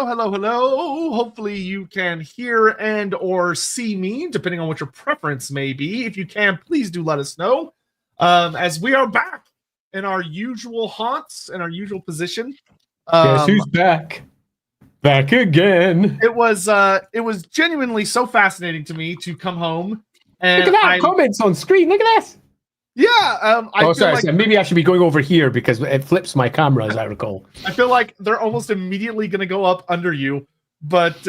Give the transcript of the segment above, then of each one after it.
Hello. Hopefully you can hear and or see me, depending on what your preference may be. If you can, please do let us know. As we are back in our usual haunts and our usual position. Guess who's back? Back again. It was genuinely so fascinating to me to come home. And look at that comments on screen. Look at this. Yeah. Sorry. Maybe I should be going over here because it flips my camera, as I recall. I feel like they're almost immediately going to go up under you. But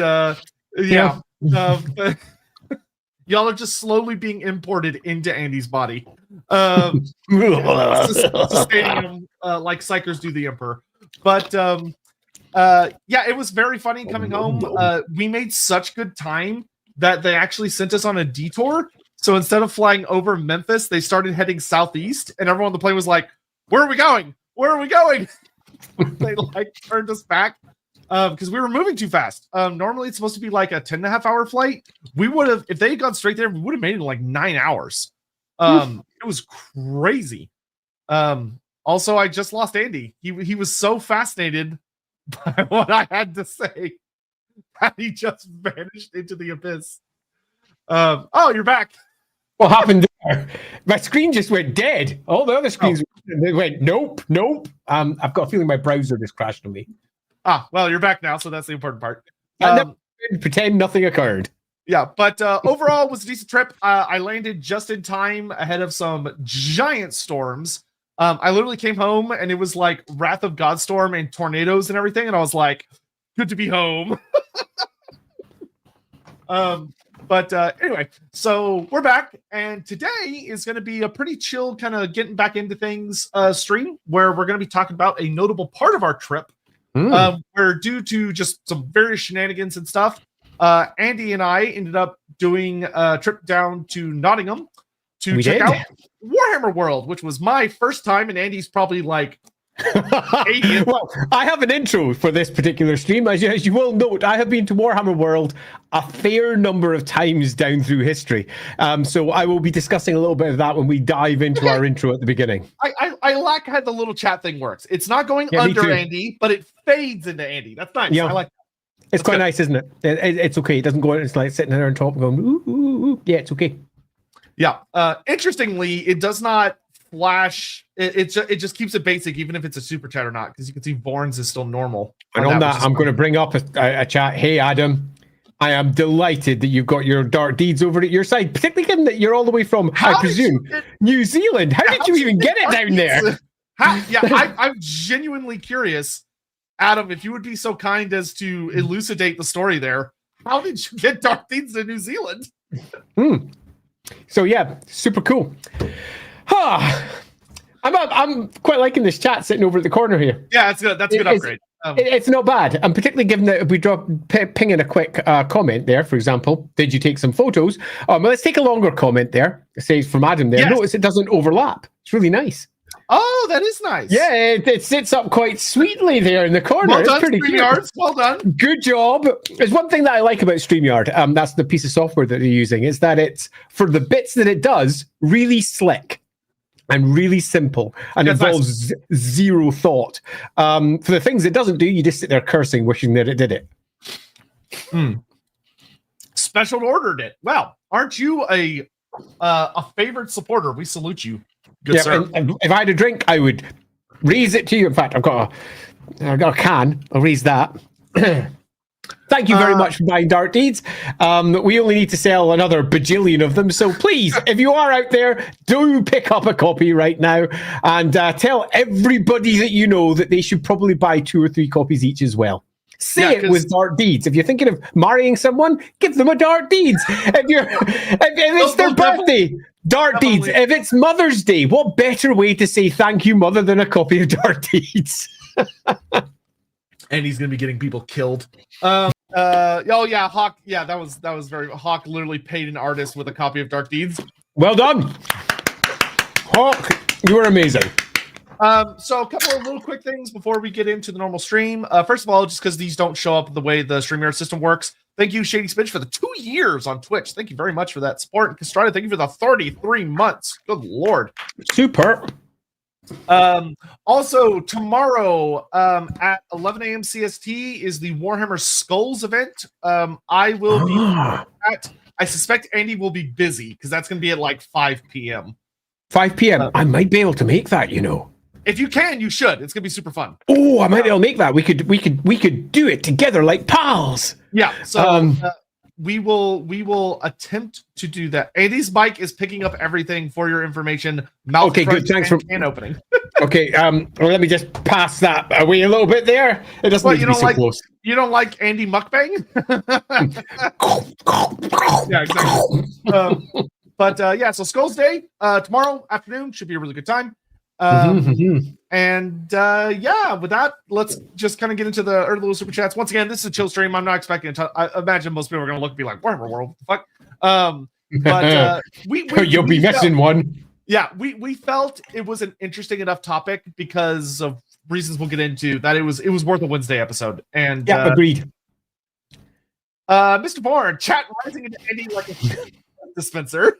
yeah. Y'all are just slowly being imported into Andy's body. Sustaining him like psychers do the Emperor. But yeah, it was very funny coming home. We made such good time that they actually sent us on a detour. So instead of flying over Memphis, they started heading southeast, and everyone on the plane was like, "Where are we going? Where are we going?" They like turned us back because we were moving too fast. Normally it's supposed to be like a 10.5-hour flight. We would have, if they had gone straight there, we would have made it in like 9 hours. It was crazy. Also, I just lost Andy. He was so fascinated by what I had to say that he just vanished into the abyss. Oh, you're back. What happened there? My screen just went dead. All the other screens they went nope. I've got a feeling my browser just crashed on me. Well, you're back now, so that's the important part. Pretend nothing occurred. Yeah, but overall, it was a decent trip. I landed just in time ahead of some giant storms. I literally came home and it was like Wrath of God storm and tornadoes and everything, and I was like, good to be home. But anyway, so we're back, and today is going to be a pretty chill kind of getting back into things stream, where we're going to be talking about a notable part of our trip, where due to just some various shenanigans and stuff, Andy and I ended up doing a trip down to Nottingham to check out Warhammer World, which was my first time, and Andy's probably like 80th. Well, I have an intro for this particular stream. As you will note, I have been to Warhammer World a fair number of times down through history. So I will be discussing a little bit of that when we dive into our intro at the beginning. I like how the little chat thing works. It's not going under Andy, but it fades into Andy. That's nice. Yeah. I like that. It's quite nice, isn't it? It's okay. It doesn't go out. It's like sitting there on top and going, ooh, ooh, ooh. Yeah, it's okay. Yeah. Interestingly, it does not flash. It just keeps it basic, even if it's a super chat or not, because you can see Vorn's is still normal. And on that, I'm going to bring up a chat. Hey, Adam, I am delighted that you've got your dark deeds over at your side, particularly given that you're all the way from, I presume, New Zealand. How did you even get it down there? I'm genuinely curious, Adam, if you would be so kind as to elucidate the story there. How did you get dark deeds in New Zealand? So yeah, super cool. I'm quite liking this chat sitting over at the corner here. Yeah, that's good. That's a good upgrade. It's not bad, and particularly given that if we ping in a quick comment there, for example, did you take some photos? Well, let's take a longer comment there. It says from Adam there. Yes. Notice it doesn't overlap. It's really nice. Oh, that is nice. Yeah, it sits up quite sweetly there in the corner. Well done, it's pretty StreamYard. Well done. Good job. There's one thing that I like about StreamYard. That's the piece of software that they're using, is that it's, for the bits that it does, really slick and really simple, and involves zero thought. For the things it doesn't do, you just sit there cursing, wishing that it did it. Special ordered it. Well, aren't you a favored supporter? We salute you. Good sir. And if I had a drink, I would raise it to you. In fact, I've got a can. I'll raise that. Thank you very much for buying Dark Deeds. We only need to sell another bajillion of them. So please, if you are out there, do pick up a copy right now, and tell everybody that you know that they should probably buy 2 or 3 copies each as well. Say it with Dark Deeds. If you're thinking of marrying someone, give them a Dark Deeds. If it's their birthday, Dark Deeds. If it's Mother's Day, what better way to say thank you, Mother, than a copy of Dark Deeds? And he's gonna be getting people killed. Oh yeah, Hawk. Yeah, that was very. Hawk literally paid an artist with a copy of Dark Deeds. Well done, Hawk. You were amazing. So a couple of little quick things before we get into the normal stream. First of all, just because these don't show up the way the StreamYard system works, thank you, Shady Spinch, for the 2 years on Twitch. Thank you very much for that support. And Castrata, thank you for the 33 months. Good Lord. Super. Also, tomorrow at 11 a.m. CST is the Warhammer Skulls event. I will be at. I suspect Andy will be busy because that's going to be at like 5 p.m. 5 p.m. I might be able to make that, you know. If you can, you should. It's going to be super fun. Oh, I might be able to make that. We could do it together like pals. Yeah. So we will attempt to do that. Andy's mic is picking up everything for your information. Mouth okay, good. Thanks for can opening. Okay. Well, let me just pass that away a little bit there. It doesn't need to be so close. You don't like Andy mukbang? Yeah, exactly. But yeah, so Skulls Day tomorrow afternoon should be a really good time. And yeah, with that, let's just kind of get into the early little super chats. Once again, this is a chill stream. I'm not expecting a ton. I imagine most people are going to look and be like, Warhammer World, what the fuck? But you'll be missing one. Yeah, we felt it was an interesting enough topic because of reasons we'll get into that it was worth a Wednesday episode. And yeah, agreed. Mr. Bourne, chat rising into Andy like a dispenser.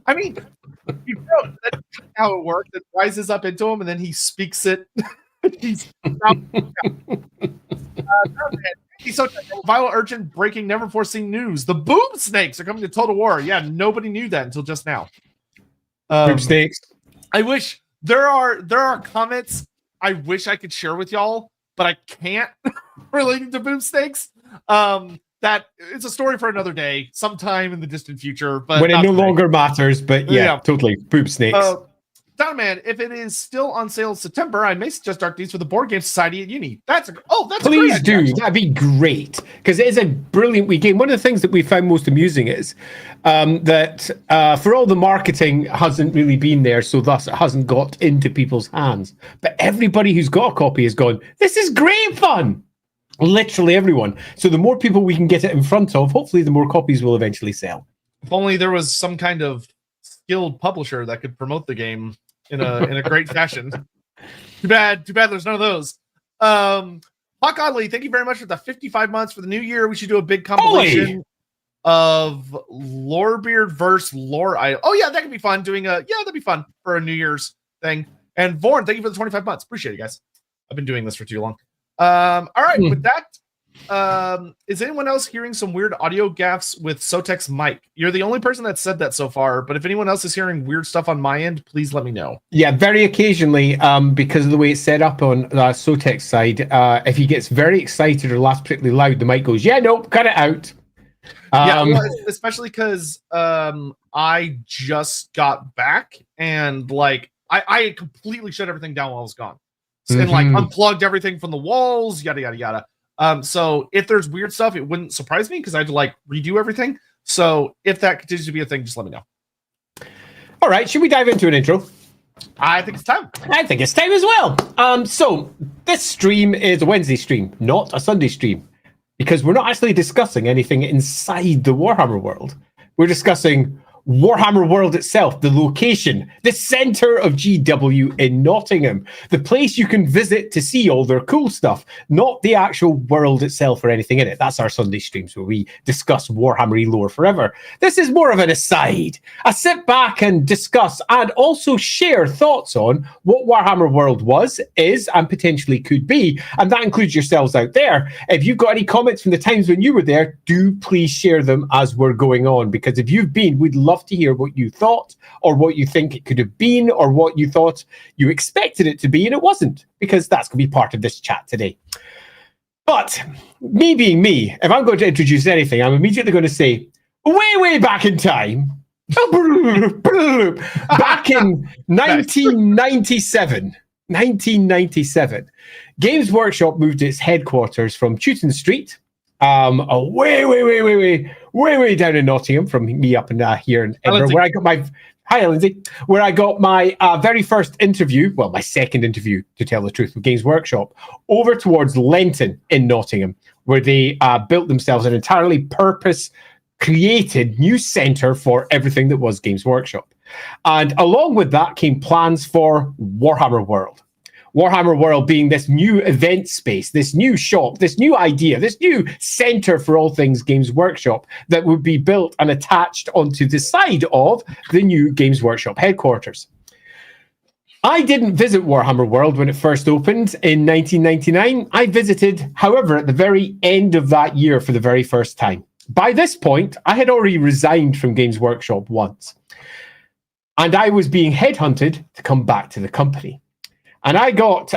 I mean, you know that's how it works. It rises up into him, and then he speaks it. He's so viral urgent breaking, never before seen news. The boob snakes are coming to Total War. Yeah, nobody knew that until just now. Boob snakes. I wish there are comments I wish I could share with y'all, but I can't relating to boob snakes. That it's a story for another day, sometime in the distant future. But when it no longer matters, but yeah, totally. Boob snakes. Man, if it is still on sale in September, I may suggest Dark Deeds for the Board Game Society at uni. That's please do. That'd be great because it is a brilliant wee game. One of the things that we found most amusing is that for all the marketing hasn't really been there, so thus it hasn't got into people's hands. But everybody who's got a copy has gone, "This is great fun." Literally everyone. So the more people we can get it in front of, hopefully the more copies will eventually sell. If only there was some kind of skilled publisher that could promote the game in a great fashion. Too bad there's none of those. Hawk Oddly, thank you very much for the 55 months for the new year. We should do a big compilation of Lorebeard versus Lore. Oh yeah, that could be fun. That'd be fun for a New Year's thing. And Vorn, thank you for the 25 months. Appreciate it, guys. I've been doing this for too long. All right, with that, is anyone else hearing some weird audio gaffes with Sotek's mic? You're the only person that said that so far, but if anyone else is hearing weird stuff on my end, please let me know. Yeah, very occasionally, because of the way it's set up on Sotek's side, if he gets very excited or laughs particularly loud, the mic goes, yeah, nope, cut it out. Especially because I just got back and like I completely shut everything down while I was gone. And like unplugged everything from the walls, yada yada yada. So if there's weird stuff, it wouldn't surprise me because I had to like redo everything. So if that continues to be a thing, just let me know. All right, should we dive into an intro? I think it's time. I think it's time as well. So this stream is a Wednesday stream, not a Sunday stream, because we're not actually discussing anything inside the Warhammer world. We're discussing Warhammer World itself, the location, the center of GW in Nottingham, the place you can visit to see all their cool stuff, not the actual world itself or anything in it. That's our Sunday streams where we discuss Warhammer lore forever. This is more of an aside. I sit back and discuss and also share thoughts on what Warhammer World was, is, and potentially could be. And that includes yourselves out there. If you've got any comments from the times when you were there, do please share them as we're going on, because if you've been, we'd love to hear what you thought or what you think it could have been or what you thought you expected it to be and it wasn't, because that's going to be part of this chat today. But me being me, if I'm going to introduce anything, I'm immediately going to say way back in time, back in 1997, Games Workshop moved its headquarters from Chewton Street, way down in Nottingham from me up in here in Edinburgh, where I got my Lindsay, where I got my very first interview, well, my second interview to tell the truth, with Games Workshop, over towards Lenton in Nottingham, where they built themselves an entirely purpose-created new centre for everything that was Games Workshop. And along with that came plans for Warhammer World. Warhammer World being this new event space, this new shop, this new idea, this new center for all things Games Workshop that would be built and attached onto the side of the new Games Workshop headquarters. I didn't visit Warhammer World when it first opened in 1999. I visited, however, at the very end of that year for the very first time. By this point, I had already resigned from Games Workshop once, and I was being headhunted to come back to the company. And I got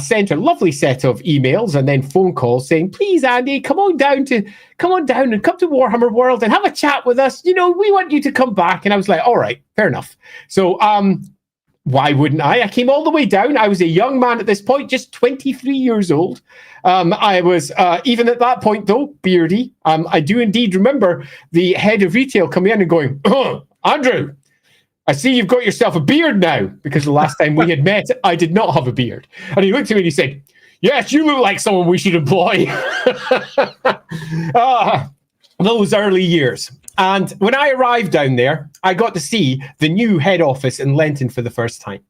sent a lovely set of emails and then phone calls saying, "Please, Andy, come on down and come to Warhammer World and have a chat with us. You know, we want you to come back." And I was like, "All right, fair enough." So, why wouldn't I? I came all the way down. I was a young man at this point, just 23 years old. I was, even at that point, though, beardy. I do indeed remember the head of retail coming in and going, "Andrew, I see you've got yourself a beard now," because the last time we had met, I did not have a beard. And he looked at me and he said, "Yes, you look like someone we should employ." Those early years. And when I arrived down there, I got to see the new head office in Lenton for the first time.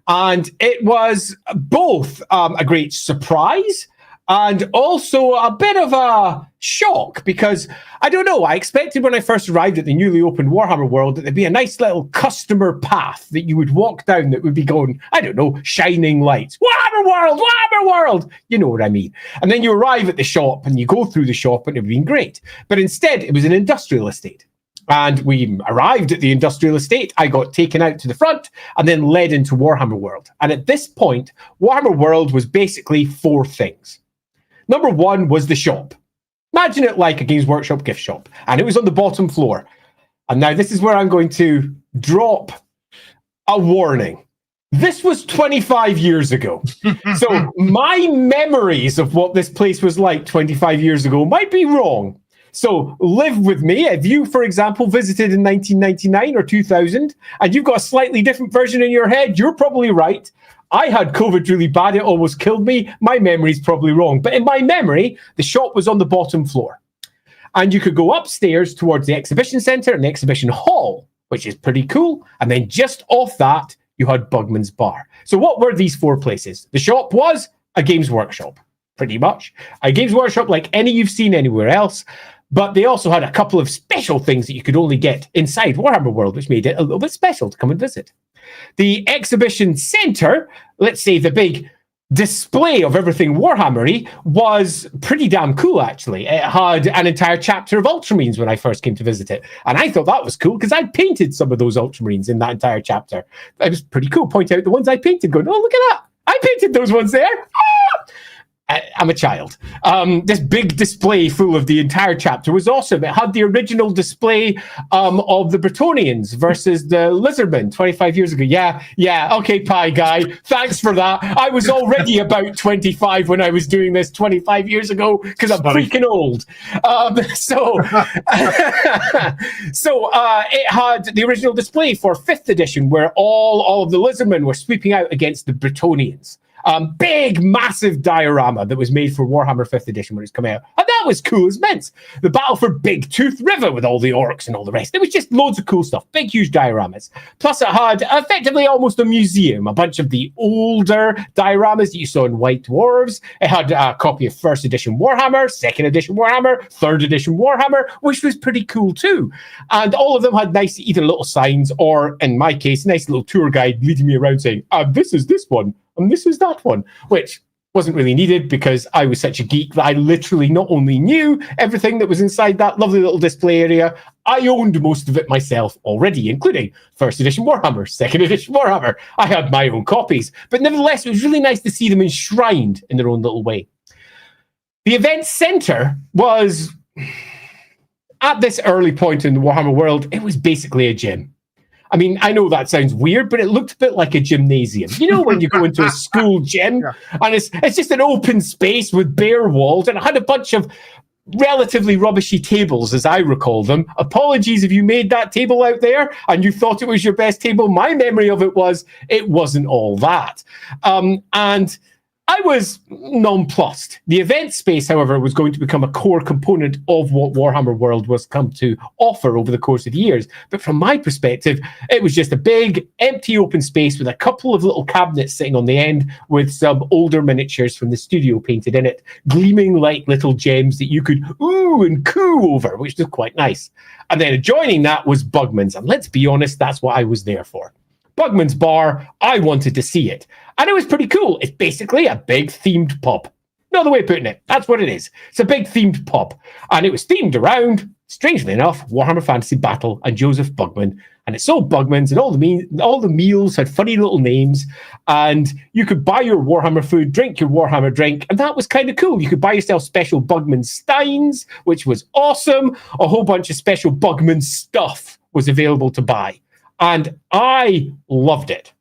And it was both a great surprise and also a bit of a shock, because I don't know, I expected when I first arrived at the newly opened Warhammer World that there'd be a nice little customer path that you would walk down that would be going, I don't know, shining lights. Warhammer World, Warhammer World! You know what I mean. And then you arrive at the shop and you go through the shop and it would be great. But instead, it was an industrial estate. And we arrived at the industrial estate. I got taken out to the front and then led into Warhammer World. And at this point, Warhammer World was basically four things. Number one was the shop. Imagine it like a Games Workshop gift shop. And it was on the bottom floor. And now this is where I'm going to drop a warning. This was 25 years ago. So my memories of what this place was like 25 years ago might be wrong. So live with me. If you, for example, visited in 1999 or 2000 and you've got a slightly different version in your head, you're probably right. I had COVID really bad. It almost killed me. My memory's probably wrong. But in my memory, the shop was on the bottom floor. And you could go upstairs towards the exhibition centre and the exhibition hall, which is pretty cool. And then just off that, you had Bugman's Bar. So what were these four places? The shop was a Games Workshop, pretty much. A Games Workshop like any you've seen anywhere else. But they also had a couple of special things that you could only get inside Warhammer World, which made it a little bit special to come and visit. The exhibition centre, let's say the big display of everything Warhammery, was pretty damn cool, actually. It had an entire chapter of Ultramarines when I first came to visit it. And I thought that was cool because I painted some of those Ultramarines in that entire chapter. It was pretty cool. Point out the ones I painted, going, "Oh, look at that. I painted those ones there." Ah! I'm a child. This big display full of the entire chapter was awesome. It had the original display of the Bretonians versus the Lizardmen 25 years ago. Yeah, okay, pie guy. Thanks for that. I was already about 25 when I was doing this 25 years ago because I'm freaking old. So it had the original display for 5th edition where all of the Lizardmen were sweeping out against the Bretonians. Big, massive diorama that was made for Warhammer 5th edition when it's come out. And that was cool as mince. The battle for Big Tooth River with all the orcs and all the rest. It was just loads of cool stuff. Big, huge dioramas. Plus it had effectively almost a museum. A bunch of the older dioramas that you saw in White Dwarves. It had a copy of 1st edition Warhammer, 2nd edition Warhammer, 3rd edition Warhammer, which was pretty cool too. And all of them had nice either little signs or, in my case, nice little tour guide leading me around saying, this is this one. And this is that one, which wasn't really needed because I was such a geek that I literally not only knew everything that was inside that lovely little display area, I owned most of it myself already, including 1st edition Warhammer, 2nd edition Warhammer. I had my own copies, but nevertheless, it was really nice to see them enshrined in their own little way. The event centre was, at this early point in the Warhammer world, it was basically a gym. I mean, I know that sounds weird, but it looked a bit like a gymnasium. You know, when you go into a school gym and it's just an open space with bare walls, and it had a bunch of relatively rubbishy tables, as I recall them. Apologies if you made that table out there and you thought it was your best table. My memory of it wasn't all that. And I was nonplussed. The event space, however, was going to become a core component of what Warhammer World was come to offer over the course of years. But from my perspective, it was just a big, empty, open space with a couple of little cabinets sitting on the end with some older miniatures from the studio painted in it, gleaming like little gems that you could ooh and coo over, which was quite nice. And then adjoining that was Bugman's. And let's be honest, that's what I was there for. Bugman's Bar. I wanted to see it. And it was pretty cool. It's basically a big themed pub. No other way of putting it. That's what it is. It's a big themed pub. And it was themed around, strangely enough, Warhammer Fantasy Battle and Joseph Bugman. And it sold Bugman's, and all the meals had funny little names. And you could buy your Warhammer food, drink your Warhammer drink. And that was kind of cool. You could buy yourself special Bugman Steins, which was awesome. A whole bunch of special Bugman stuff was available to buy. And I loved it.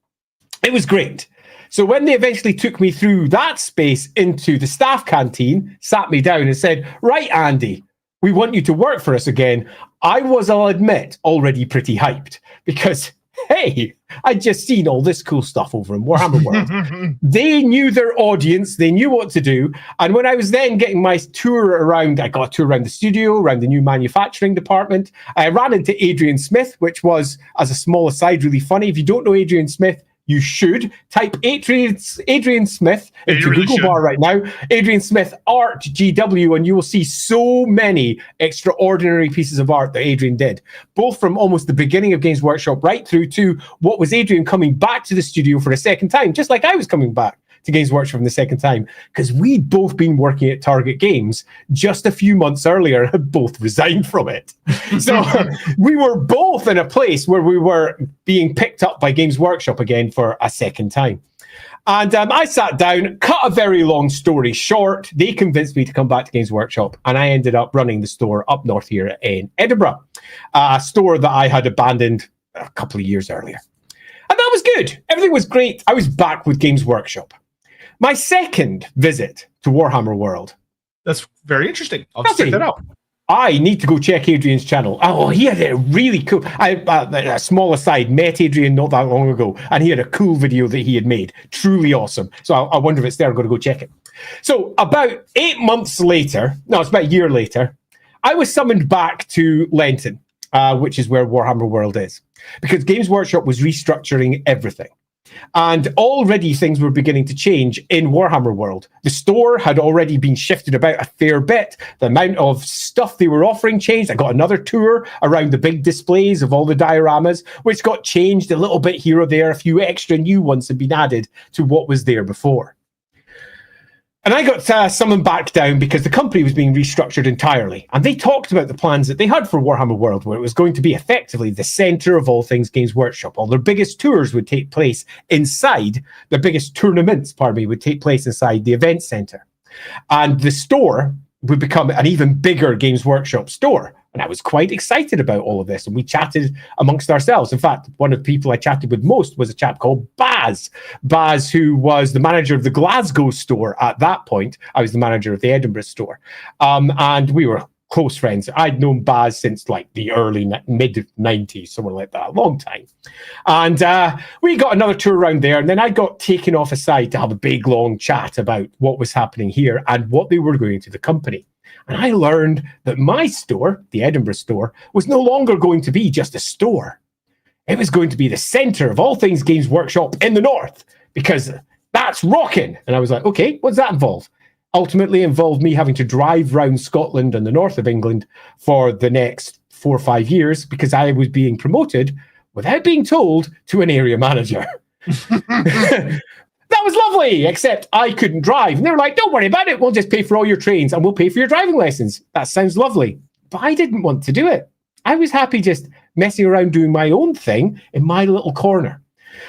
It was great. So when they eventually took me through that space into the staff canteen, sat me down and said, right, Andy, we want you to work for us again. I was, I'll admit, already pretty hyped because, hey, I'd just seen all this cool stuff over in Warhammer World. They knew their audience. They knew what to do. And when I was then getting my tour around, I got a tour around the studio, around the new manufacturing department. I ran into Adrian Smith, which was, as a small aside, really funny. If you don't know Adrian Smith, you should type Adrian Smith into Google Bar right now. Adrian Smith Art GW, and you will see so many extraordinary pieces of art that Adrian did, both from almost the beginning of Games Workshop right through to what was Adrian coming back to the studio for a second time, just like I was coming back to Games Workshop the second time, because we'd both been working at Target Games just a few months earlier and had both resigned from it. So we were both in a place where we were being picked up by Games Workshop again for a second time. And I sat down, cut a very long story short. They convinced me to come back to Games Workshop, and I ended up running the store up north here in Edinburgh, a store that I had abandoned a couple of years earlier. And that was good. Everything was great. I was back with Games Workshop. My second visit to Warhammer World. That's very interesting. I'll just check that out. I need to go check Adrian's channel. Oh, he had a really cool... a small aside, met Adrian not that long ago, and he had a cool video that he had made. Truly awesome. So I wonder if it's there. I'm going to go check it. So about 8 months later, no, it's about a year later, I was summoned back to Lenton, which is where Warhammer World is, because Games Workshop was restructuring everything. And already things were beginning to change in Warhammer World. The store had already been shifted about a fair bit. The amount of stuff they were offering changed. I got another tour around the big displays of all the dioramas, which got changed a little bit here or there. A few extra new ones had been added to what was there before. And I got summoned back down because the company was being restructured entirely. And they talked about the plans that they had for Warhammer World, where it was going to be effectively the center of all things Games Workshop. All their biggest tours would take place inside, the biggest tournaments, pardon me, would take place inside the event center. And the store would become an even bigger Games Workshop store. And I was quite excited about all of this. And we chatted amongst ourselves. In fact, one of the people I chatted with most was a chap called Baz. Baz, who was the manager of the Glasgow store at that point. I was the manager of the Edinburgh store. And we were close friends. I'd known Baz since like the early mid-90s, somewhere like that, a long time. And we got another tour around there. And then I got taken off aside to have a big, long chat about what was happening here and what they were doing to the company. And I learned that my store, the Edinburgh store, was no longer going to be just a store. It was going to be the center of all things Games Workshop in the north, because that's rocking. And I was like, okay, what does that involve? Ultimately involved me having to drive around Scotland and the north of England for the next 4 or 5 years, because I was being promoted without being told to an area manager. That was lovely, except I couldn't drive. And they were like, don't worry about it. We'll just pay for all your trains and we'll pay for your driving lessons. That sounds lovely. But I didn't want to do it. I was happy just messing around doing my own thing in my little corner.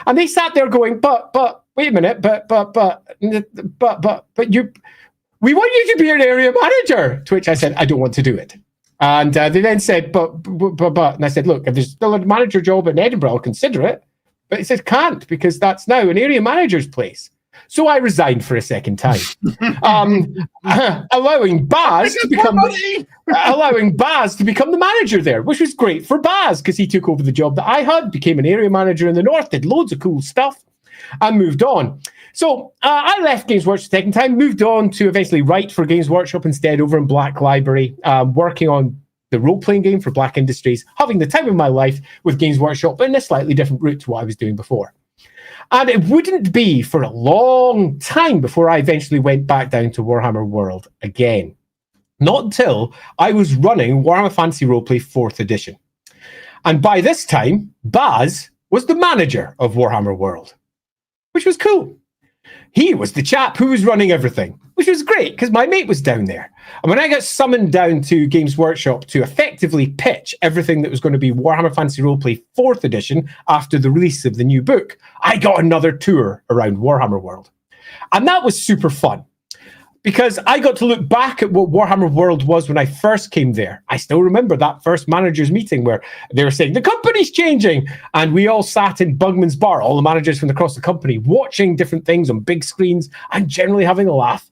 And they sat there going, but, wait a minute, but you, we want you to be an area manager. To which I said, I don't want to do it. And they then said, but, and I said, look, if there's still a manager job in Edinburgh, I'll consider it. But he said, can't, because that's now an area manager's place. So I resigned for a second time, allowing Baz to become the manager there, which was great for Baz because he took over the job that I had, became an area manager in the north, did loads of cool stuff, and moved on. So I left Games Workshop the second time, moved on to eventually write for Games Workshop instead over in Black Library, working on the role-playing game for Black Industries, having the time of my life with Games Workshop in a slightly different route to what I was doing before. And it wouldn't be for a long time before I eventually went back down to Warhammer World again. Not until I was running Warhammer Fantasy Roleplay 4th edition. And by this time, Baz was the manager of Warhammer World, which was cool. He was the chap who was running everything, which was great because my mate was down there. And when I got summoned down to Games Workshop to effectively pitch everything that was going to be Warhammer Fantasy Roleplay 4th edition after the release of the new book, I got another tour around Warhammer World. And that was super fun because I got to look back at what Warhammer World was when I first came there. I still remember that first managers meeting where they were saying, the company's changing. And we all sat in Bugman's Bar, all the managers from across the company, watching different things on big screens and generally having a laugh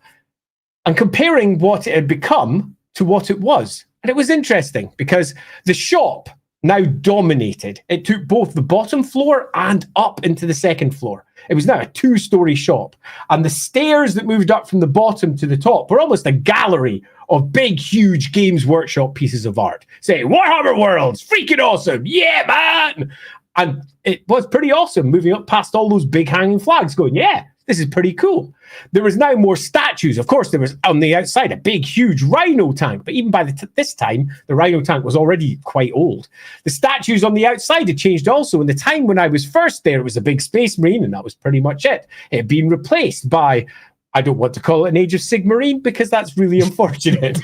and comparing what it had become to what it was. And it was interesting because the shop now dominated. It took both the bottom floor and up into the second floor. It was now a 2-story shop. And the stairs that moved up from the bottom to the top were almost a gallery of big, huge Games Workshop pieces of art. Say, Warhammer World's freaking awesome. Yeah, man. And it was pretty awesome moving up past all those big hanging flags going, yeah, this is pretty cool. There was now more statues. Of course, there was on the outside a big, huge rhino tank. But even by this time, the rhino tank was already quite old. The statues on the outside had changed also. In the time when I was first there, it was a big Space Marine, and that was pretty much it. It had been replaced by, I don't want to call it an Age of Sigmarine because that's really unfortunate.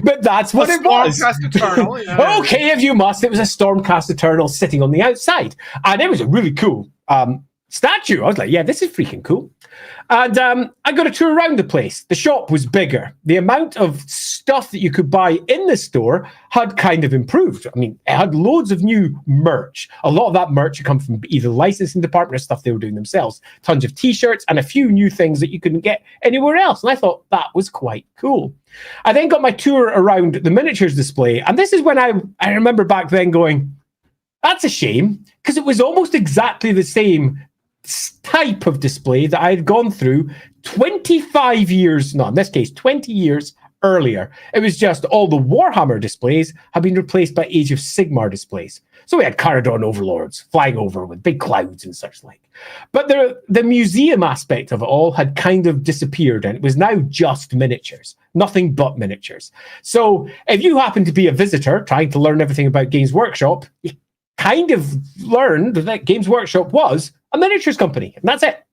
But that's what it was. Eternal, yeah. Okay, if you must. It was a Stormcast Eternal sitting on the outside. And it was a really cool statue. I was like, yeah, this is freaking cool. And I got a tour around the place. The shop was bigger. The amount of stuff that you could buy in the store had kind of improved. I mean, it had loads of new merch. A lot of that merch had come from either the licensing department or stuff they were doing themselves. Tons of t-shirts and a few new things that you couldn't get anywhere else. And I thought that was quite cool. I then got my tour around the miniatures display. And this is when I remember back then going, that's a shame, because it was almost exactly the same type of display that I had gone through 25 years, no, in this case, 20 years earlier. It was just all the Warhammer displays had been replaced by Age of Sigmar displays. So we had Caradon overlords flying over with big clouds and such like. But the museum aspect of it all had kind of disappeared, and it was now just miniatures, nothing but miniatures. So if you happen to be a visitor trying to learn everything about Games Workshop, you kind of learned that Games Workshop was a miniatures company, and that's it.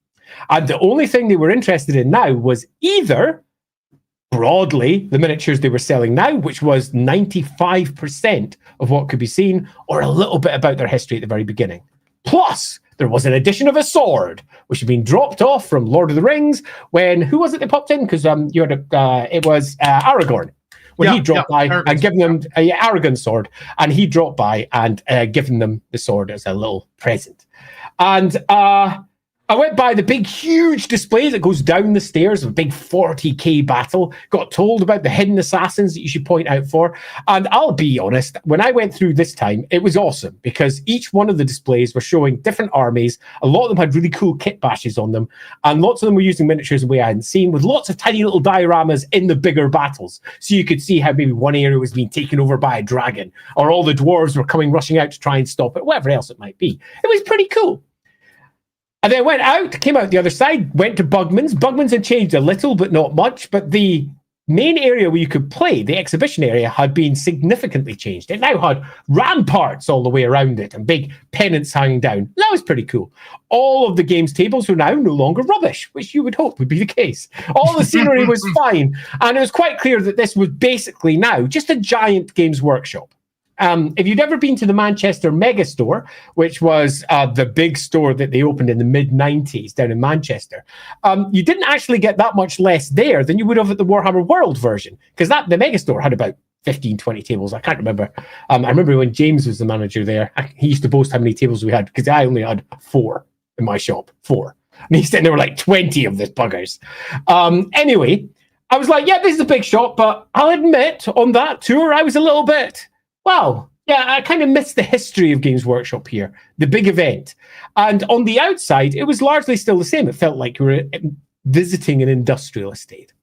And the only thing they were interested in now was either broadly the miniatures they were selling now, which was 95% of what could be seen, or a little bit about their history at the very beginning. Plus, there was an edition of a sword, which had been dropped off from Lord of the Rings when, who was it that popped in? Because you had it was Aragorn. When he dropped by and given them a Aragon sword, and he dropped by and given them the sword as a little present. And I went by the big, huge display that goes down the stairs of a big 40k battle, got told about the hidden assassins that you should point out for. And I'll be honest, when I went through this time, it was awesome because each one of the displays were showing different armies. A lot of them had really cool kit bashes on them, and lots of them were using miniatures in a way I hadn't seen, with lots of tiny little dioramas in the bigger battles. So you could see how maybe one area was being taken over by a dragon, or all the dwarves were coming rushing out to try and stop it, whatever else it might be. It was pretty cool. And then went out, came out the other side, went to Bugman's. Bugman's had changed a little, but not much. But the main area where you could play, the exhibition area, had been significantly changed. It now had ramparts all the way around it and big pennants hanging down. That was pretty cool. All of the games tables were now no longer rubbish, which you would hope would be the case. All the scenery was fine. And it was quite clear that this was basically now just a giant Games Workshop. If you'd ever been to the Manchester Mega Store, which was the big store that they opened in the mid-90s down in Manchester, you didn't actually get that much less there than you would have at the Warhammer World version, because the Mega Store had about 15, 20 tables. I can't remember. I remember when James was the manager there, he used to boast how many tables we had, because I only had 4 in my shop, 4. And he said there were like 20 of this buggers. Anyway, I was like, yeah, this is a big shop, but I'll admit on that tour, I was a little bit... Wow. Yeah, I kind of missed the history of Games Workshop here, the big event. And on the outside, it was largely still the same. It felt like you were visiting an industrial estate.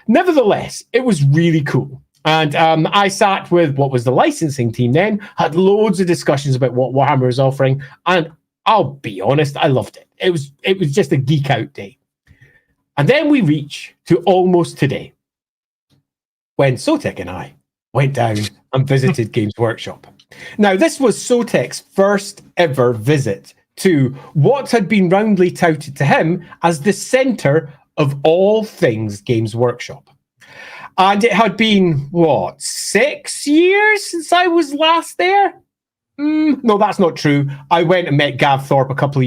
Nevertheless, it was really cool. And I sat with what was the licensing team then, had loads of discussions about what Warhammer was offering. And I'll be honest, I loved it. It was just a geek out day. And then we reach to almost today, when Sotek and I went down and visited Games Workshop. Now, this was Sotek's first ever visit to what had been roundly touted to him as the centre of all things Games Workshop. And it had been, 6 years since I was last there? No, that's not true. I went and met Gav Thorpe about 5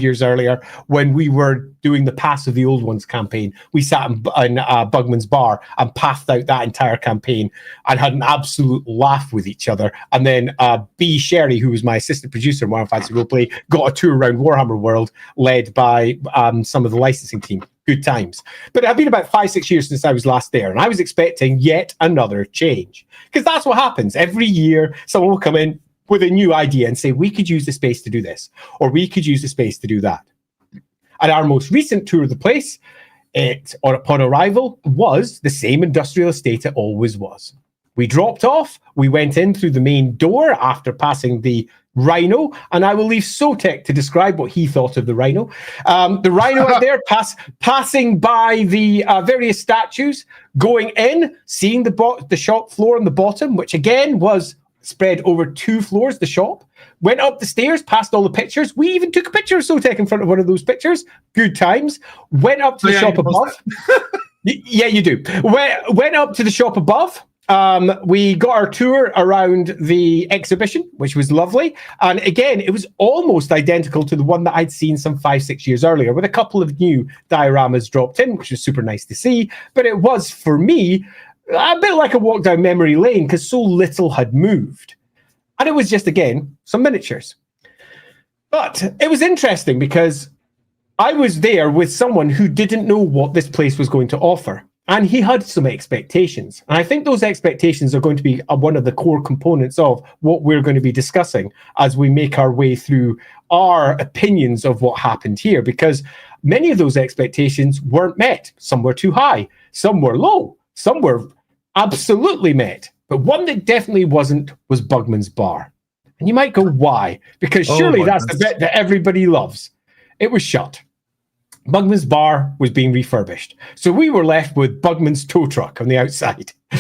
years earlier, when we were doing the Pass of the Old Ones campaign. We sat in Bugman's Bar and pathed out that entire campaign and had an absolute laugh with each other. And then B. Sherry, who was my assistant producer in Warhammer Fantasy Roleplay, got a tour around Warhammer World led by some of the licensing team. Good times. But it had been about 5-6 years since I was last there, and I was expecting yet another change. Because that's what happens. Every year, someone will come in with a new idea and say, we could use the space to do this, or we could use the space to do that. And our most recent tour of the place, upon arrival, was the same industrial estate it always was. We dropped off, we went in through the main door after passing the Rhino, and I will leave Sotek to describe what he thought of the Rhino. The Rhino out there, passing by the various statues, going in, seeing the shop floor on the bottom, which again was spread over 2 floors, the shop. Went up the stairs, past all the pictures. We even took a picture of Sotek in front of one of those pictures. Good times. Went up to the shop above. Yeah, you do. Went up to the shop above. We got our tour around the exhibition, which was lovely. And again, it was almost identical to the one that I'd seen some 5-6 years earlier, with a couple of new dioramas dropped in, which was super nice to see. But it was, for me, a bit like a walk down memory lane, because so little had moved. And it was just, again, some miniatures. But it was interesting because I was there with someone who didn't know what this place was going to offer. And he had some expectations. And I think those expectations are going to be one of the core components of what we're going to be discussing as we make our way through our opinions of what happened here. Because many of those expectations weren't met. Some were too high. Some were low. Some were absolutely met. But one that definitely wasn't was Bugman's Bar. And you might go, why? Because surely that's the bit that everybody loves. It was shut. Bugman's Bar was being refurbished. So we were left with Bugman's tow truck on the outside. To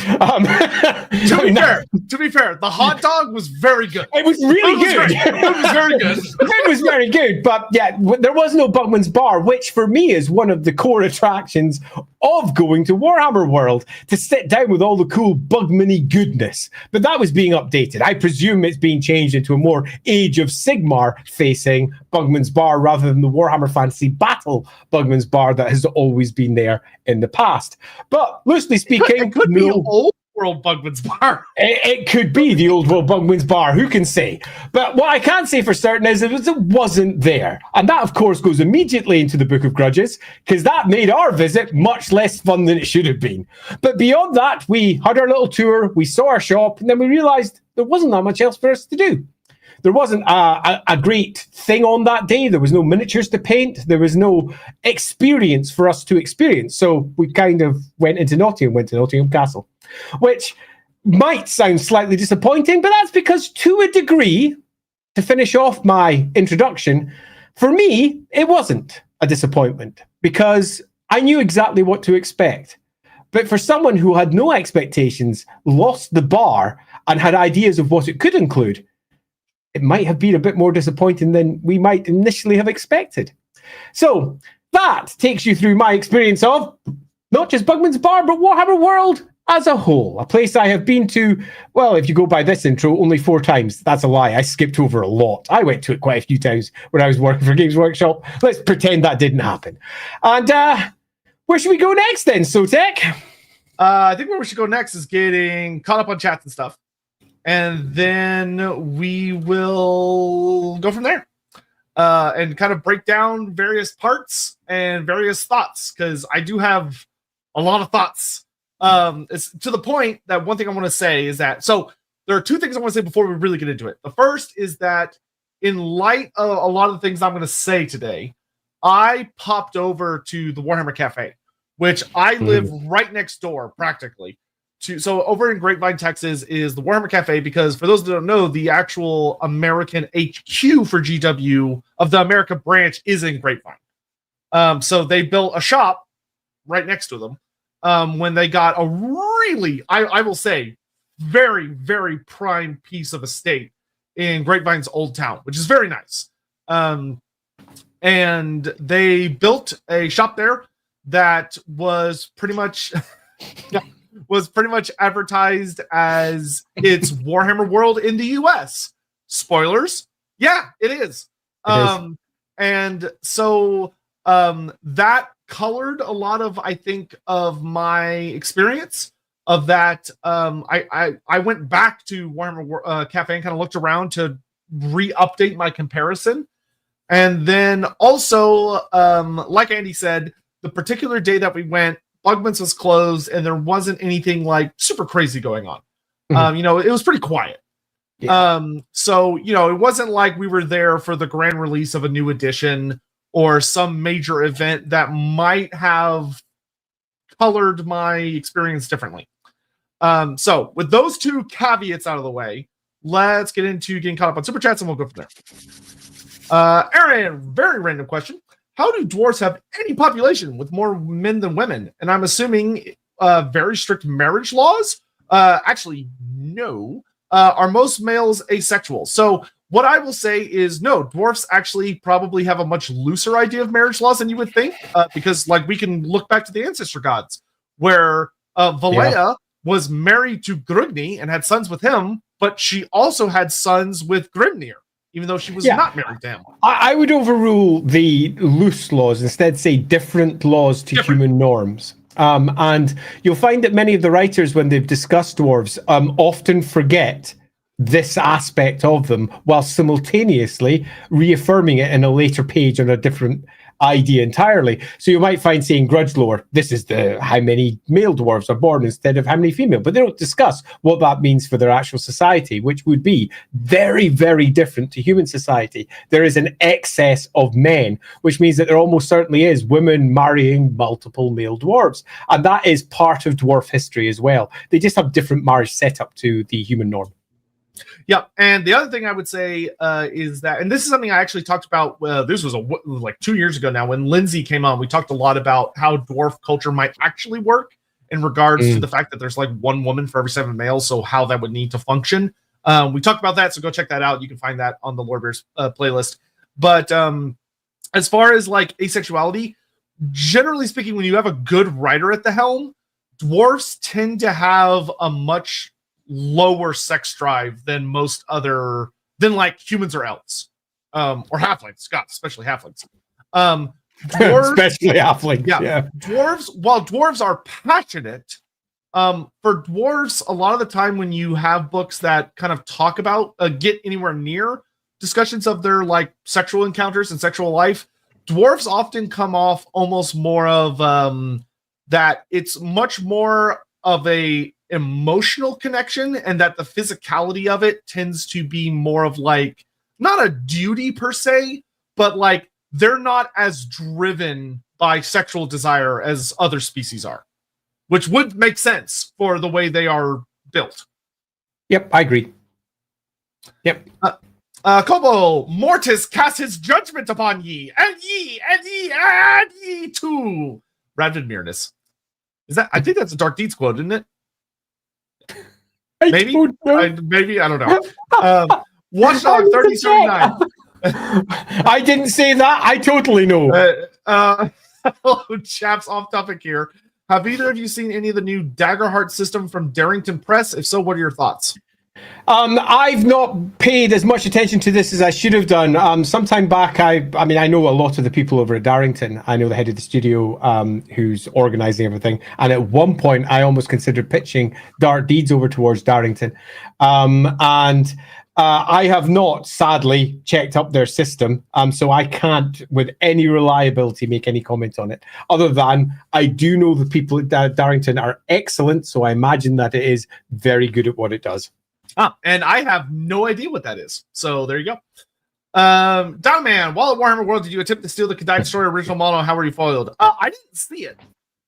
be fair, the hot dog was very good. It was really good. It was very good. It was very good. But yeah, there was no Bugman's Bar, which for me is one of the core attractions of going to Warhammer World, to sit down with all the cool Bugman-y goodness. But that was being updated. I presume it's being changed into a more Age of Sigmar facing Bugman's Bar rather than the Warhammer Fantasy Battle Bugman's Bar that has always been there in the past. But loosely speaking, it could be old world Bugman's Bar. It could be the old world Bugman's Bar, who can say? But what I can say for certain is that it wasn't there. And that, of course, goes immediately into the Book of Grudges, because that made our visit much less fun than it should have been. But beyond that, we had our little tour, we saw our shop, and then we realized there wasn't that much else for us to do. There wasn't a great thing on that day. There was no miniatures to paint. There was no experience for us to experience. So we kind of went to Nottingham Castle, which might sound slightly disappointing, but that's because, to a degree, to finish off my introduction, for me, it wasn't a disappointment, because I knew exactly what to expect. But for someone who had no expectations, lost the bar, and had ideas of what it could include, it might have been a bit more disappointing than we might initially have expected. So that takes you through my experience of not just Bugman's Bar, but Warhammer World as a whole. A place I have been to, well, if you go by this intro, only 4 times. That's a lie. I skipped over a lot. I went to it quite a few times when I was working for Games Workshop. Let's pretend that didn't happen. And where should we go next then, Sotek? I think where we should go next is getting caught up on chats and stuff. And then we will go from there and kind of break down various parts and various thoughts, because I do have a lot of thoughts. It's to the point that one thing I want to say is that, so there are 2 things I want to say before we really get into it. The first is that in light of a lot of the things I'm going to say today, I popped over to the Warhammer Cafe, which I live right next door practically. So over in Grapevine, Texas is the Warhammer Cafe, because for those that don't know, the actual American HQ for GW of the America branch is in Grapevine. So they built a shop right next to them. when they got a really, I will say, very, very prime piece of estate in Grapevine's Old Town, which is very nice. And they built a shop there that was pretty much advertised as it's Warhammer World in the US. Spoilers. Yeah, it is. And so that colored a lot of, I think, of my experience of that. I went back to Warhammer Cafe and kind of looked around to re-update my comparison. And then also, like Andy said, the particular day that we went, Bugman's was closed and there wasn't anything like super crazy going on. It was pretty quiet. Yeah. So, it wasn't like we were there for the grand release of a new edition or some major event that might have colored my experience differently. So with those two caveats out of the way, let's get into getting caught up on super chats and we'll go from there. Aaron, very random question. How do dwarves have any population with more men than women? And I'm assuming very strict marriage laws. Actually, no. Are most males asexual? So what I will say is no, dwarfs actually probably have a much looser idea of marriage laws than you would think, because like we can look back to the ancestor gods where Valea was married to Grugni and had sons with him, but she also had sons with Grimnir, even though she was not married to him. I would overrule the loose laws, instead say different laws to human norms. And you'll find that many of the writers, when they've discussed dwarves, often forget this aspect of them while simultaneously reaffirming it in a later page on a different idea entirely. So you might find saying grudge lore, this is the how many male dwarves are born instead of how many female, but they don't discuss what that means for their actual society, which would be very, very different to human society. There is an excess of men, which means that there almost certainly is women marrying multiple male dwarves. And that is part of dwarf history as well. They just have different marriage setup to the human norm. Yeah, and the other thing I would say is that, and this is something I actually talked about, this was like 2 years ago now, when Lindsay came on, we talked a lot about how dwarf culture might actually work in regards to the fact that there's like one woman for every 7 males, so how that would need to function. We talked about that, so go check that out. You can find that on the Lorebeards playlist. But as far as like asexuality, generally speaking, when you have a good writer at the helm, dwarfs tend to have a much lower sex drive than most other, than like humans or elves, or halflings. God, especially halflings. Dwarves, especially halflings. Yeah. Dwarves. While dwarves are passionate, for dwarves, a lot of the time when you have books that kind of talk about get anywhere near discussions of their like sexual encounters and sexual life, dwarves often come off almost more of that. It's much more of a emotional connection, and that the physicality of it tends to be more of like not a duty per se, but like they're not as driven by sexual desire as other species are, which would make sense for the way they are built. Yep, I agree. Yep. Kobo, Mortis casts his judgment upon ye, and ye too. Rabid Mirnus. Is that? I think that's a Dark Deeds quote, isn't it? Maybe I don't know. Watchdog 3079. I didn't say that. I totally know. Hello, chaps. Off topic here. Have either of you seen any of the new Daggerheart system from Darrington Press? If so, what are your thoughts? I've not paid as much attention to this as I should have done. Sometime back, I know a lot of the people over at Darrington. I know the head of the studio who's organizing everything. And at one point, I almost considered pitching Dark Deeds over towards Darrington. And I have not, sadly, checked up their system. So I can't, with any reliability, make any comment on it. Other than I do know the people at Darrington are excellent. So I imagine that it is very good at what it does. And I have no idea what that is. So there you go. Downman, while at Warhammer World, did you attempt to steal the Kadai Story original model? How were you foiled? I didn't see it.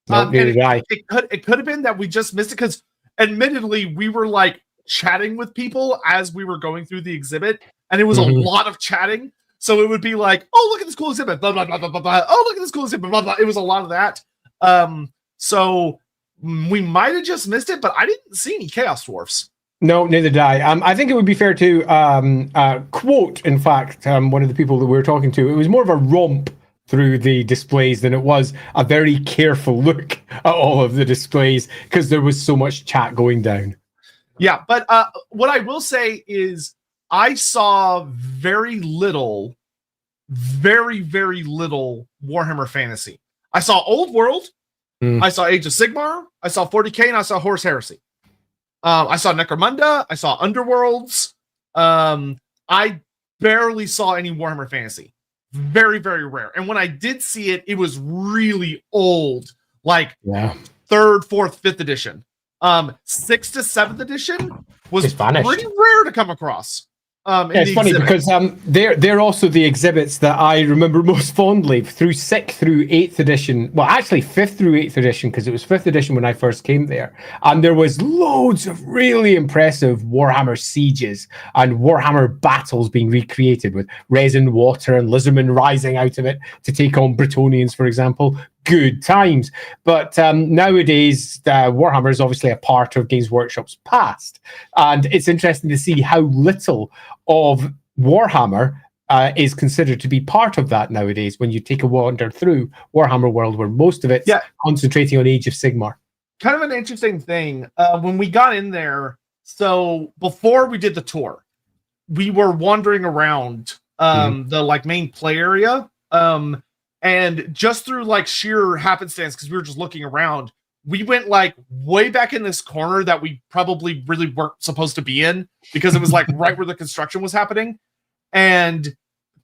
It could have been that we just missed it because, admittedly, we were like chatting with people as we were going through the exhibit, and it was a lot of chatting. So it would be like, "Oh, look at this cool exhibit!" Blah blah blah blah blah blah. Oh, look at this cool exhibit! Blah blah. It was a lot of that. So we might have just missed it, but I didn't see any Chaos Dwarfs. No, neither did I. I think it would be fair to quote, in fact, one of the people that we were talking to. It was more of a romp through the displays than it was a very careful look at all of the displays because there was so much chat going down. Yeah, but what I will say is I saw very little Warhammer Fantasy. I saw Old World, I saw Age of Sigmar, I saw 40K, and I saw Horus Heresy. I saw Necromunda, I saw Underworlds. I barely saw any Warhammer Fantasy. Very, very rare. And when I did see it, it was really old, like 3rd, 4th, 5th edition. 6th to 7th edition was pretty rare to come across. It's funny because they're also the exhibits that I remember most fondly through 6th through 8th edition. Well, actually 5th through 8th edition because it was 5th edition when I first came there. And there was loads of really impressive Warhammer sieges and Warhammer battles being recreated with resin water and lizardmen rising out of it to take on Bretonnians, for example. Good times. But nowadays, Warhammer is obviously a part of Games Workshop's past. And it's interesting to see how little of Warhammer is considered to be part of that nowadays when you take a wander through Warhammer World, where most of it's concentrating on Age of Sigmar. Kind of an interesting thing. When we got in there, so before we did the tour, we were wandering around the main play area. And just through sheer happenstance, because we were just looking around, we went way back in this corner that we probably really weren't supposed to be in because it was right where the construction was happening. And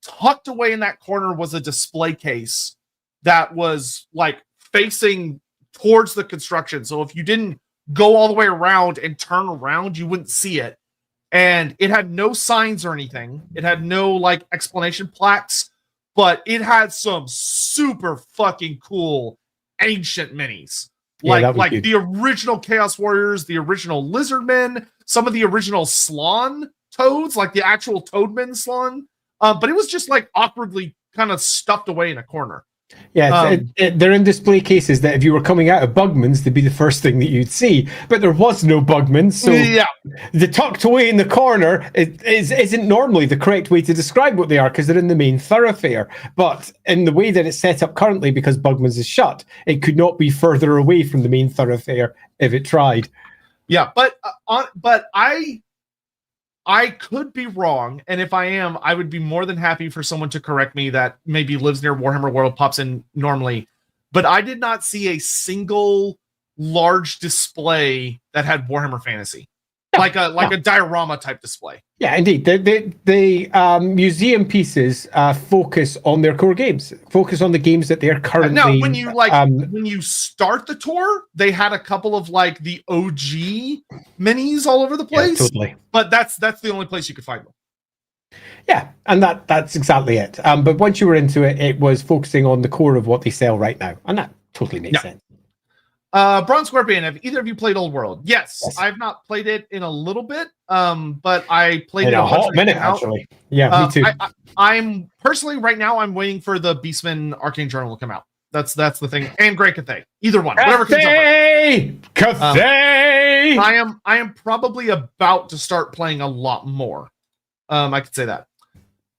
tucked away in that corner was a display case that was facing towards the construction. So if you didn't go all the way around and turn around, you wouldn't see it. And it had no signs or anything. It had no explanation plaques. But it had some super fucking cool ancient minis. The original Chaos Warriors, the original Lizardmen, some of the original Slon toads, the actual Toadman Slon. But it was just awkwardly kind of stuffed away in a corner. Yeah, they're in display cases that if you were coming out of Bugman's, they'd be the first thing that you'd see. But there was no Bugman's, so the tucked away in the corner isn't normally the correct way to describe what they are because they're in the main thoroughfare. But in the way that it's set up currently, because Bugman's is shut, it could not be further away from the main thoroughfare if it tried. Yeah, but I could be wrong, and if I am, I would be more than happy for someone to correct me that maybe lives near Warhammer World, pops in normally. But I did not see a single large display that had Warhammer Fantasy, like a diorama type display. Yeah, indeed. The museum pieces focus on their core games, focus on the games that they're currently. Now, when you when you start the tour, they had a couple of the OG minis all over the place. Yeah, totally. But that's the only place you could find them. Yeah, and that's exactly it. But once you were into it, it was focusing on the core of what they sell right now, and that totally makes sense. Bronze Scorpion, have either of you played Old World? Yes. I've not played it in a little bit, but I played it a hot minute, actually. Yeah, me too. I'm personally, right now, I'm waiting for the Beastman Arcane Journal to come out. That's the thing. And Great Cathay. Either one. Whatever comes out. Cathay! I am probably about to start playing a lot more. I could say that.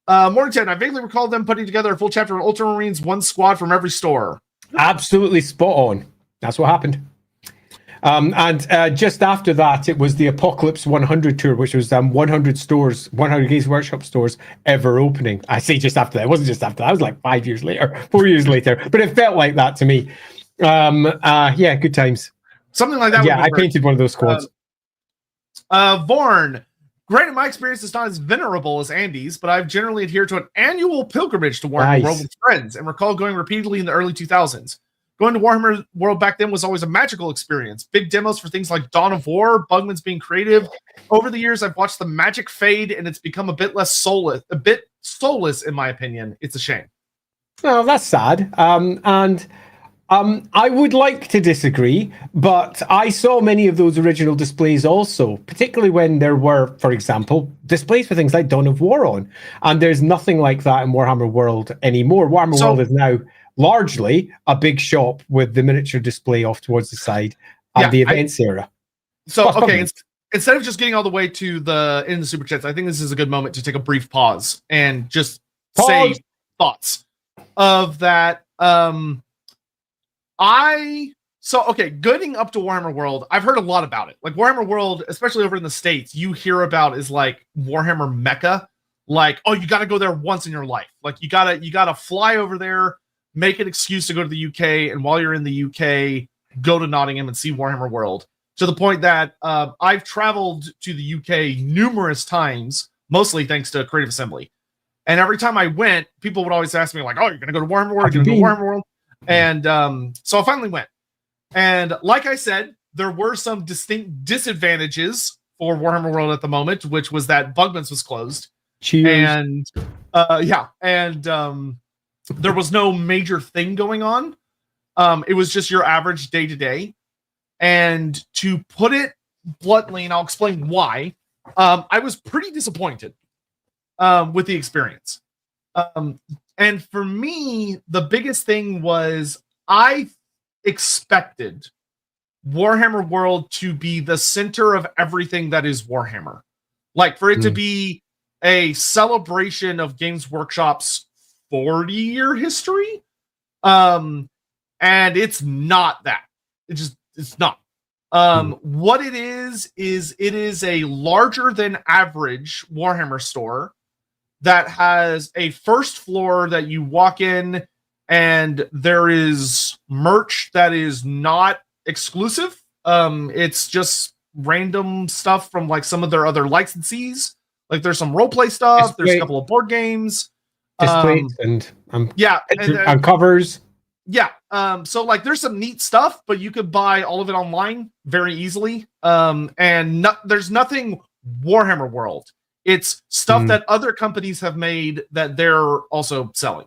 Morgantown, I vaguely recall them putting together a full chapter of Ultramarines, one squad from every store. Absolutely spot on. That's what happened. And just after that, it was the Apocalypse 100 tour, which was 100 stores, 100 Games Workshop stores ever opening. I say just after that. It wasn't just after that. It was 5 years later, 4 years later. But it felt like that to me. Yeah, good times. Something like that. Yeah, I painted one of those squads. Vorn. Granted, my experience is not as venerable as Andy's, but I've generally adhered to an annual pilgrimage to Warhammer World with friends and recall going repeatedly in the early 2000s. Going to Warhammer World back then was always a magical experience. Big demos for things like Dawn of War, Bugman's being creative. Over the years, I've watched the magic fade, and it's become a bit soulless, in my opinion. It's a shame. Well, that's sad. I would like to disagree, but I saw many of those original displays also, particularly when there were, for example, displays for things like Dawn of War on. And there's nothing like that in Warhammer World anymore. Warhammer World is now largely a big shop with the miniature display off towards the side and the events era. So, Plus okay, Bugman. instead of just getting all the way to the end of the super chats, I think this is a good moment to take a brief pause and just say thoughts of that. Getting up to Warhammer World, I've heard a lot about it. Like Warhammer World, especially over in the States, you hear about is like Warhammer Mecca. Like, oh, you got to go there once in your life. Like you gotta fly over there, make an excuse to go to the UK, and while you're in the UK, go to Nottingham and see Warhammer World. To the point that I've traveled to the UK numerous times, mostly thanks to Creative Assembly. And every time I went, people would always ask me like, "Oh, you're gonna go to Warhammer World? You're gonna go to Warhammer World?" And so I finally went. And like I said, there were some distinct disadvantages for Warhammer World at the moment, which was that Bugman's was closed. Cheers. And there was no major thing going on. It was just your average day to day. And to put it bluntly, and I'll explain why, I was pretty disappointed with the experience. And for me, the biggest thing was I expected Warhammer World to be the center of everything that is Warhammer. Like for it to be a celebration of Games Workshop's 40-year history. And it's not that. It's not. What it is it is a larger than average Warhammer store that has a first floor that you walk in and there is merch that is not exclusive. It's just random stuff from like some of their other licensees. Like there's some roleplay stuff. There's a couple of board games. Displays and covers. Yeah. So like there's some neat stuff, but you could buy all of it online very easily. There's nothing Warhammer World. It's stuff that other companies have made that they're also selling.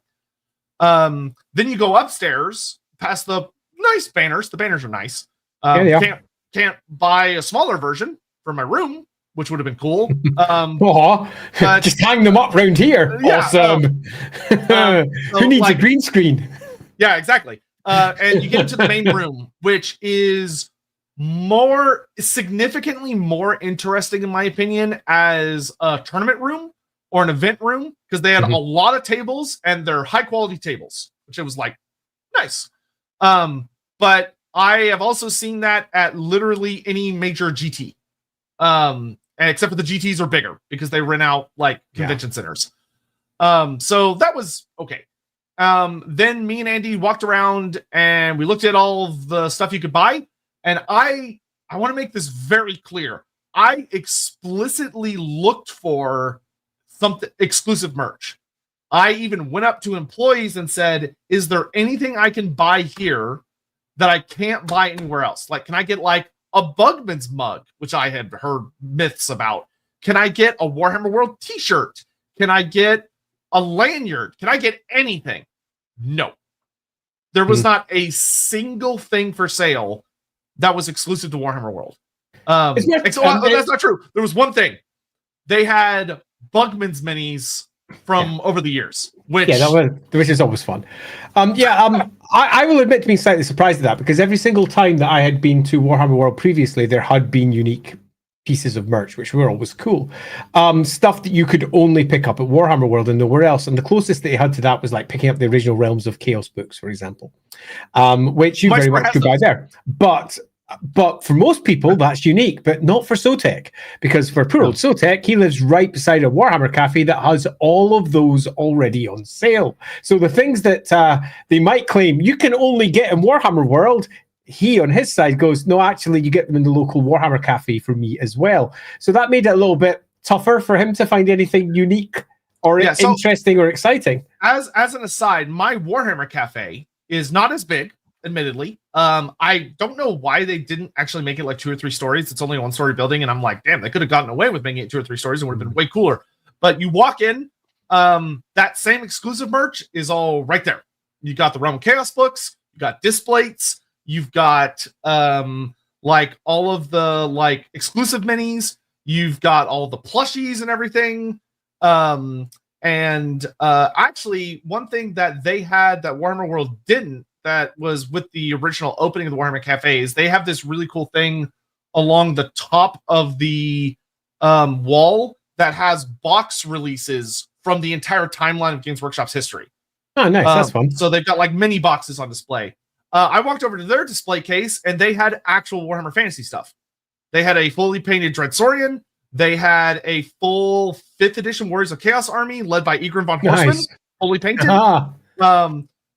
Then you go upstairs past the nice banners. The banners are nice. Can't buy a smaller version for my room, which would have been cool. Just hang them up round here. Yeah, awesome. Who needs a green screen? Yeah, exactly. And you get into the main room, which is significantly more interesting, in my opinion, as a tournament room or an event room, because they had a lot of tables and they're high quality tables, which it was like nice. But I have also seen that at literally any major GT. Except for the GTs are bigger because they rent out like convention centers. So that was okay. Then me and Andy walked around and we looked at all the stuff you could buy. And I want to make this very clear. I explicitly looked for something exclusive merch. I even went up to employees and said, is there anything I can buy here that I can't buy anywhere else? Like, can I get like a Bugman's mug, which I had heard myths about? Can I get a Warhammer World t-shirt? Can I get a lanyard? Can I get anything? No. There was not a single thing for sale that was exclusive to Warhammer World. That's not true. There was one thing. They had Bugman's minis from over the years, which is always fun. I will admit to being slightly surprised at that, because every single time that I had been to Warhammer World previously, there had been unique pieces of merch, which were always cool. Stuff that you could only pick up at Warhammer World and nowhere else. And the closest that you had to that was like picking up the original Realms of Chaos books, for example, which you very much could buy there. But for most people, that's unique, but not for Sotek, because for poor old Sotek, he lives right beside a Warhammer cafe that has all of those already on sale. So the things that they might claim you can only get in Warhammer World, he on his side goes, no, actually, you get them in the local Warhammer cafe for me as well. So that made it a little bit tougher for him to find anything unique or interesting or exciting. As an aside, my Warhammer cafe is not as big, admittedly. I don't know why they didn't actually make it like 2 or 3 stories. It's only a 1-story building, and I'm like, damn, they could have gotten away with making it 2 or 3 stories and would have been way cooler. But you walk in, that same exclusive merch is all right there. You got the Realm of Chaos books, you got displays, you've got like all of the like exclusive minis, you've got all the plushies and everything. Actually, one thing that they had that Warhammer World didn't that was with the original opening of the Warhammer Cafe is they have this really cool thing along the top of the wall that has box releases from the entire timeline of Games Workshop's history. Oh, nice. That's fun. So they've got like mini boxes on display. I walked over to their display case and they had actual Warhammer Fantasy stuff. They had a fully painted Dreadsorian. They had a full 5th edition Warriors of Chaos army led by Egrin von Horseman, fully painted.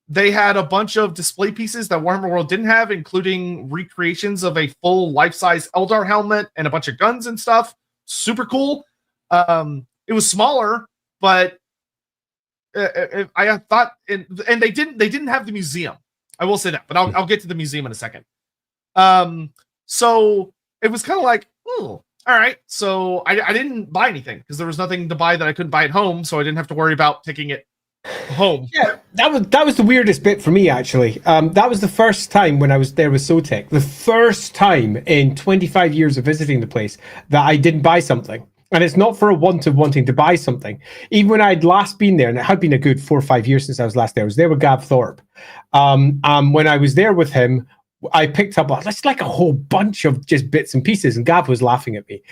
They had a bunch of display pieces that Warhammer World didn't have, including recreations of a full life-size Eldar helmet and a bunch of guns and stuff. Super cool. It was smaller, but I thought, and they didn't have the museum. I will say that, but I'll get to the museum in a second. So it was kind of like, oh, all right. So I didn't buy anything because there was nothing to buy that I couldn't buy at home, so I didn't have to worry about taking it home. Yeah, that was the weirdest bit for me, actually. That was the first time when I was there with Sotek, the first time in 25 years of visiting the place that I didn't buy something. And it's not for a want of wanting to buy something. Even when I'd last been there, and it had been a good 4 or 5 years since I was last there, I was there with Gav Thorpe. When I was there with him, I picked up that's like a whole bunch of just bits and pieces, and Gav was laughing at me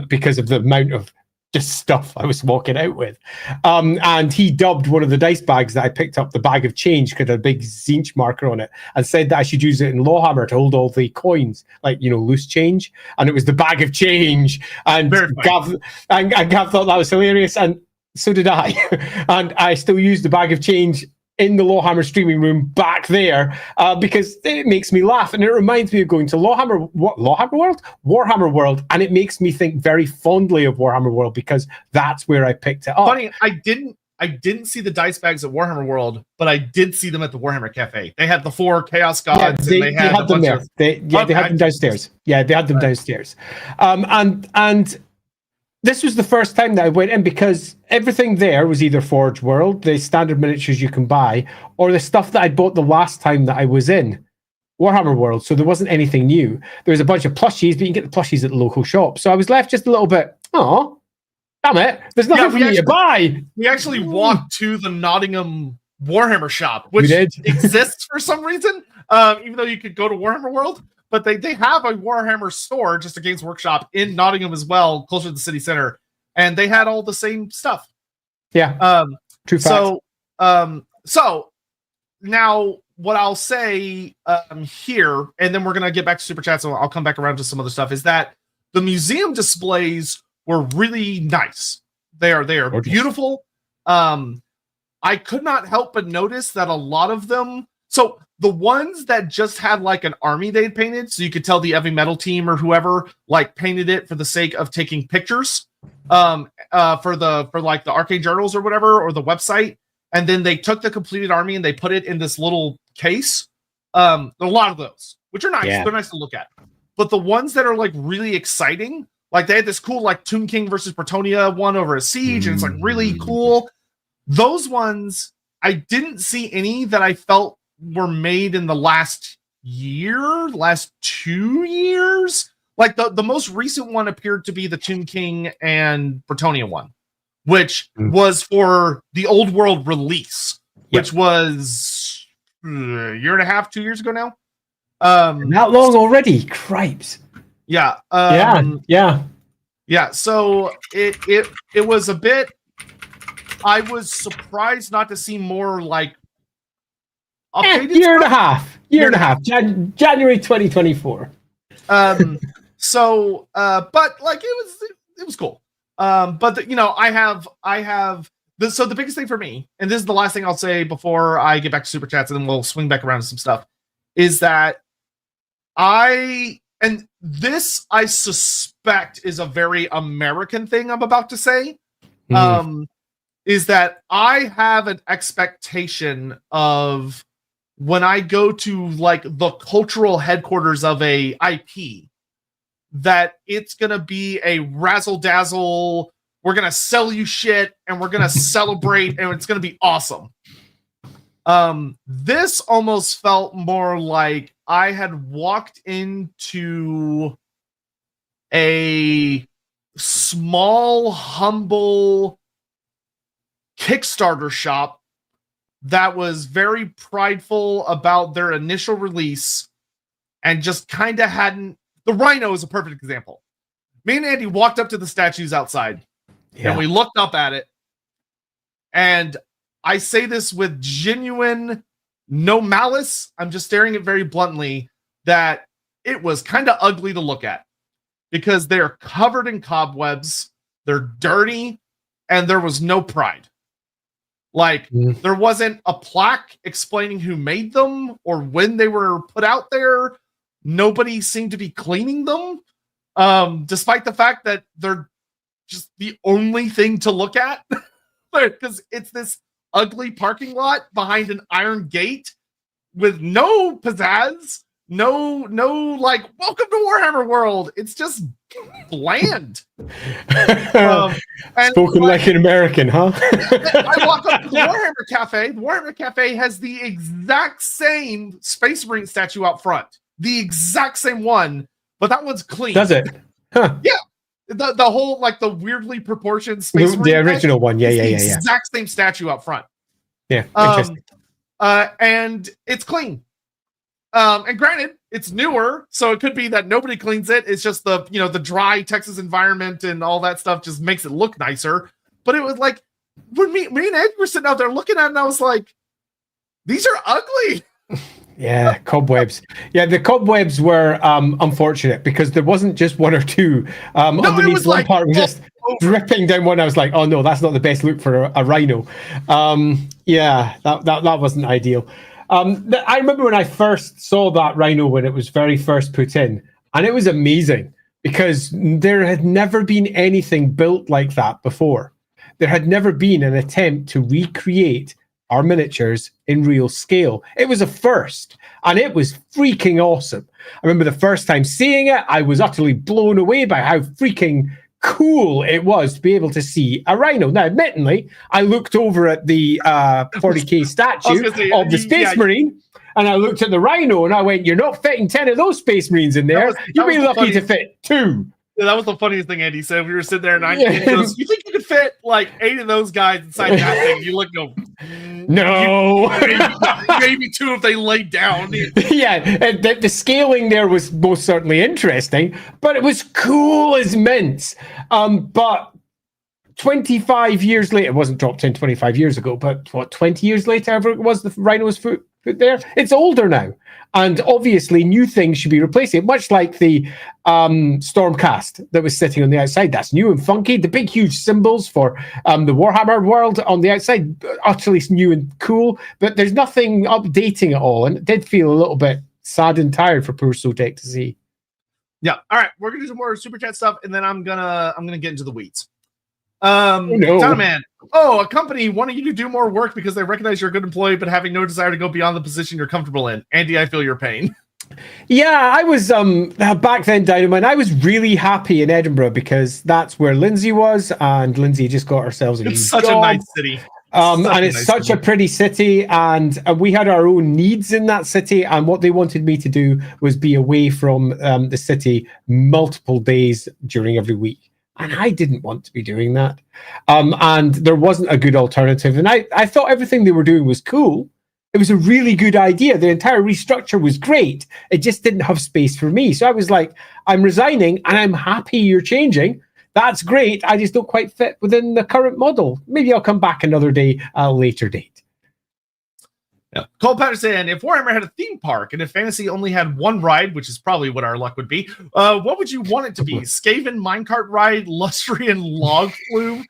because of the amount of just stuff I was walking out with. And he dubbed one of the dice bags that I picked up the bag of change because it had a big Zinch marker on it, and said that I should use it in LAWhammer to hold all the coins, like, you know, loose change. And it was the bag of change. And Gav thought that was hilarious, and so did I. And I still use the bag of change in the LAWhammer streaming room back there because it makes me laugh, and it reminds me of going to LAWhammer World, and it makes me think very fondly of Warhammer World because that's where I picked it up. Funny, I didn't see the dice bags at Warhammer World, but I did see them at the Warhammer Cafe. They had the 4 Chaos Gods, and they had them there. They had them downstairs. Yeah, they had them downstairs. And this was the first time that I went in because everything there was either Forge World, the standard miniatures you can buy, or the stuff that I bought the last time that I was in Warhammer World. So there wasn't anything new. There was a bunch of plushies, but you can get the plushies at the local shop. So I was left just a little bit, oh, damn it, there's nothing for me to buy. We actually walked to the Nottingham Warhammer shop, which exists for some reason, even though you could go to Warhammer World. But they have a Warhammer store, just a Games Workshop, in Nottingham as well, closer to the city center, and they had all the same stuff. Yeah, true fact. So now what I'll say here, and then we're gonna get back to super chats, and I'll come back around to some other stuff, is that the museum displays were really nice. They are beautiful. I could not help but notice that a lot of them. So the ones that just had like an army they'd painted, so you could tell the heavy metal team or whoever like painted it for the sake of taking pictures, for like the Arcane Journals or whatever, or the website, and then they took the completed army and they put it in this little case. There are a lot of those, which are nice. Yeah. They're nice to look at. But the ones that are like really exciting, like they had this cool like Tomb King versus Bretonia one over a siege, and it's like really cool. Those ones, I didn't see any that I felt were made in the last 2 years. Like the most recent one appeared to be the Tomb King and Bretonia one, which was for the Old World release, which was a year and a half, 2 years ago now. Not long already. Cripes. Yeah. Yeah. So it was a bit. I was surprised not to see more like year and a half. January 2024. But like it was cool. I have this. So the biggest thing for me, and this is the last thing I'll say before I get back to super chats, and then we'll swing back around to some stuff, is that I suspect is a very American thing I'm about to say. Is that I have an expectation of when I go to like the cultural headquarters of a IP, that it's going to be a razzle dazzle. We're going to sell you shit and we're going to celebrate and it's going to be awesome. This almost felt more like I had walked into a small, humble Kickstarter shop that was very prideful about their initial release and just kind of hadn't. The Rhino is a perfect example. Me and Andy walked up to the statues outside and we looked up at it. And I say this with genuine, no malice. I'm just staring it very bluntly that it was kind of ugly to look at because they're covered in cobwebs. They're dirty and there was no pride. Like there wasn't a plaque explaining who made them or when they were put out there. Nobody seemed to be cleaning them, despite the fact that they're just the only thing to look at. Because it's this ugly parking lot behind an iron gate with no pizzazz, no like, welcome to Warhammer World. It's just bland. Spoken like an American, huh? I walk up to the Warhammer Cafe. The Warhammer Cafe has the exact same Space Marine statue out front. The exact same one, but that one's clean. Does it? Huh. Yeah. The whole, like, the weirdly proportioned Space Marine. The original one. Yeah. Exact same statue out front. Yeah. Interesting. And it's clean. And granted, it's newer, so it could be that nobody cleans it. It's just the dry Texas environment and all that stuff just makes it look nicer. But it was like, when me and Ed were sitting out there looking at it, and I was like, these are ugly. Yeah, cobwebs. Yeah, the cobwebs were unfortunate because there wasn't just one or two. Underneath one part was just dripping down one. I was like, oh no, that's not the best look for a rhino. Yeah, that wasn't ideal. I remember when I first saw that rhino when it was very first put in, and it was amazing because there had never been anything built like that before. There had never been an attempt to recreate our miniatures in real scale. It was a first, and it was freaking awesome. I remember the first time seeing it, I was utterly blown away by how freaking cool it was to be able to see a rhino. Now, admittedly, I looked over at the 40k statue of the Space Marine, and I looked at the rhino, and I went, you're not fitting 10 of those Space Marines in there. You'd be lucky to fit 2. Yeah, that was the funniest thing Andy said. We were sitting there and goes, you think you could fit like 8 of those guys inside that thing? You look and go, no. Maybe 2 if they laid down. Yeah, the scaling there was most certainly interesting, but it was cool as mints. But 25 years later, it wasn't dropped in 25 years ago, but 20 years later, ever it was, the rhino was put there. It's older now. And obviously, new things should be replacing it, much like the Stormcast that was sitting on the outside. That's new and funky. The big, huge symbols for the Warhammer World on the outside, utterly new and cool. But there's nothing updating at all. And it did feel a little bit sad and tired for poor Sotek to see. Yeah. All right. We're gonna do some more super chat stuff, and then I'm gonna get into the weeds. Man. Oh, a company wanting you to do more work because they recognize you're a good employee, but having no desire to go beyond the position you're comfortable in. Andy, I feel your pain. Yeah, I was back then, Dynamite. I was really happy in Edinburgh because that's where Lindsay was, and Lindsay just got ourselves a new such job. a nice city. And it's such a pretty city, and we had our own needs in that city, and what they wanted me to do was be away from the city multiple days during every week. And I didn't want to be doing that. And there wasn't a good alternative. And I thought everything they were doing was cool. It was a really good idea. The entire restructure was great. It just didn't have space for me. So I was like, I'm resigning and I'm happy you're changing. That's great. I just don't quite fit within the current model. Maybe I'll come back another day at a later date. Yeah. Cole Patterson, if Warhammer had a theme park and if fantasy only had one ride, which is probably what our luck would be, what would you want it to be? Skaven minecart ride, Lustrian log flume?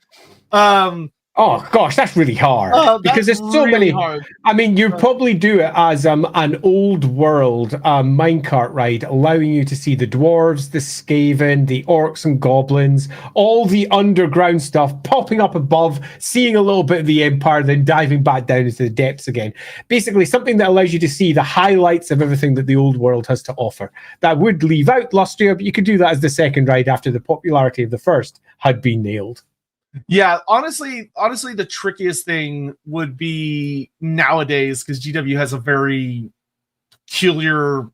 Oh gosh, that's really hard because there's so really many. Hard. I mean, you probably do it as an old world minecart ride, allowing you to see the dwarves, the Skaven, the orcs and goblins, all the underground stuff popping up above, seeing a little bit of the Empire, then diving back down into the depths again. Basically, something that allows you to see the highlights of everything that the old world has to offer. That would leave out Lustria, but you could do that as the second ride after the popularity of the first had been nailed. Yeah, honestly, the trickiest thing would be nowadays, because GW has a very peculiar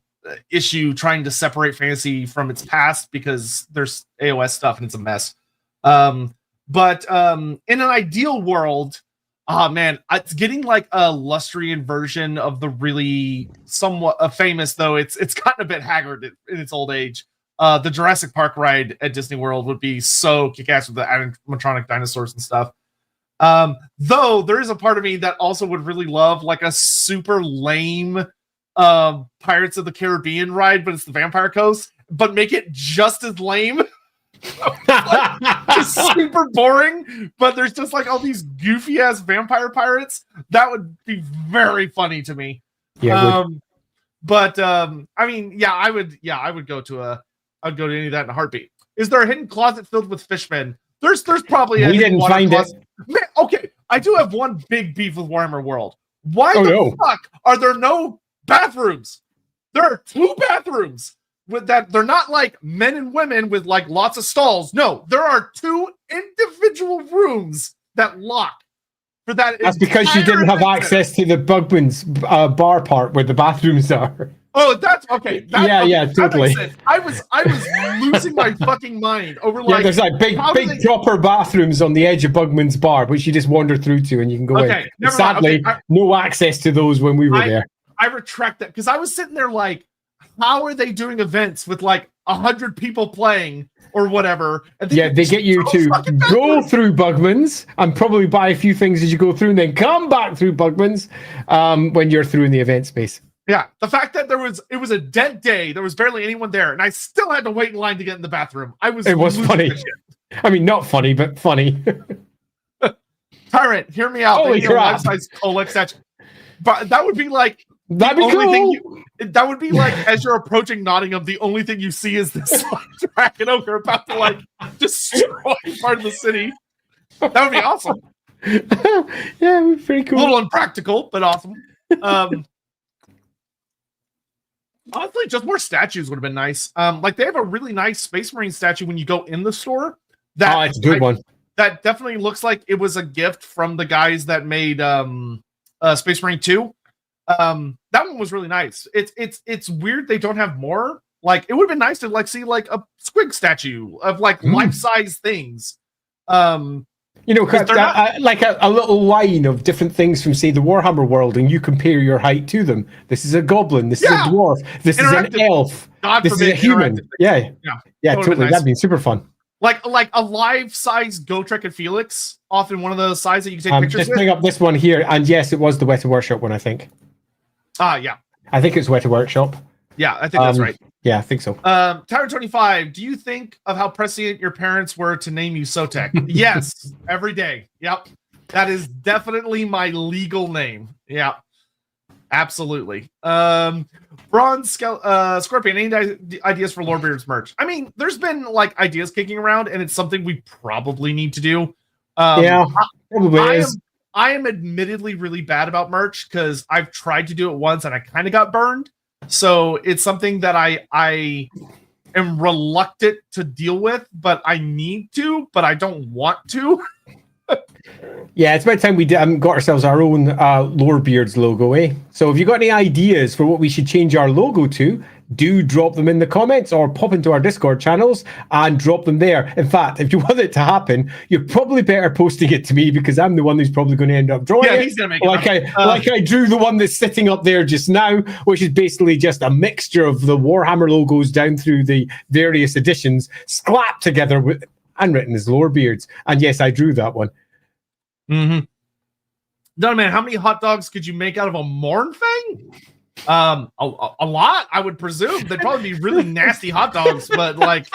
issue trying to separate fantasy from its past because there's AOS stuff and it's a mess. But in an ideal world, Oh man, it's getting like a Lustrian version of the really somewhat famous, though it's gotten a bit haggard in its old age. The Jurassic Park ride at Disney World would be so kick-ass with the animatronic dinosaurs and stuff. Though there is a part of me that also would really love like a super lame Pirates of the Caribbean ride, but it's the Vampire Coast, but make it just as lame. Like, just super boring, but there's just like all these goofy ass vampire pirates. That would be very funny to me. Yeah. I mean, yeah, I would go to I'd go to any of that in a heartbeat. Is there a hidden closet filled with fishmen? There's probably We didn't find it. Man, okay, I do have one big beef with Warhammer World. Why the fuck are there no bathrooms? There are 2 bathrooms. With that, they're not like men and women with like lots of stalls. No, there are 2 individual rooms that lock for that. That's because you didn't have access to the Bugman's bar part where the bathrooms are. Oh, that's okay. Yeah, totally. I was losing my fucking mind over like there's like big proper bathrooms on the edge of Bugman's bar, which you just wander through to and you can go in. Sadly, no access to those when we were there. I retract that because I was sitting there like, how are they doing events with like 100 people playing or whatever? And they get you to go through Bugman's and probably buy a few things as you go through and then come back through Bugman's when you're through in the event space. Yeah, the fact that it was a dead day, there was barely anyone there, and I still had to wait in line to get in the bathroom. It was funny. I mean, not funny, but funny. Tyrant, hear me out. Holy crap. Life-size Colex statue. But that would be like that'd be cool. That would be like as you're approaching Nottingham, the only thing you see is this like, dragon ogre about to like destroy part of the city. That would be awesome. Yeah, it would be pretty cool. A little impractical, but awesome. Honestly, just more statues would have been nice. Like they have a really nice Space Marine statue when you go in the store. It's a good one. That definitely looks like it was a gift from the guys that made Space Marine 2. That one was really nice. It's weird they don't have more. Like it would have been nice to like see like a squig statue of like life-size things. Like a little line of different things from, say, the Warhammer World, and you compare your height to them. This is a goblin. This is a dwarf. This is an elf. This is a human. Yeah, totally. Nice. That'd be super fun. Like a life-size Gotrek and Felix off in one of those sides that you can take pictures with. Just bring up this one here, and yes, it was the Weta Workshop one, I think. Yeah. I think it's Weta Workshop. Yeah, I think that's right. Yeah, I think so. Tower 25, do you think of how prescient your parents were to name you Sotek? Yes, every day. Yep. That is definitely my legal name. Yeah. Absolutely. Bronze Scorpion, any ideas for Lorebeards merch? I mean, there's been like ideas kicking around, and it's something we probably need to do. Probably is. I am admittedly really bad about merch because I've tried to do it once and I kind of got burned. So it's something that I am reluctant to deal with, but I need to, but I don't want to. Yeah, it's about time we got ourselves our own Lorebeards logo, eh? So if you got any ideas for what we should change our logo to, do drop them in the comments or pop into our Discord channels and drop them there. In fact, if you want it to happen, you're probably better posting it to me because I'm the one who's probably going to end up drawing it. He's going to make it. Like I drew the one that's sitting up there just now, which is basically just a mixture of the Warhammer logos down through the various editions, slapped together with and written as Lorebeards. And yes, I drew that one. Mm-hmm. No, man, how many hot dogs could you make out of a Morn thing? A lot, I would presume. They'd probably be really nasty hot dogs, but like,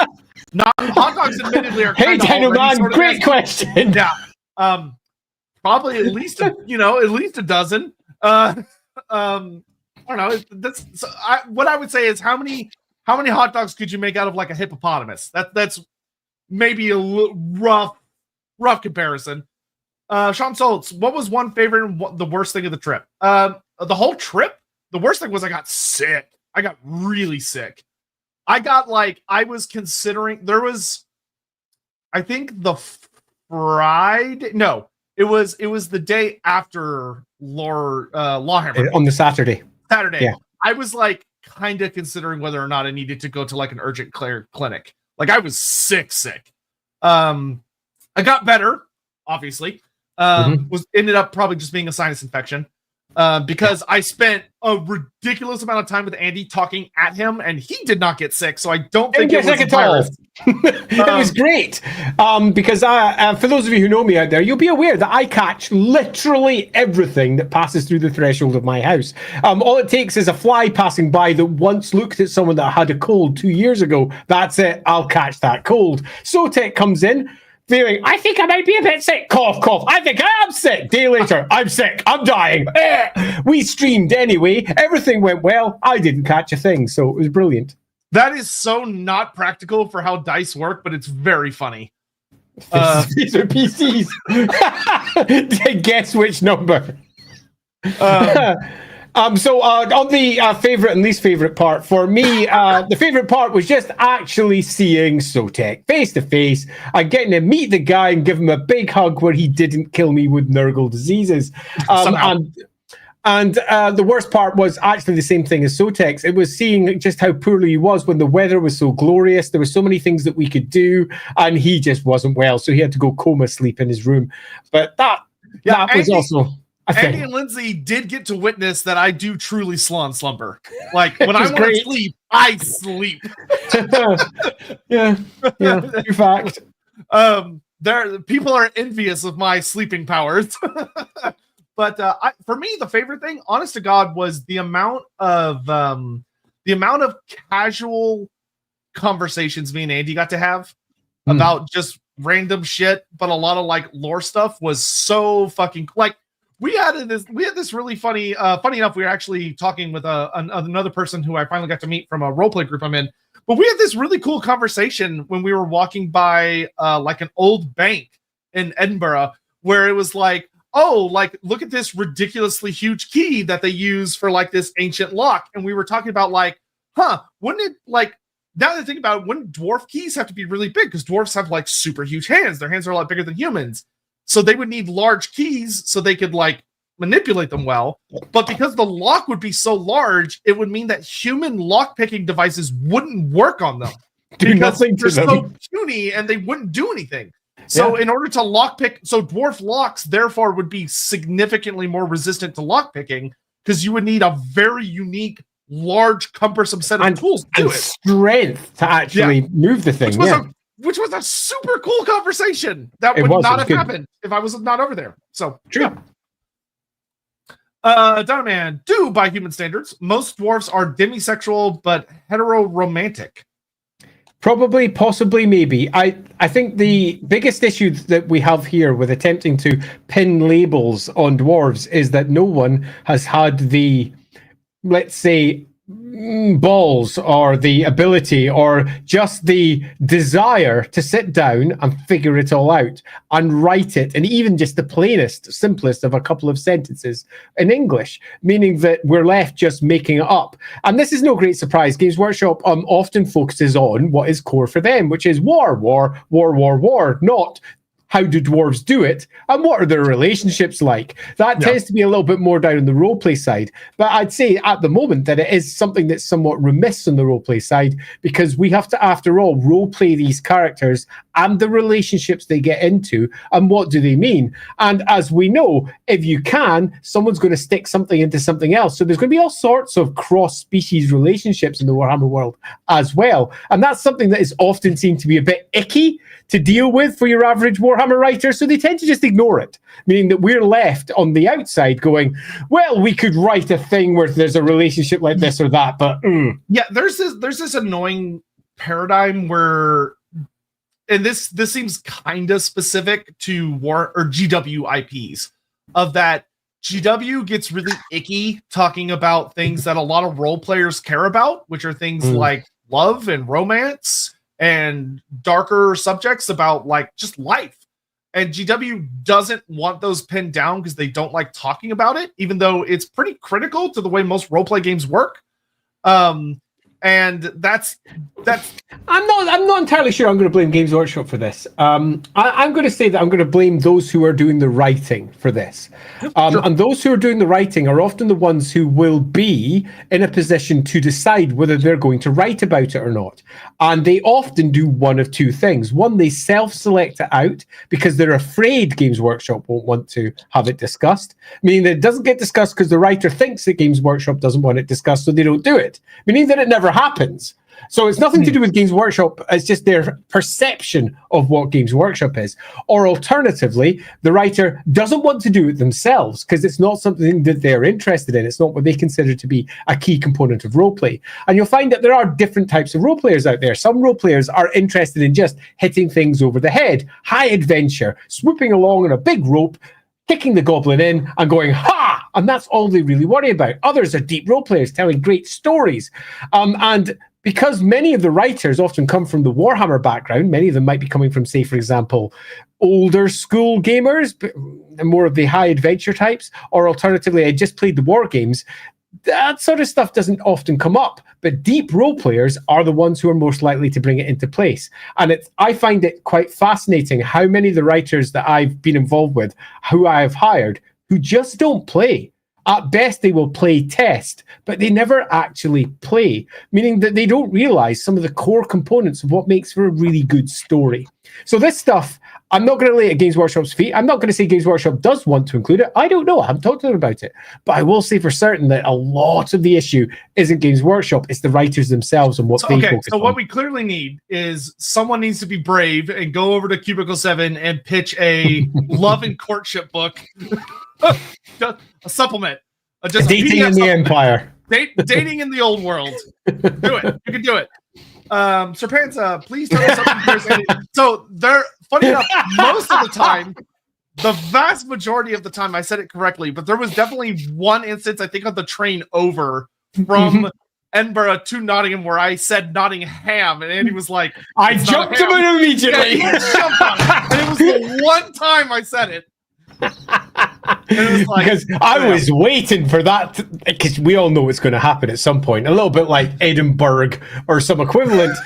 not hot dogs. Admittedly, are hey, Dino-Man, great question. Yeah, probably at least a dozen. I don't know. What I would say is how many hot dogs could you make out of like a hippopotamus? That's maybe a little rough comparison. Sean Soltz, what was one favorite and the worst thing of the trip? The whole trip. The worst thing was I got sick. I got really sick. I was considering there was, I think the Friday. No, it was the day after LAWhammer on the Saturday. Yeah. I was like kind of considering whether or not I needed to go to like an urgent care clinic. Like I was sick. I got better, obviously. was ended up probably just being a sinus infection. Because I spent a ridiculous amount of time with Andy talking at him, and he did not get sick. So I don't think it was a virus. It was great. Because for those of you who know me out there, you'll be aware that I catch literally everything that passes through the threshold of my house. All it takes is a fly passing by that once looked at someone that had a cold 2 years ago. That's it. I'll catch that cold. Sotek comes in, feeling, I think I might be a bit sick. Cough, cough. I think I am sick. Day later, I'm sick. I'm dying. We streamed anyway. Everything went well. I didn't catch a thing, so it was brilliant. That is so not practical for how dice work, but it's very funny. These are PCs. Guess which number. So on the favorite and least favorite part for me, the favorite part was just actually seeing Sotek face to face and getting to meet the guy and give him a big hug where he didn't kill me with Nurgle diseases. And the worst part was actually the same thing as Sotek's. It was seeing just how poorly he was when the weather was so glorious. There were so many things that we could do, and he just wasn't well, so he had to go coma sleep in his room. But that was also. Andy and Lindsay did get to witness that I do truly slumber. Like when I want to sleep, I sleep. yeah, true fact. People are envious of my sleeping powers. But for me, the favorite thing, honest to God, was the amount of casual conversations me and Andy got to have about just random shit, but a lot of like lore stuff was so fucking like. We had this really funny enough. We were actually talking with another person who I finally got to meet from a roleplay group I'm in. But we had this really cool conversation when we were walking by like an old bank in Edinburgh, where it was like, oh, like look at this ridiculously huge key that they use for like this ancient lock. And we were talking about like, wouldn't it like now that I think about it, wouldn't dwarf keys have to be really big? Because dwarfs have like super huge hands. Their hands are a lot bigger than humans. So they would need large keys so they could like manipulate them well. But because the lock would be so large, it would mean that human lock picking devices wouldn't work on them because they're so puny and they wouldn't do anything. So in order to lockpick, so dwarf locks therefore would be significantly more resistant to lock picking because you would need a very unique, large, cumbersome set of tools to do it. Strength to actually move the thing. Which was a super cool conversation that would not have happened if I was not over there. So true. Donovan, by human standards, most dwarves are demisexual but heteroromantic. Probably, possibly, maybe. I think the biggest issue that we have here with attempting to pin labels on dwarves is that no one has had the, let's say, balls or the ability or just the desire to sit down and figure it all out and write it, and even just the plainest, simplest of a couple of sentences in English, meaning that we're left just making it up. And this is no great surprise. Games Workshop often focuses on what is core for them, which is war, not how do dwarves do it, and what are their relationships like? That tends to be a little bit more down on the roleplay side. But I'd say at the moment that it is something that's somewhat remiss on the roleplay side, because we have to, after all, roleplay these characters and the relationships they get into, and what do they mean? And as we know, if you can, someone's going to stick something into something else. So there's going to be all sorts of cross-species relationships in the Warhammer world as well. And that's something that is often seen to be a bit icky to deal with for your average Warhammer writer, so they tend to just ignore it, meaning that we're left on the outside going, well, we could write a thing where there's a relationship like this or that, but yeah, there's this annoying paradigm where, and this seems kind of specific to war or GW IPs, of that GW gets really icky talking about things that a lot of role players care about, which are things like love and romance and darker subjects about like just life. And GW doesn't want those pinned down because they don't like talking about it, even though it's pretty critical to the way most roleplay games work. And that's I'm not entirely sure I'm going to blame Games Workshop for this. I'm going to say that I'm going to blame those who are doing the writing for this. Sure. And those who are doing the writing are often the ones who will be in a position to decide whether they're going to write about it or not. And they often do one of two things. One, they self-select it out because they're afraid Games Workshop won't want to have it discussed, meaning that it doesn't get discussed because the writer thinks that Games Workshop doesn't want it discussed, so they don't do it, meaning that it never happens. So it's nothing to do with Games Workshop. It's just their perception of what Games Workshop is. Or alternatively, the writer doesn't want to do it themselves because it's not something that they're interested in. It's not what they consider to be a key component of roleplay. And you'll find that there are different types of roleplayers out there. Some roleplayers are interested in just hitting things over the head, high adventure, swooping along on a big rope, kicking the goblin in and going, ha! And that's all they really worry about. Others are deep roleplayers telling great stories. And because many of the writers often come from the Warhammer background, many of them might be coming from, say, for example, older school gamers, more of the high adventure types, or alternatively, I just played the war games. That sort of stuff doesn't often come up, but deep role players are the ones who are most likely to bring it into place. And I find it quite fascinating how many of the writers that I've been involved with, who I have hired, who just don't play. At best, they will play test, but they never actually play, meaning that they don't realize some of the core components of what makes for a really good story. So this stuff, I'm not going to lay it at Games Workshop's feet. I'm not going to say Games Workshop does want to include it. I don't know. I haven't talked to them about it. But I will say for certain that a lot of the issue isn't Games Workshop. It's the writers themselves and what they focus on. What we clearly need is someone needs to be brave and go over to Cubicle 7 and pitch a love and courtship book. A supplement. Just dating in the Empire. Dating in the old world. Do it. You can do it. Sir Panza, please tell us something. So they're funny enough, most of the time, the vast majority of the time I said it correctly, but there was definitely one instance, I think on the train over from Edinburgh to Nottingham where I said Nottingham, and Andy was like, I jumped him in immediately. Yeah, and it was the one time I said it. Like, because I was waiting for that, because we all know it's going to happen at some point, a little bit like Edinburgh or some equivalent.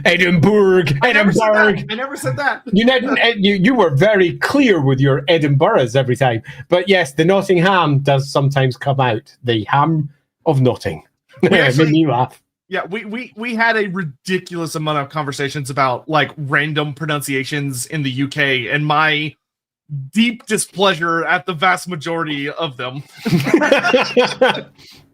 Edinburgh. I never said that. You were very clear with your Edinburghs every time, but yes, the Nottingham does sometimes come out. The ham of Notting. Made me laugh. Yeah, we had a ridiculous amount of conversations about like random pronunciations in the UK, and my deep displeasure at the vast majority of them.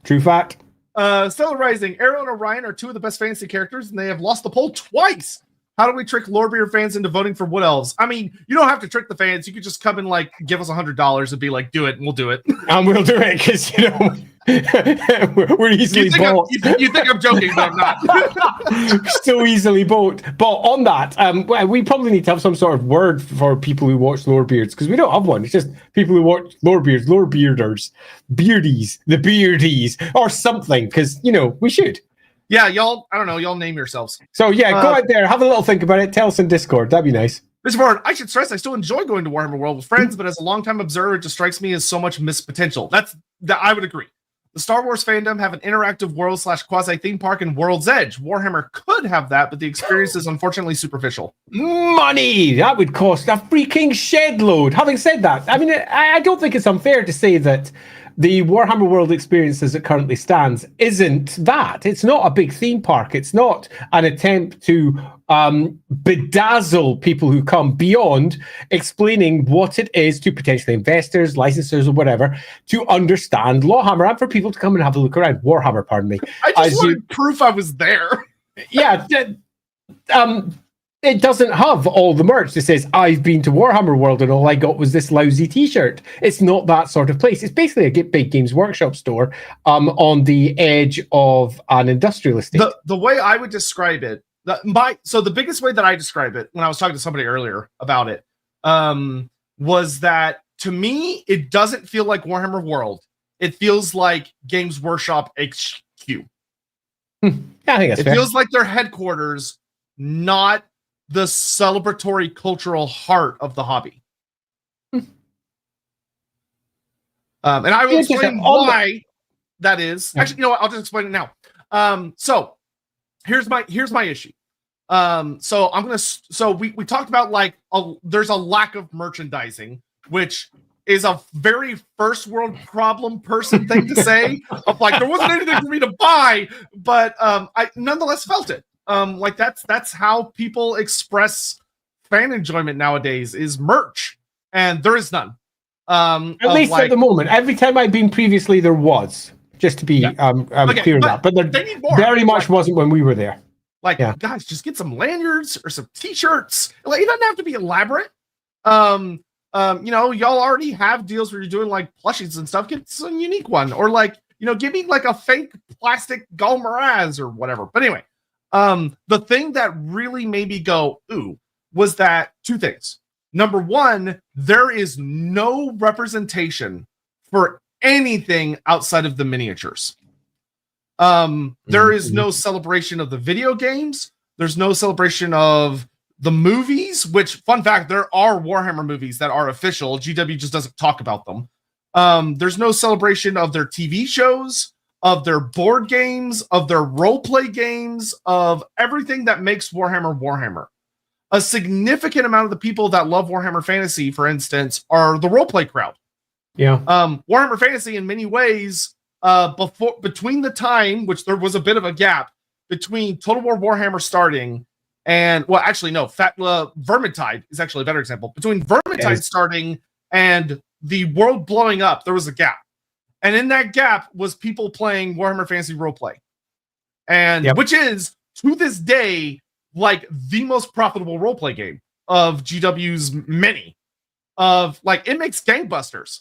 True fact. Stellar Rising, Arrow and Orion are two of the best fantasy characters, and they have lost the poll twice. How do we trick Lorebeard fans into voting for Wood Elves? I mean, you don't have to trick the fans. You could just come and like give us $100 and be like, do it, and we'll do it. And we'll do it because we're easily bought. You think I'm joking, but I'm not. So easily bought. But on that, we probably need to have some sort of word for people who watch Lorebeards, because we don't have one. It's just people who watch Lorebeards, Lorebearders, Beardies, the Beardies, or something, because, we should. Yeah, y'all, I don't know, y'all name yourselves. So yeah, go out there, have a little think about it, tell us in Discord, that'd be nice. Mr. Warren, I should stress I still enjoy going to Warhammer World with friends, but as a longtime observer, it just strikes me as so much missed potential. That I would agree. The Star Wars fandom have an interactive world / quasi theme park in World's Edge. Warhammer could have that, but the experience is unfortunately superficial. Money! That would cost a freaking shed load. Having said that, I mean, I don't think it's unfair to say that the Warhammer World experience as it currently stands isn't that. It's not a big theme park. It's not an attempt to bedazzle people who come beyond explaining what it is to potentially investors, licensors, or whatever, to understand LAWhammer and for people to come and have a look around. Warhammer, pardon me. I just wanted proof I was there. Yeah. It doesn't have all the merch that says, I've been to Warhammer World and all I got was this lousy t-shirt. It's not that sort of place. It's basically a big Games Workshop store on the edge of an industrial estate. The way I would describe it, the biggest way that I describe it when I was talking to somebody earlier about it was that, to me, it doesn't feel like Warhammer World. It feels like Games Workshop HQ. I think that's fair. It feels like their headquarters, not the celebratory cultural heart of the hobby. And I will explain why that is. Actually, you know what? I'll just explain it now. So here's my issue. So we talked about like there's a lack of merchandising, which is a very first world problem person thing to say. Of like there wasn't anything for me to buy, but I nonetheless felt it. Like that's how people express fan enjoyment nowadays is merch, and there is none. At least at the moment. Every time I've been previously, there was. Just to be clear on that, but there need more. Very much wasn't when we were there. Like, guys, just get some lanyards or some T-shirts. Like, it doesn't have to be elaborate. You know, y'all already have deals where you're doing like plushies and stuff. Get some unique one, or like, you know, give me like a fake plastic Galmaraz or whatever. But anyway, the thing that really made me go ooh was that two things. Number one, there is no representation for anything outside of the miniatures. There is no celebration of the video games. There's no celebration of the movies, which, fun fact, there are Warhammer movies that are official. GW just doesn't talk about them. There's no celebration of their TV shows, of their board games, of their roleplay games, of everything that makes Warhammer Warhammer. A significant amount of the people that love Warhammer Fantasy, for instance, are the roleplay crowd. Yeah. Warhammer Fantasy, in many ways, between the time, which there was a bit of a gap between Total War Warhammer starting and, well, actually, no, Vermintide is actually a better example. Between Vermintide starting and the world blowing up, there was a gap. And in that gap was people playing Warhammer Fantasy Roleplay. And which is, to this day, like the most profitable roleplay game of GW's many. Of like, it makes gangbusters.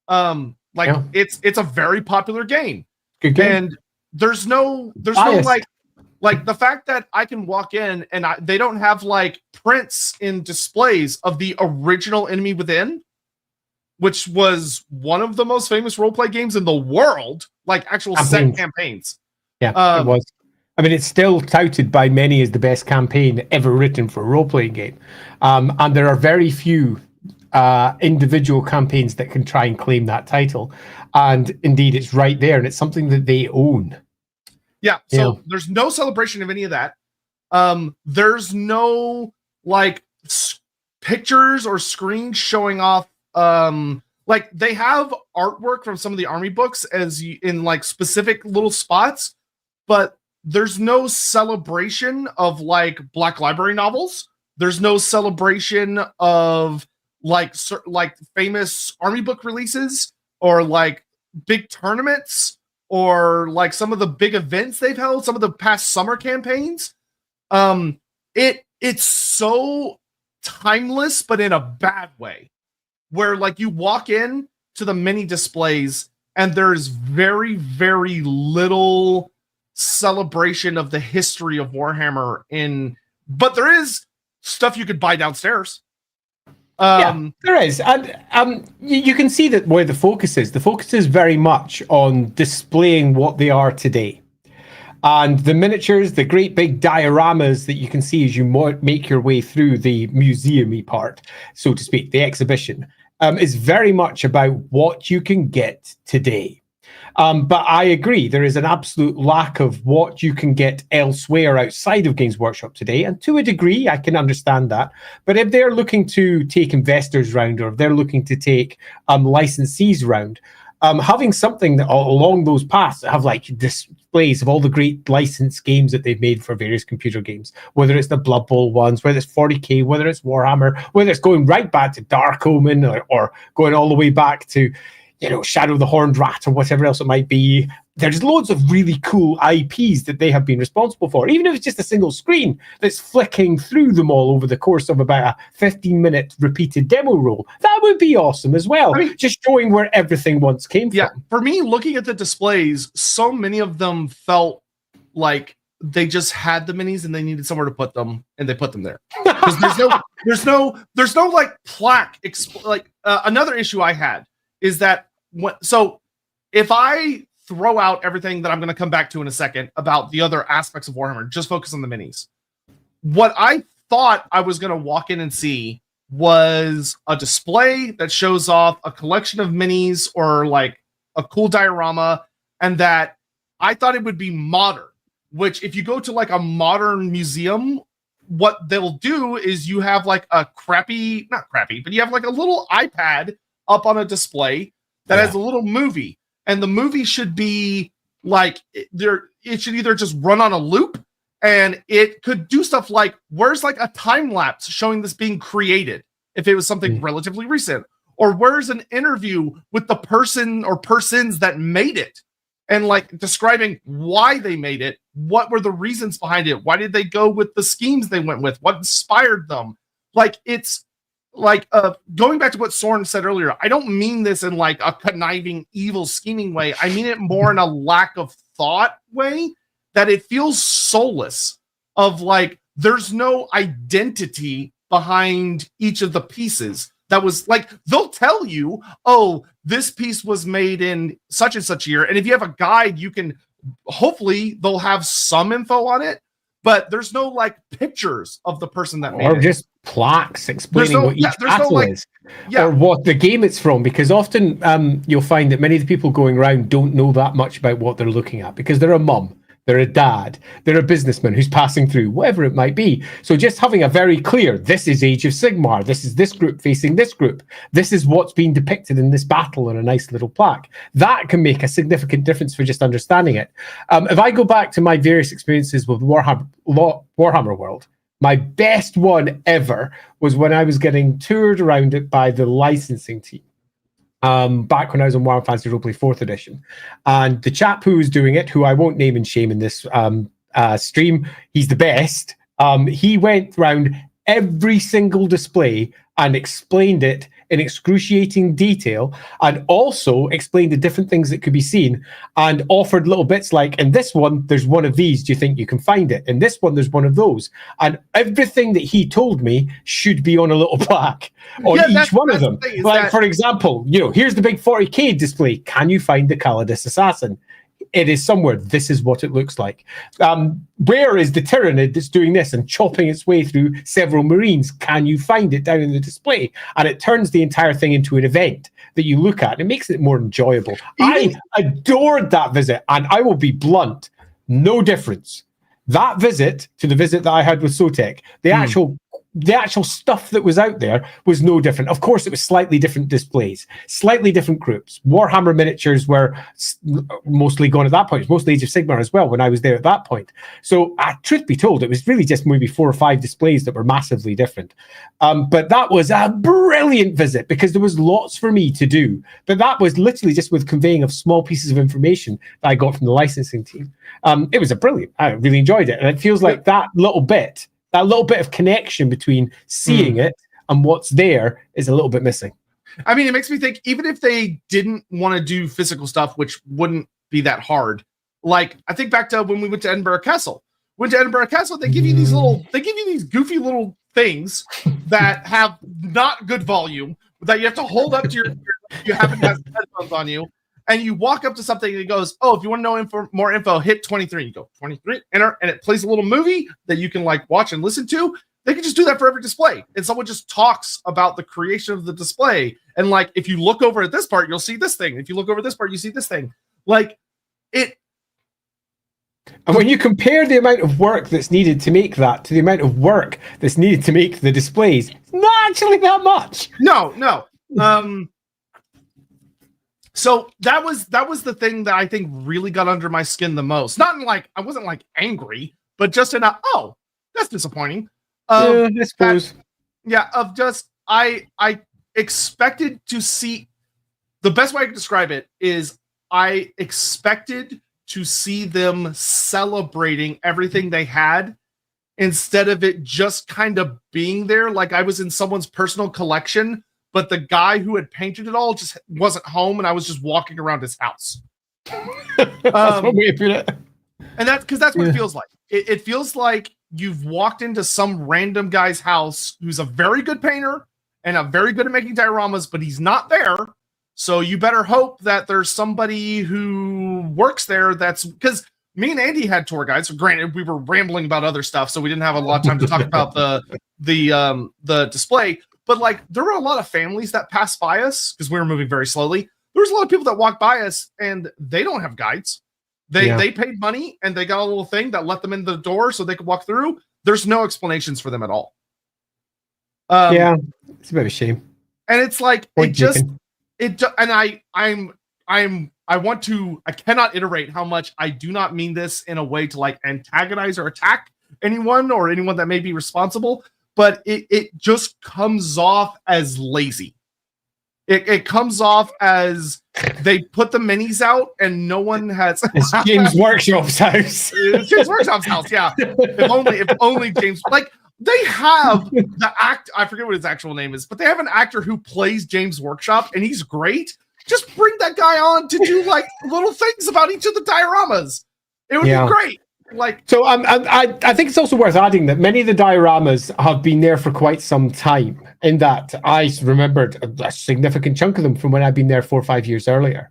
It's a very popular game. Good game. And there's no like the fact that I can walk in and they don't have like prints in displays of the original Enemy Within, which was one of the most famous roleplay games in the world, like actual set campaigns. Yeah, it was. I mean, it's still touted by many as the best campaign ever written for a role-playing game. And there are very few individual campaigns that can try and claim that title. And indeed, it's right there, and it's something that they own. Yeah, so there's no celebration of any of that. There's no, like, pictures or screens showing off. Like, they have artwork from some of the army books in, like, specific little spots, but there's no celebration of, like, Black Library novels. There's no celebration of, like famous army book releases or, like, big tournaments or, like, some of the big events they've held, some of the past summer campaigns. It's so timeless, but in a bad way, where, like, you walk in to the mini displays and there's very, very little celebration of the history of Warhammer but there is stuff you could buy downstairs. There is, and you can see that where the focus is. The focus is very much on displaying what they are today, and the miniatures, the great big dioramas that you can see as you make your way through the museum-y part, so to speak, the exhibition, is very much about what you can get today. But I agree, there is an absolute lack of what you can get elsewhere outside of Games Workshop today. And to a degree, I can understand that. But if they're looking to take investors round, or if they're looking to take licensees round, having something that along those paths that have, like, displays of all the great licensed games that they've made for various computer games, whether it's the Blood Bowl ones, whether it's 40K, whether it's Warhammer, whether it's going right back to Dark Omen, or going all the way back to, you know, Shadow of the Horned Rat or whatever else it might be. There's loads of really cool IPs that they have been responsible for, even if it's just a single screen that's flicking through them all over the course of about a 15-minute repeated demo roll. That would be awesome as well. I mean, just showing where everything once came from. For me, looking at the displays, so many of them felt like they just had the minis and they needed somewhere to put them, and they put them there. Because there's no like plaque. Another issue I had is that if I throw out everything that I'm going to come back to in a second about the other aspects of Warhammer, just focus on the minis. What I thought I was going to walk in and see was a display that shows off a collection of minis or, like, a cool diorama, and that I thought it would be modern, which if you go to like a modern museum, what they'll do is you have like a not crappy, but you have like a little iPad up on a display that has a little movie, and the movie should be like it should either just run on a loop, and it could do stuff like where's like a time lapse showing this being created if it was something relatively recent, or where's an interview with the person or persons that made it and like describing why they made it, what were the reasons behind it, why did they go with the schemes they went with, what inspired them. Like it's like going back to what Soren said earlier, I don't mean this in like a conniving, evil, scheming way. I mean it more in a lack of thought way, that it feels soulless, of like there's no identity behind each of the pieces. That was like, they'll tell you, oh, this piece was made in such and such year. And if you have a guide, you can, hopefully they'll have some info on it, but there's no like pictures of the person that made it. Or just plaques explaining what each battle is. Or what the game it's from. Because often you'll find that many of the people going around don't know that much about what they're looking at, because they're a mum, they're a dad, they're a businessman who's passing through, whatever it might be. So just having a very clear, this is Age of Sigmar, this is this group facing this group, this is what's being depicted in this battle on a nice little plaque, that can make a significant difference for just understanding it. If I go back to my various experiences with Warhammer World, my best one ever was when I was getting toured around it by the licensing team. Back when I was on Warhammer Fantasy Roleplay 4th edition. And the chap who was doing it, who I won't name and shame in this stream, he's the best. He went around every single display and explained it in excruciating detail, and also explained the different things that could be seen, and offered little bits like, in this one, there's one of these, do you think you can find it? In this one, there's one of those. And everything that he told me should be on a little plaque on each one of them. Like, for example, here's the big 40k display. Can you find the Calidus Assassin? It is somewhere. This is what it looks like. Where is the Tyranid that's doing this and chopping its way through several Marines? Can you find it down in the display? And it turns the entire thing into an event that you look at, and it makes it more enjoyable. I adored that visit, and I will be blunt, no difference. That visit to the visit that I had with Sotek, the actual stuff that was out there was no different. Of course, it was slightly different displays, slightly different groups. Warhammer miniatures were mostly gone at that point. It was mostly Age of Sigmar as well when I was there at that point. So, truth be told, it was really just maybe 4 or 5 displays that were massively different. But that was a brilliant visit because there was lots for me to do. But that was literally just with conveying of small pieces of information that I got from the licensing team. It was brilliant. I really enjoyed it. And it feels like that little bit of connection between seeing it and what's there is a little bit missing. I mean, it makes me think, even if they didn't want to do physical stuff, which wouldn't be that hard. Like, I think back to when we went to Edinburgh Castle. They give you these goofy little things that have not good volume, that you have to hold up to your ear. You happen to have headphones on you. And you walk up to something and it goes, oh, if you want to know more info, hit 23. You go 23, enter, and it plays a little movie that you can like watch and listen to. They can just do that for every display. And someone just talks about the creation of the display. And like, if you look over at this part, you'll see this thing. If you look over this part, you see this thing. Like it. And when you compare the amount of work that's needed to make that to the amount of work that's needed to make the displays, it's not actually that much. No. So that was the thing that I think really got under my skin the most. Not in like, I wasn't like angry, but just in that's disappointing. I suppose. I expected to see, the best way I can describe it is I expected to see them celebrating everything they had instead of it just kind of being there. Like I was in someone's personal collection, but the guy who had painted it all just wasn't home, and I was just walking around his house. And that's because that's what it feels like. It feels like you've walked into some random guy's house who's a very good painter and a very good at making dioramas, but he's not there. So you better hope that there's somebody who works there. That's because me and Andy had tour guides. So granted, we were rambling about other stuff, so we didn't have a lot of time to talk about the display. But like, there were a lot of families that passed by us because we were moving very slowly. There was a lot of people that walked by us and they don't have guides. They paid money and they got a little thing that let them in the door so they could walk through. There's no explanations for them at all. Yeah, it's a bit of a shame. And it's like I cannot iterate how much I do not mean this in a way to like antagonize or attack anyone or anyone that may be responsible, but it just comes off as lazy. It comes off as they put the minis out and no one has. It's James Workshop's house. It's James Workshop's house. Yeah. If only James, like they have the I forget what his actual name is, but they have an actor who plays James Workshop and he's great. Just bring that guy on to do like little things about each of the dioramas. It would be great. Like, so I think it's also worth adding that many of the dioramas have been there for quite some time, in that I remembered a significant chunk of them from when I'd been there 4 or 5 years earlier.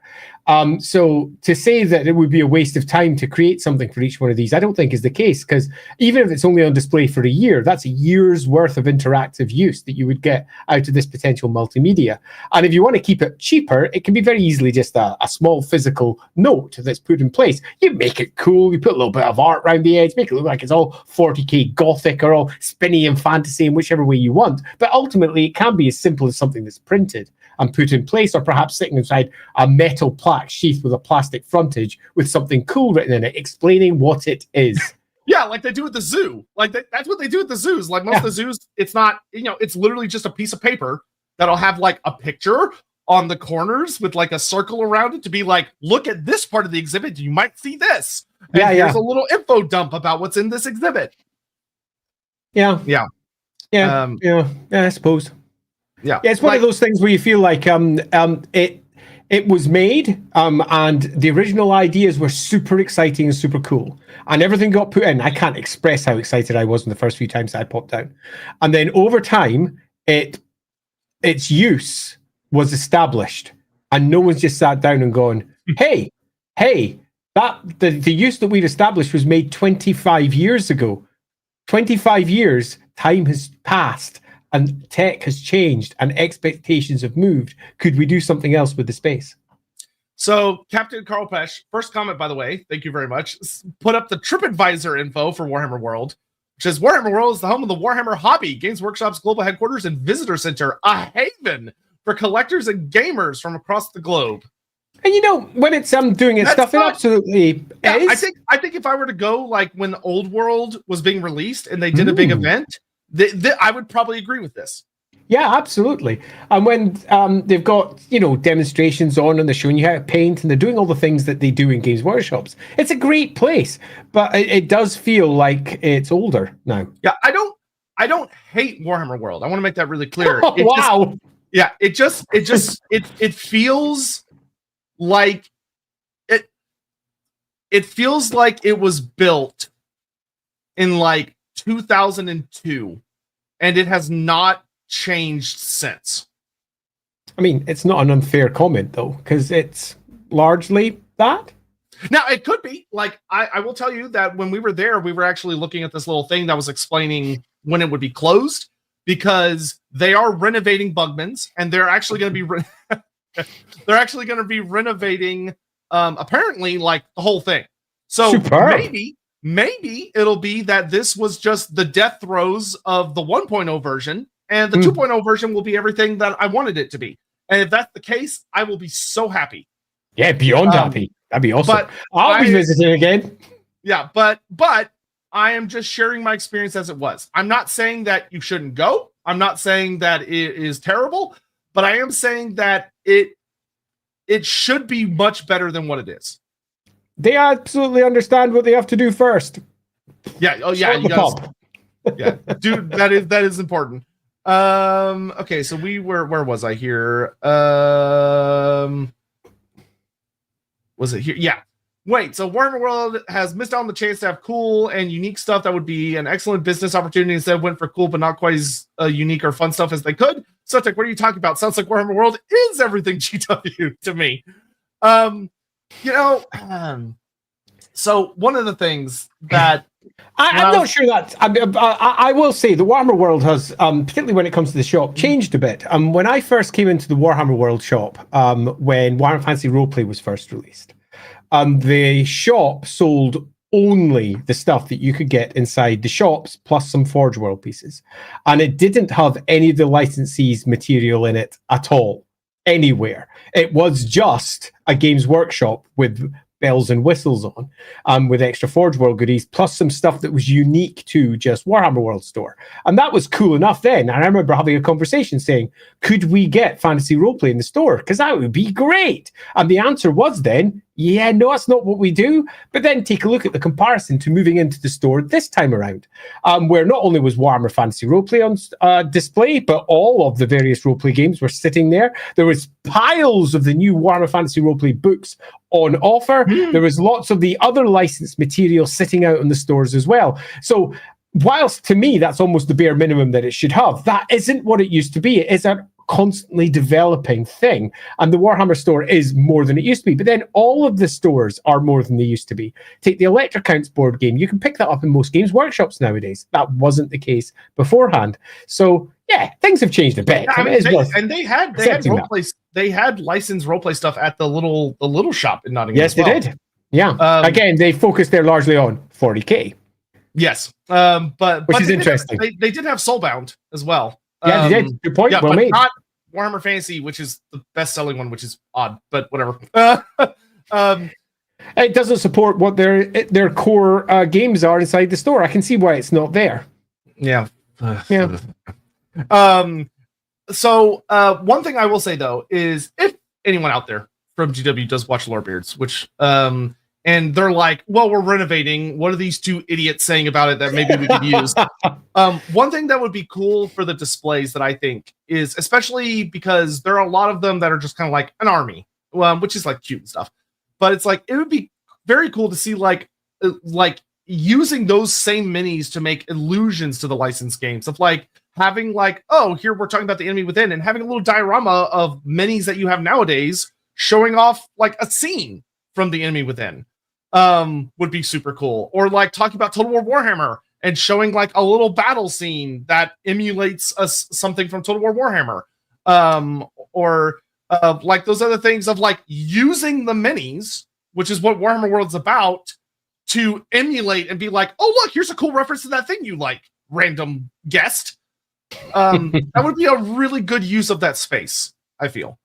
So to say that it would be a waste of time to create something for each one of these, I don't think is the case, because even if it's only on display for a year, that's a year's worth of interactive use that you would get out of this potential multimedia. And if you want to keep it cheaper, it can be very easily just a small physical note that's put in place. You make it cool, you put a little bit of art around the edge, make it look like it's all 40k gothic or all spinny and fantasy in whichever way you want. But ultimately, it can be as simple as something that's printed and put in place, or perhaps sitting inside a metal plaque sheath with a plastic frontage with something cool written in it, explaining what it is. Yeah, like they do at the zoo. Like that's what they do at the zoos. Like most of the zoos, it's not, it's literally just a piece of paper that'll have like a picture on the corners with like a circle around it to be like, look at this part of the exhibit. You might see this. And here's a little info dump about what's in this exhibit. Yeah, I suppose. Yeah, it's one of those things where you feel like it was made and the original ideas were super exciting and super cool, and everything got put in. I can't express how excited I was in the first few times I popped down, and then over time its use was established, and no one's just sat down and gone, hey, that the use that we've established was made 25 years ago. 25 years, time has passed. And tech has changed and expectations have moved. Could we do something else with the space? So Captain Carl Pesh, first comment, by the way, thank you very much, put up the TripAdvisor info for Warhammer World, which says Warhammer World is the home of the Warhammer hobby, Games Workshop's global headquarters and visitor center, a haven for collectors and gamers from across the globe. And when it's doing its stuff, it absolutely is. I think if I were to go like when Old World was being released and they did a big event, I would probably agree with this. Yeah, absolutely. And when they've got, demonstrations on and they're showing you how to paint and they're doing all the things that they do in Games Workshops, it's a great place, but it does feel like it's older now. Yeah, I don't hate Warhammer World. I want to make that really clear. Wow. It feels like it feels like it was built in like 2002 and it has not changed since. I mean, it's not an unfair comment though, because it's largely that. Now it could be like, I will tell you that when we were there, we were actually looking at this little thing that was explaining when it would be closed, because they are renovating Bugman's and they're actually going to be renovating apparently like the whole thing. So Superb. Maybe it'll be that this was just the death throes of the 1.0 version, and the 2.0 version will be everything that I wanted it to be. And if that's the case, I will be so happy. Yeah, beyond happy. That'd be awesome. But I'll be visiting again. Yeah, but I am just sharing my experience as it was. I'm not saying that you shouldn't go. I'm not saying that it is terrible, but I am saying that it should be much better than what it is. They absolutely understand what they have to do first. Yeah. Oh, yeah. You guys, yeah, dude. That is important. Okay. So where was I here? Was it here? Yeah. Wait. So Warhammer World has missed out on the chance to have cool and unique stuff that would be an excellent business opportunity. Instead, went for cool but not quite as unique or fun stuff as they could. Sotek, what are you talking about? Sounds like Warhammer World is everything GW to me. So one of the things that I'm not sure that I will say the Warhammer World has, particularly when it comes to the shop, changed a bit. When I first came into the Warhammer World shop, when Warhammer Fantasy Roleplay was first released, the shop sold only the stuff that you could get inside the shops, plus some Forge World pieces. And it didn't have any of the licensees' material in it at all, anywhere. It was just a Games Workshop with bells and whistles on, with extra Forge World goodies, plus some stuff that was unique to just Warhammer World store. And that was cool enough then. And I remember having a conversation saying, could we get fantasy roleplay in the store? Because that would be great. And the answer was then, yeah, no, that's not what we do. But then take a look at the comparison to moving into the store this time around, where not only was Warhammer Fantasy Roleplay on display, but all of the various roleplay games were sitting there. There was piles of the new Warhammer Fantasy Roleplay books on offer. There was lots of the other licensed material sitting out in the stores as well. So whilst to me that's almost the bare minimum that it should have, that isn't what it used to be. It is a constantly developing thing, and the Warhammer store is more than it used to be. But then all of the stores are more than they used to be. Take the Electra Counts board game, you can pick that up in most games workshops nowadays. That wasn't the case beforehand. So yeah, things have changed a bit. I mean, they had roleplay, they had licensed roleplay stuff at the little shop in Nottingham. Yes, they did. Yeah. Again, they focused there largely on 40k. Yes, but which is interesting. They did have Soulbound as well. Yeah, they did. Good point. Yeah, well but made. Not Warhammer Fantasy, which is the best-selling one, which is odd, but whatever. It doesn't support what their core games are inside the store. I can see why it's not there. Yeah. Yeah. So one thing I will say though is, if anyone out there from GW does watch Lorebeards, which and they're like, well, we're renovating, what are these two idiots saying about it that maybe we could use? One thing that would be cool for the displays that I think is, especially because there are a lot of them that are just kind of like an army, which is like cute and stuff, but it's like, it would be very cool to see like using those same minis to make allusions to the licensed games, of like having like, oh, here we're talking about the enemy within, and having a little diorama of minis that you have nowadays showing off like a scene from the enemy within. Would be super cool. Or like talking about Total War Warhammer and showing like a little battle scene that emulates something from Total War Warhammer. Or like those other things of like using the minis, which is what Warhammer World's about, to emulate and be like, oh, look, here's a cool reference to that thing you like, random guest. That would be a really good use of that space, I feel.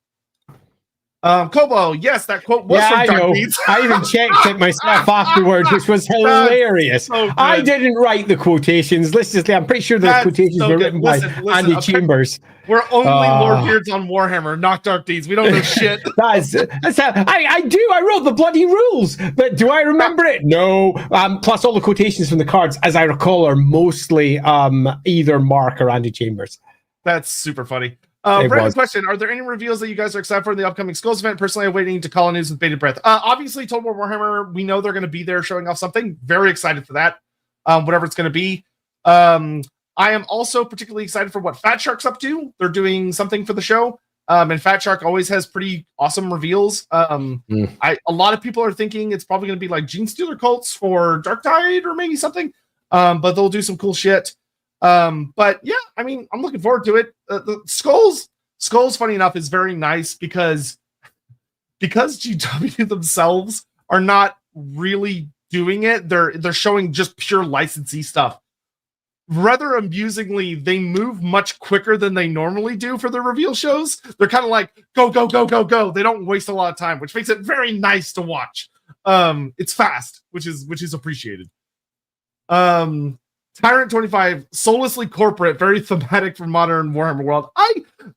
Kobo, yes, that quote was from Dark Deeds. I even checked it myself afterwards, which was hilarious. So I didn't write the quotations. Let's just say, I'm pretty sure those quotations were written by Andy Chambers. We're only Lorebeards on Warhammer, not Dark Deeds. We don't know shit. That's how I do. I wrote the bloody rules, but do I remember it? No. Plus, all the quotations from the cards, as I recall, are mostly either Mark or Andy Chambers. That's super funny. Random question: are there any reveals that you guys are excited for in the upcoming Skulls event? Personally, I'm waiting to call news with bated breath. Obviously, Total War Warhammer, we know they're going to be there showing off something. Very excited for that. Whatever it's going to be. I am also particularly excited for what Fat Shark's up to. They're doing something for the show. And Fat Shark always has pretty awesome reveals. A lot of people are thinking it's probably going to be like Gene Stealer Cults for Darktide or maybe something. But they'll do some cool shit. But yeah, I mean, I'm looking forward to it. The Skulls, funny enough, is very nice because GW themselves are not really doing it. They're showing just pure licensee stuff. Rather amusingly, they move much quicker than they normally do for their reveal shows. They're kind of like, go, go, go, go, go. They don't waste a lot of time, which makes it very nice to watch. It's fast, which is appreciated. Tyrant 25, soullessly corporate, very thematic for modern Warhammer World.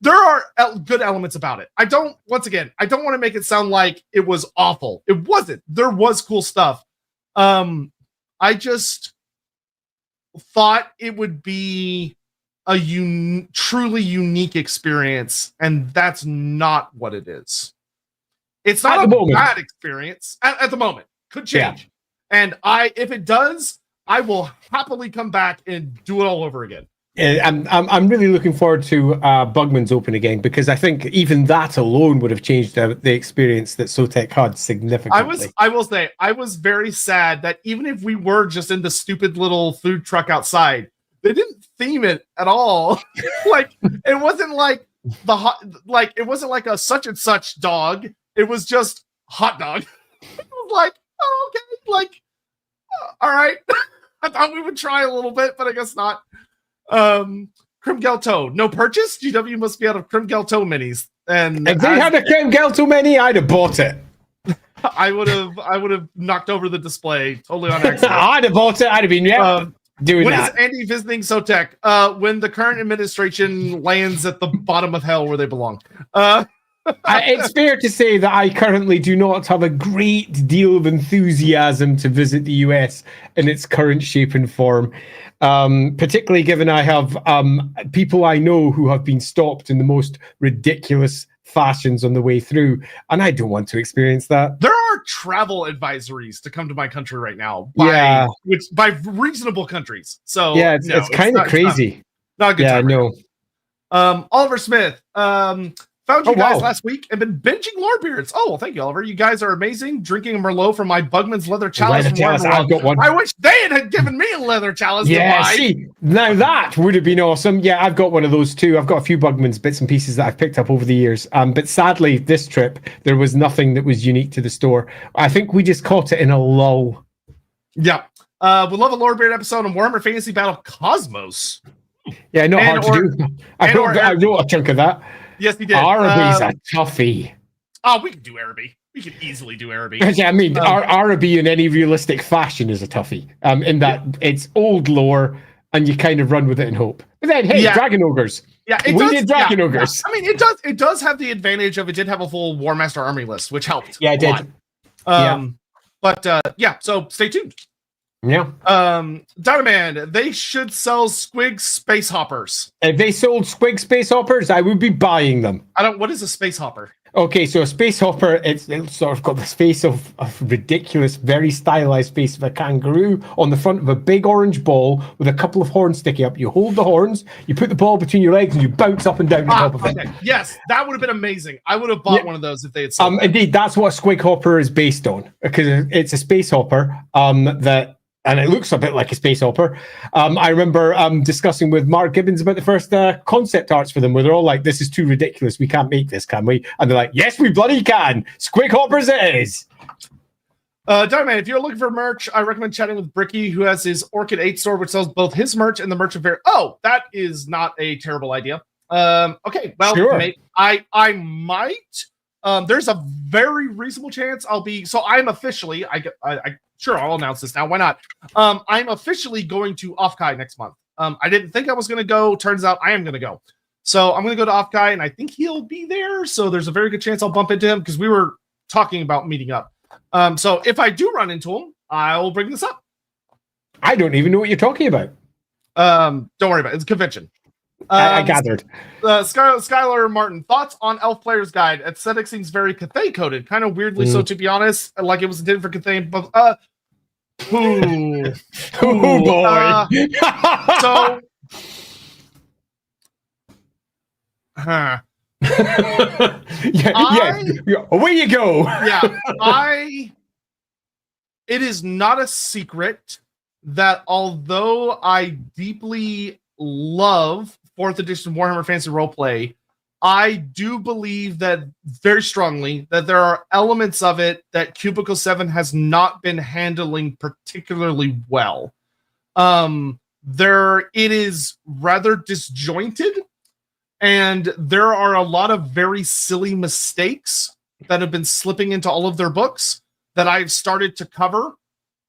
There are good elements about it. I don't want to make it sound like it was awful. It wasn't. There was cool stuff. I just thought it would be a truly unique experience, and that's not what it is. It's not a bad experience at the moment. Could change. Yeah. And if it does, I will happily come back and do it all over again. I'm really looking forward to Bugman's Open again, because I think even that alone would have changed the experience that Sotek had significantly. I will say, I was very sad that even if we were just in the stupid little food truck outside, they didn't theme it at all. Like, it wasn't like it wasn't like a such and such dog. It was just hot dog. was like, oh, okay, like, all right. I thought we would try a little bit, but I guess not. Krimgelto, no purchase. GW must be out of Krimgelto minis. And if they had a Krimgelto mini, I'd have bought it. I would have knocked over the display totally on accident. I'd have bought it. I'd have been doing when that. When is Andy visiting Sotek? When the current administration lands at the bottom of hell where they belong. It's fair to say that I currently do not have a great deal of enthusiasm to visit the US in its current shape and form, particularly given I have people I know who have been stopped in the most ridiculous fashions on the way through, and I don't want to experience that. There are travel advisories to come to my country right now by reasonable countries. So yeah, it's kind of crazy. Not a good time. Yeah, no. Oliver Smith. Found you guys last week and been binging Lorebeards. Oh, well, thank you, Oliver. You guys are amazing. Drinking a Merlot from my Bugman's Leather Chalice. I've got one. I wish they had given me a leather chalice. Yeah, see, now that would have been awesome. Yeah, I've got one of those too. I've got a few Bugman's bits and pieces that I've picked up over the years. But sadly, this trip, there was nothing that was unique to the store. I think we just caught it in a lull. Yeah. We'd love a Lorebeard episode on Warhammer Fantasy Battle Cosmos. Yeah, not hard to do. I wrote a chunk of that. Yes, he did. Araby's a toughie. Oh, we can do Araby. We can easily do Araby. Yeah, I mean, Araby in any realistic fashion is a toughie. In that it's old lore, and you kind of run with it and hope. But then, hey, Dragon Ogres. Yeah, we did Dragon Ogres. Yeah. I mean, it does have the advantage of it did have a full War Master army list, which helped. Yeah, it did. But so stay tuned. Yeah. Dynaman, they should sell Squig Space Hoppers. If they sold Squig Space Hoppers, I would be buying them. What is a Space Hopper? Okay, so a Space Hopper, it's sort of got this face of ridiculous, very stylized face of a kangaroo on the front of a big orange ball with a couple of horns sticking up. You hold the horns, you put the ball between your legs, and you bounce up and down the top of it. Yes, that would have been amazing. I would have bought one of those if they had sold Indeed, that's what a Squig Hopper is based on, because it's a Space Hopper and it looks a bit like a space hopper. I remember discussing with Mark Gibbons about the first concept arts for them, where they're all like, this is too ridiculous. We can't make this, can we? And they're like, yes, we bloody can. Squig Hoppers it is. Diamond, if you're looking for merch, I recommend chatting with Bricky, who has his Orchid 8 store, which sells both his merch and the merch of Oh, that is not a terrible idea. Okay, well, sure. I might. There's a very reasonable chance I'll be. So I'm officially, sure, I'll announce this now. Why not? I'm officially going to Offkai next month. I didn't think I was going to go. Turns out I am going to go. So I'm going to go to Offkai, and I think he'll be there. So there's a very good chance I'll bump into him because we were talking about meeting up. So if I do run into him, I'll bring this up. I don't even know what you're talking about. Don't worry about it. It's a convention. I gathered. Skylar Martin, thoughts on Elf Player's Guide? Aesthetic seems very Cathay coded, kind of weirdly so, to be honest, like it was intended for Cathay. But boy. Away you go. It is not a secret that although I deeply love 4th edition Warhammer Fantasy Roleplay, I do believe that very strongly that there are elements of it that Cubicle 7 has not been handling particularly well. It is rather disjointed, and there are a lot of very silly mistakes that have been slipping into all of their books that I've started to cover.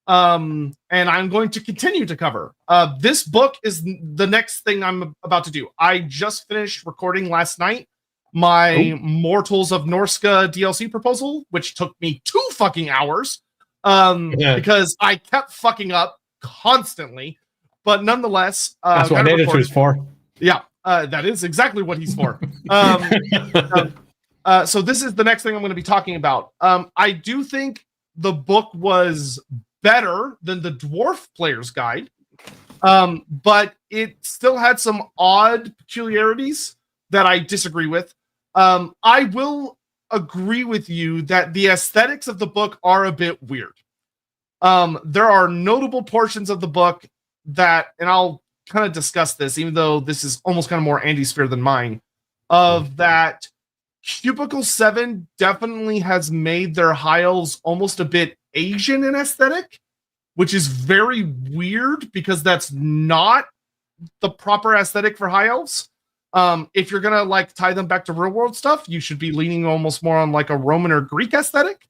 And I'm going to continue to cover. This book is the next thing I'm about to do. I just finished recording last night my Mortals of Norska DLC proposal, which took me 2 fucking hours because I kept fucking up constantly. But nonetheless, that's what an editor is for. Yeah, that is exactly what he's for. So this is the next thing I'm going to be talking about. I do think the book was better than the Dwarf Player's Guide, but it still had some odd peculiarities that I disagree with. I will agree with you that the aesthetics of the book are a bit weird. There are notable portions of the book that, and I'll kind of discuss this, even though this is almost kind of more Andy's sphere than mine, of that Cubicle 7 definitely has made their high elves almost a bit Asian in aesthetic, which is very weird because that's not the proper aesthetic for high elves. If you're gonna like tie them back to real world stuff, you should be leaning almost more on like a Roman or Greek aesthetic.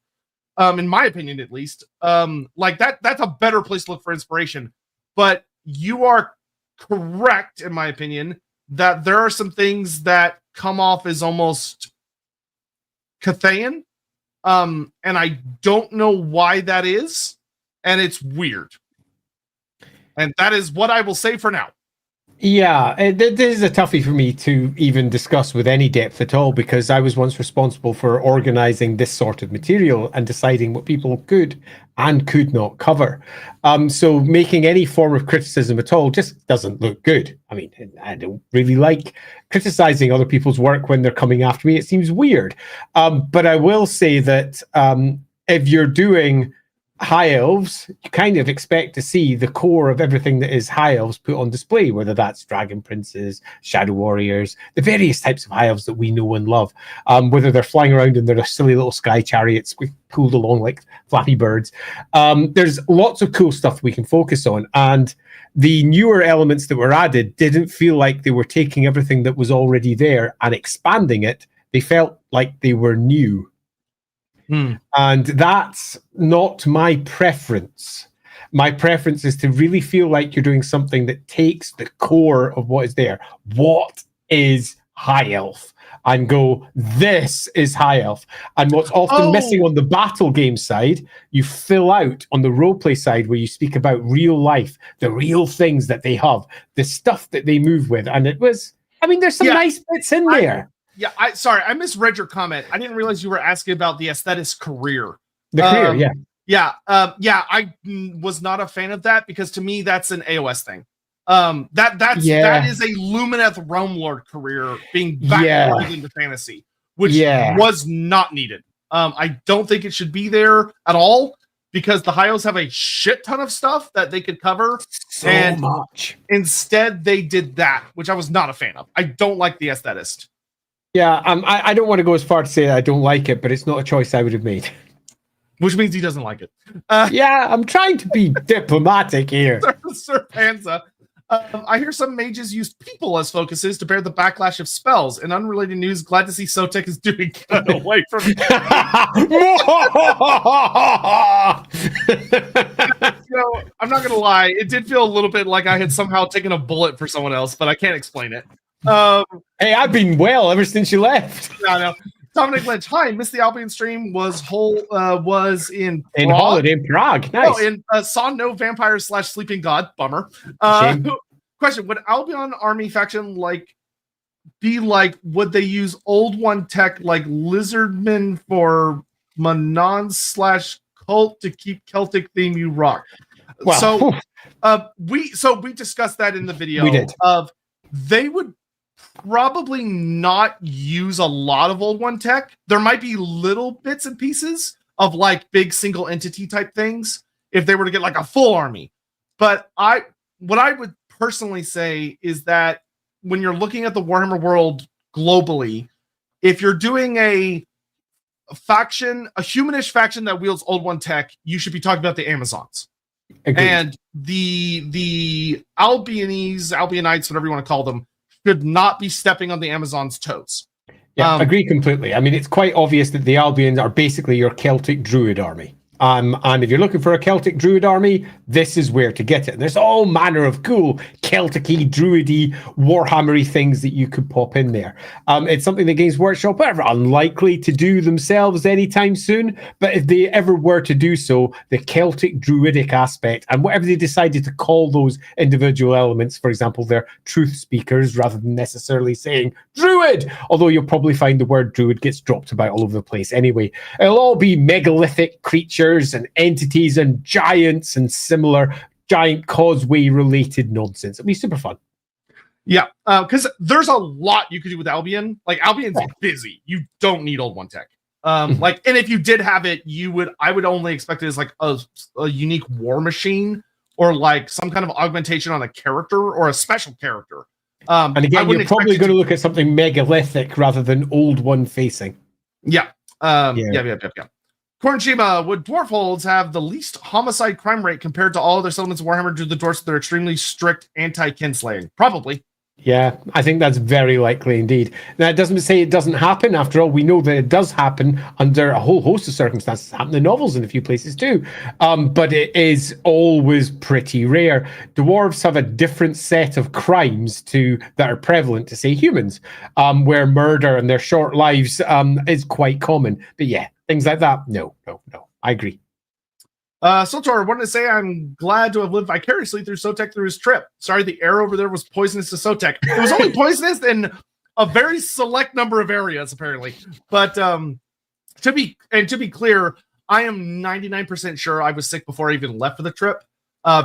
In my opinion, at least. Like that's a better place to look for inspiration. But you are correct, in my opinion, that there are some things that come off as almost Cathayan. And I don't know why that is, and it's weird. And that is what I will say for now. Yeah, this is a toughie for me to even discuss with any depth at all, because I was once responsible for organizing this sort of material and deciding what people could and could not cover. So making any form of criticism at all just doesn't look good. I mean, I don't really like criticizing other people's work when they're coming after me. It seems weird. But I will say that if you're doing high elves, you kind of expect to see the core of everything that is high elves put on display, whether that's dragon princes, shadow warriors, the various types of high elves that we know and love, whether they're flying around in their silly little sky chariots pulled along like flappy birds. There's lots of cool stuff we can focus on, and the newer elements that were added didn't feel like they were taking everything that was already there and expanding it. They felt like they were new. And that's not my preference. My preference is to really feel like you're doing something that takes the core of what is there. What is high elf? And go, this is high elf. And what's often missing on the battle game side, you fill out on the roleplay side where you speak about real life, the real things that they have, the stuff that they move with. And it was, I mean, there's some nice bits in there. I misread your comment. I didn't realize you were asking about the aesthetic's career. The career, I was not a fan of that because to me that's an AOS thing. That is a Lumineth Realm Lord career being backported into fantasy, which was not needed. I don't think it should be there at all because the high elves have a shit ton of stuff that they could cover. So much. Instead, they did that, which I was not a fan of. I don't like the aesthetist. Yeah, I don't want to go as far to say I don't like it, but it's not a choice I would have made. Which means he doesn't like it. I'm trying to be diplomatic here. Sir Panza. I hear some mages use people as focuses to bear the backlash of spells. In unrelated news, glad to see Sotek is doing good away from I'm not going to lie. It did feel a little bit like I had somehow taken a bullet for someone else, but I can't explain it. Hey, I've been well ever since you left. No. Dominic Lynch, hi. Missed the Albion stream. Was in Prague. Holiday in Prague. Nice. Saw no vampires / sleeping god. Bummer. Question: would Albion army faction be like? Would they use old one tech like Lizardmen for Manon / cult to keep Celtic theme you rock? Well, we discussed that in the video. We did. They would probably not use a lot of old one tech. There might be little bits and pieces of like big single entity type things if they were to get like a full army. But what I would personally say is that when you're looking at the Warhammer world globally, if you're doing a faction, a humanish faction that wields old one tech, you should be talking about the Amazons. Agreed. And the Albionites, whatever you want to call them, should not be stepping on the Amazons' toes. Yeah, agree completely. I mean, it's quite obvious that the Albions are basically your Celtic Druid army. And if you're looking for a Celtic Druid army, this is where to get it. And there's all manner of cool Celtic-y, Druid-y, Warhammer-y things that you could pop in there. It's something that Games Workshop are unlikely to do themselves anytime soon, but if they ever were to do so, the Celtic Druidic aspect, and whatever they decided to call those individual elements, for example, they're truth speakers rather than necessarily saying Druid, although you'll probably find the word Druid gets dropped about all over the place anyway. It'll all be megalithic creatures and entities and giants and similar giant causeway related nonsense. It'll be super fun. Yeah, because there's a lot you could do with Albion. Like Albion's busy. You don't need old one tech. And if you did have it, I would only expect it as like a unique war machine or like some kind of augmentation on a character or a special character. And again, you're probably going to look at something megalithic rather than old one facing. Yeah. Kornshima, would dwarf holds have the least homicide crime rate compared to all other settlements of Warhammer due to the dwarfs with their extremely strict anti-kinslaying? Probably. Yeah, I think that's very likely indeed. Now, it doesn't say it doesn't happen. After all, we know that it does happen under a whole host of circumstances. It's happened in novels in a few places too. But it is always pretty rare. Dwarves have a different set of crimes that are prevalent to, say, humans, where murder and their short lives is quite common. But yeah, things like that, no. I agree. Sotor wanted to say, I'm glad to have lived vicariously through Sotek through his trip. Sorry, the air over there was poisonous to Sotek. It was only poisonous in a very select number of areas, apparently. But to be clear, I am 99% sure I was sick before I even left for the trip,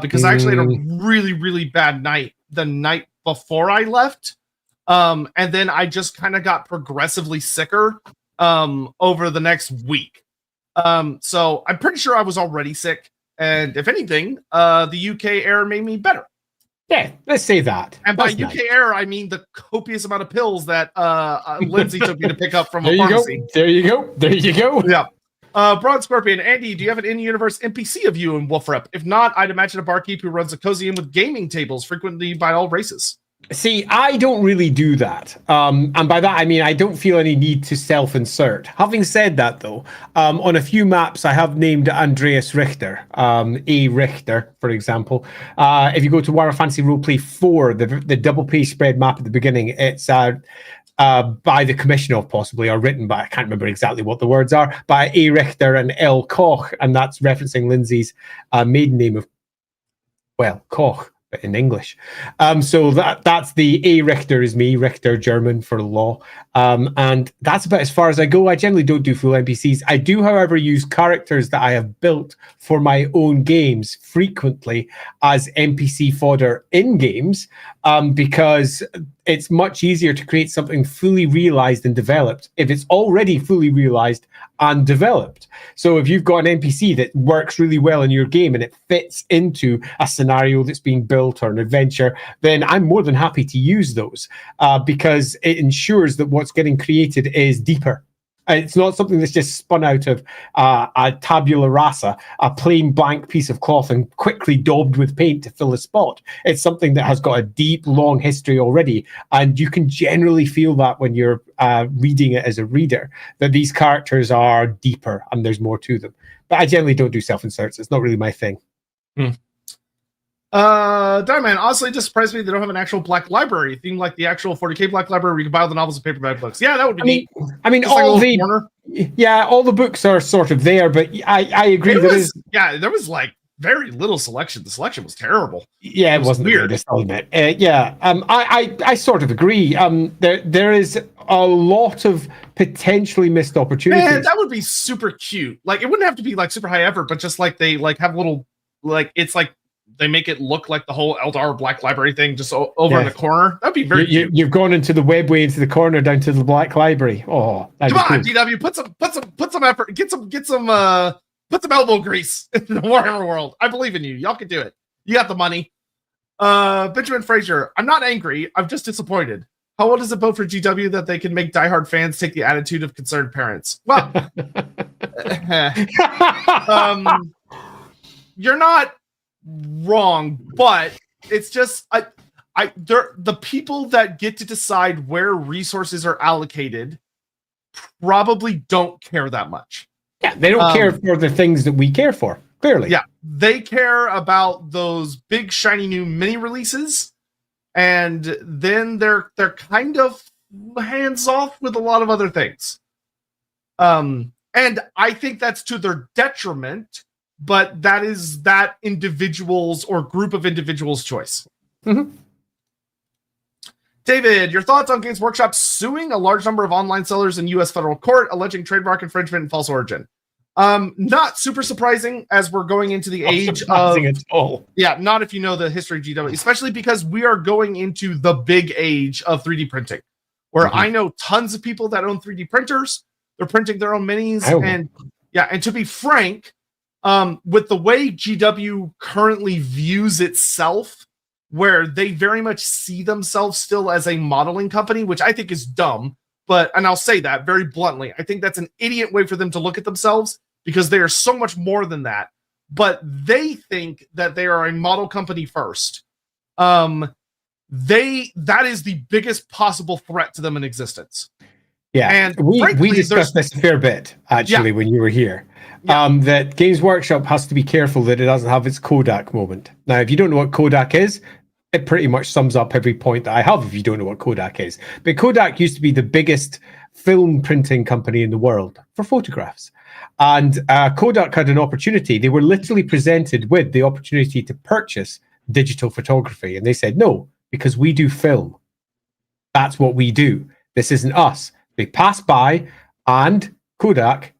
because I actually had a really, really bad night the night before I left. And then I just kind of got progressively sicker over the next week. So I'm pretty sure I was already sick, and if anything, the UK air made me better. Yeah, let's say that. And by UK air, I mean the copious amount of pills that Lindsay took me to pick up from a pharmacy. There you go. Yeah. Broad Scorpion, Andy, do you have an in-universe NPC of you in Wolf Rep? If not, I'd imagine a barkeep who runs a cozy inn with gaming tables, frequently by all races. See, I don't really do that. And by that, I mean, I don't feel any need to self-insert. Having said that, though, on a few maps, I have named Andreas Richter, A. Richter, for example. If you go to Warhammer Fantasy Roleplay 4, the double-page spread map at the beginning, it's by the commission of possibly, or written by, I can't remember exactly what the words are, by A. Richter and L. Koch, and that's referencing Lindsay's maiden name of, well, Koch. In English. So that's the A. Richter is me, Richter German for law. And that's about as far as I go. I generally don't do full NPCs. I do, however, use characters that I have built for my own games frequently as NPC fodder in games, because it's much easier to create something fully realized and developed if it's already fully realized and developed. So if you've got an NPC that works really well in your game and it fits into a scenario that's being built or an adventure, then I'm more than happy to use those, because it ensures that what's getting created is deeper. It's not something that's just spun out of a tabula rasa, a plain blank piece of cloth and quickly daubed with paint to fill a spot. It's something that has got a deep, long history already. And you can generally feel that when you're reading it as a reader, that these characters are deeper and there's more to them. But I generally don't do self-inserts. It's not really my thing. Diamond, honestly, it just surprised me they don't have an actual black library theme like the actual 40K black library where you can buy all the novels and paperback books. Yeah, that would be neat. I mean, all the books are sort of there, but I agree. There was like very little selection. The selection was terrible. Yeah, it wasn't weird. I sort of agree. There is a lot of potentially missed opportunities. Man, that would be super cute. Like, it wouldn't have to be like super high effort, but just like they like have little, like, it's like they make it look like the whole Eldar Black Library thing just over in the corner. That'd be very cute. You've gone into the webway into the corner down to the Black Library. Oh, come on, cool. DW, put some effort, put some elbow grease in the Warhammer World. I believe in you. Y'all can do it. You got the money. Benjamin Fraser, I'm not angry. I'm just disappointed. How old is it both for GW that they can make diehard fans take the attitude of concerned parents? Well, you're not wrong, but it's just the people that get to decide where resources are allocated probably don't care that much. Yeah, they don't care for the things that we care for, clearly. Yeah, they care about those big shiny new mini releases, and then they're kind of hands off with a lot of other things. And I think that's to their detriment, but that is that individual's or group of individuals' choice. Mm-hmm. David, your thoughts on Games Workshop suing a large number of online sellers in U.S. federal court, alleging trademark infringement and false origin? Not super surprising as we're going into the age of... at all. Yeah, not if you know the history of GW, especially because we are going into the big age of 3D printing, where I know tons of people that own 3D printers. They're printing their own minis. And to be frank, with the way GW currently views itself, where they very much see themselves still as a modeling company, which I think is dumb, and I'll say that very bluntly. I think that's an idiot way for them to look at themselves. because they are so much more than that. But they think that they are a model company first. That is the biggest possible threat to them in existence. Yeah, and we discussed this a fair bit actually when you were here. That Games Workshop has to be careful that it doesn't have its Kodak moment. Now, if you don't know what Kodak is, it pretty much sums up every point that I have if you don't know what Kodak is. But Kodak used to be the biggest film printing company in the world for photographs. And Kodak had an opportunity. They were literally presented with the opportunity to purchase digital photography. And they said, no, because we do film. That's what we do. This isn't us. They passed by and Kodak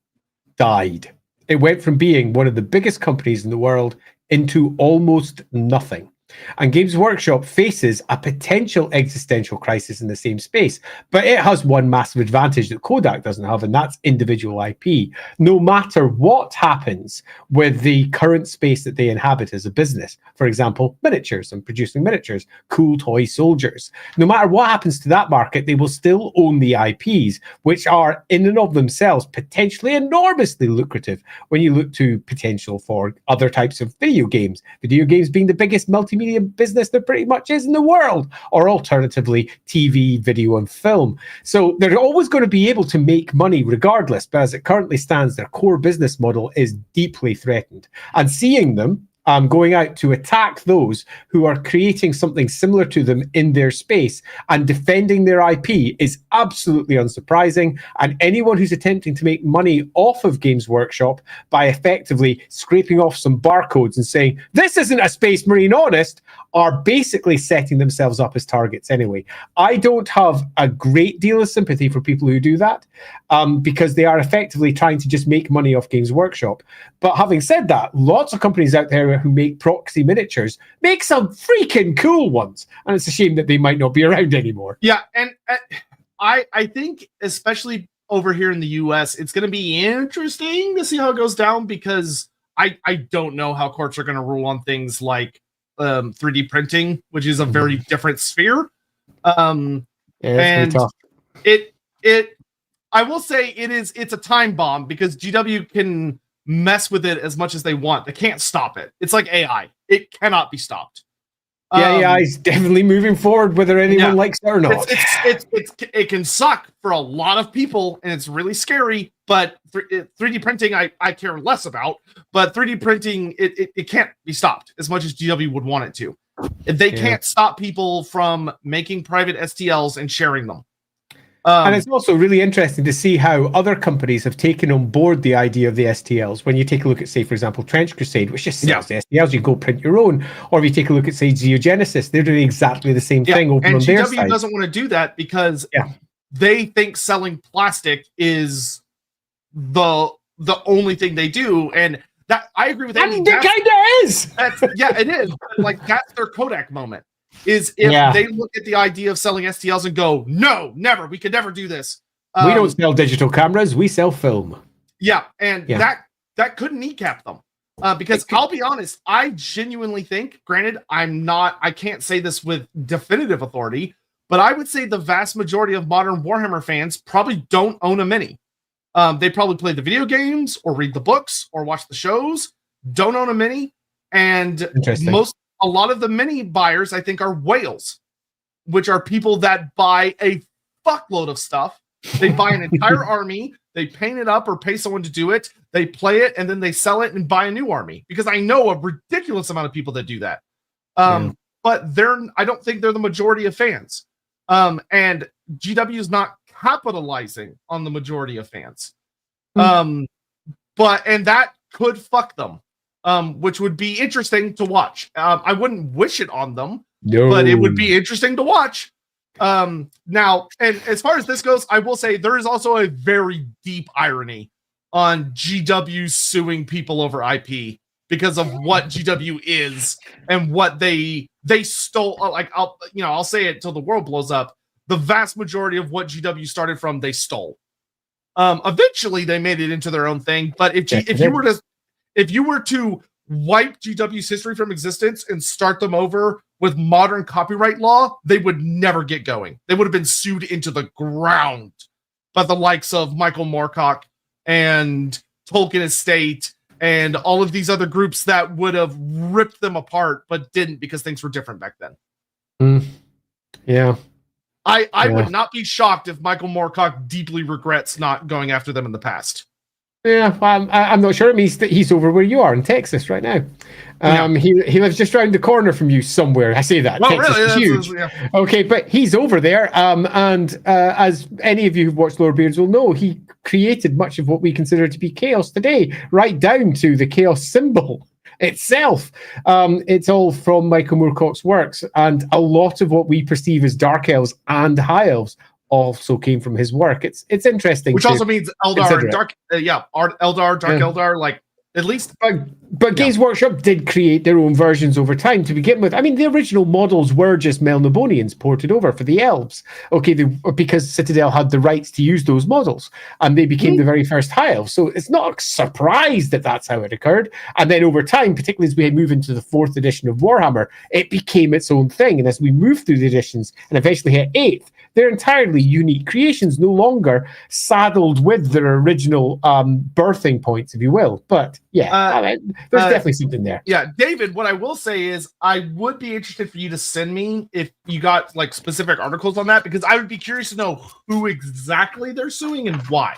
died. It went from being one of the biggest companies in the world into almost nothing. And Games Workshop faces a potential existential crisis in the same space. But it has one massive advantage that Kodak doesn't have, and that's individual IP. No matter what happens with the current space that they inhabit as a business, for example, miniatures and producing miniatures, cool toy soldiers, no matter what happens to that market, they will still own the IPs, which are in and of themselves potentially enormously lucrative when you look to potential for other types of video games being the biggest multimedia business there pretty much is in the world, or alternatively TV, video and film. So they're always going to be able to make money regardless, but as it currently stands, their core business model is deeply threatened. And seeing them going out to attack those who are creating something similar to them in their space and defending their IP is absolutely unsurprising. And anyone who's attempting to make money off of Games Workshop by effectively scraping off some barcodes and saying, this isn't a Space Marine honest, are basically setting themselves up as targets anyway. I don't have a great deal of sympathy for people who do that because they are effectively trying to just make money off Games Workshop. But having said that, lots of companies out there who make proxy miniatures make some freaking cool ones. And it's a shame that they might not be around anymore. Yeah, and I think, especially over here in the US, it's going to be interesting to see how it goes down because I don't know how courts are going to rule on things like 3D printing, which is a very different sphere. And tough. I will say it's a time bomb because GW can mess with it as much as they want. They can't stop it. It's like AI. It cannot be stopped. AI is definitely moving forward, whether anyone likes it or not. It can suck for a lot of people, and it's really scary. But 3D printing, I care less about. But 3D printing, it can't be stopped as much as GW would want it to. They can't stop people from making private STLs and sharing them. And it's also really interesting to see how other companies have taken on board the idea of the STLs. When you take a look at, say, for example, Trench Crusade, which just sells the STLs, you go print your own. Or if you take a look at, say, Geogenesis, they're doing exactly the same thing open on their side. And GW doesn't want to do that because they think selling plastic is the only thing they do. And that I agree with Andy. And it kind of is! It is. Like, that's their Kodak moment. Is if they look at the idea of selling STLs and go, no, never, we could never do this. We don't sell digital cameras, we sell film. Yeah, and that could kneecap them. Because I'll be honest, I genuinely think, granted, I can't say this with definitive authority, but I would say the vast majority of modern Warhammer fans probably don't own a mini. They probably play the video games or read the books or watch the shows, don't own a mini, and a lot of the mini buyers, I think, are whales, which are people that buy a fuckload of stuff. They buy an entire army, they paint it up or pay someone to do it, they play it, and then they sell it and buy a new army. Because I know a ridiculous amount of people that do that. But I don't think they're the majority of fans. And GW is not capitalizing on the majority of fans. And that could fuck them. Which would be interesting to watch. I wouldn't wish it on them, but it would be interesting to watch. Now, and as far as this goes, I will say there is also a very deep irony on GW suing people over IP because of what GW is and what they stole. Like I'll say it till the world blows up. The vast majority of what GW started from, they stole. Eventually, they made it into their own thing. But if you were to wipe GW's history from existence and start them over with modern copyright law, they would never get going. They would have been sued into the ground by the likes of Michael Moorcock and Tolkien estate and all of these other groups that would have ripped them apart, but didn't because things were different back then. Yeah. I would not be shocked if Michael Moorcock deeply regrets not going after them in the past. Yeah, I'm not sure. It means that he's over where you are in Texas right now. He lives just around the corner from you somewhere. I say that. Well, Texas is huge. Okay, but he's over there. And as any of you who've watched Lorebeards will know, he created much of what we consider to be chaos today, right down to the chaos symbol itself. It's all from Michael Moorcock's works, and a lot of what we perceive as dark elves and high elves also came from his work. It's interesting, which also means Eldar and Dark. Eldar, Dark Eldar, like at least. But Games Workshop did create their own versions over time to begin with. I mean, the original models were just Melnibonians ported over for the elves. Okay, because Citadel had the rights to use those models, and they became the very first high elves. So it's not a surprise that that's how it occurred. And then over time, particularly as we move into the 4th edition of Warhammer, it became its own thing. And as we move through the editions and eventually hit 8th, they're entirely unique creations, no longer saddled with their original birthing points, if you will. But yeah, there's definitely something there. Yeah, David, what I will say is I would be interested for you to send me if you got like specific articles on that, because I would be curious to know who exactly they're suing and why.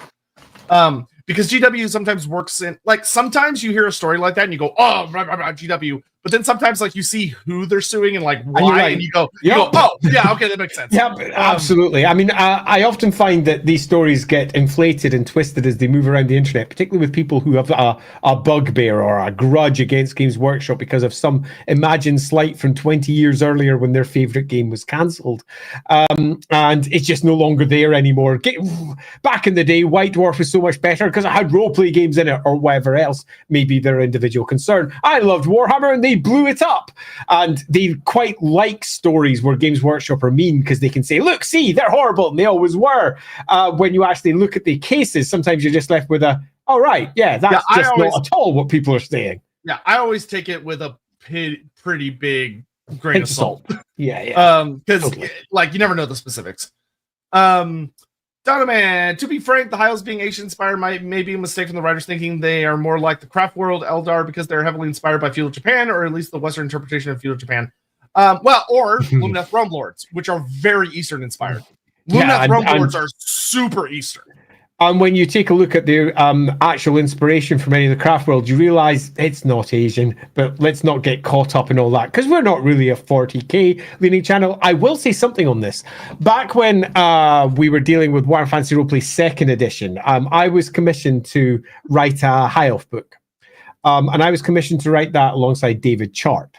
Because GW sometimes works in, like, sometimes you hear a story like that and you go, oh, GW. But then sometimes, like, you see who they're suing and, like, why, and you go, oh, yeah, okay, that makes sense. Yeah, absolutely. I mean, I often find that these stories get inflated and twisted as they move around the internet, particularly with people who have a bugbear or a grudge against Games Workshop because of some imagined slight from 20 years earlier when their favorite game was cancelled. And it's just no longer there anymore. Back in the day, White Dwarf was so much better because it had roleplay games in it or whatever else may be their individual concern. I loved Warhammer and they blew it up. And they quite like stories where Games Workshop are mean because they can say, look, see, they're horrible, and they always were. When you actually look at the cases, sometimes you're just left with that's not at all what people are saying. Yeah, I always take it with a pretty big grain of salt. Yeah. Because like you never know the specifics. Donovan, to be frank, the High Elves being Asian inspired may be a mistake from the writers thinking they are more like the Craft World Eldar because they're heavily inspired by feudal Japan, or at least the Western interpretation of feudal Japan. Or Lumineth Realm Lords, which are very Eastern inspired. Lumineth Realm Lords are super Eastern. And when you take a look at the actual inspiration from any of the Craft World, you realize it's not Asian, but let's not get caught up in all that because we're not really a 40k leaning channel. I will say something on this. Back when we were dealing with Warhammer Fantasy Roleplay 2nd edition, I was commissioned to write a High Elf book. And I was commissioned to write that alongside David Chart.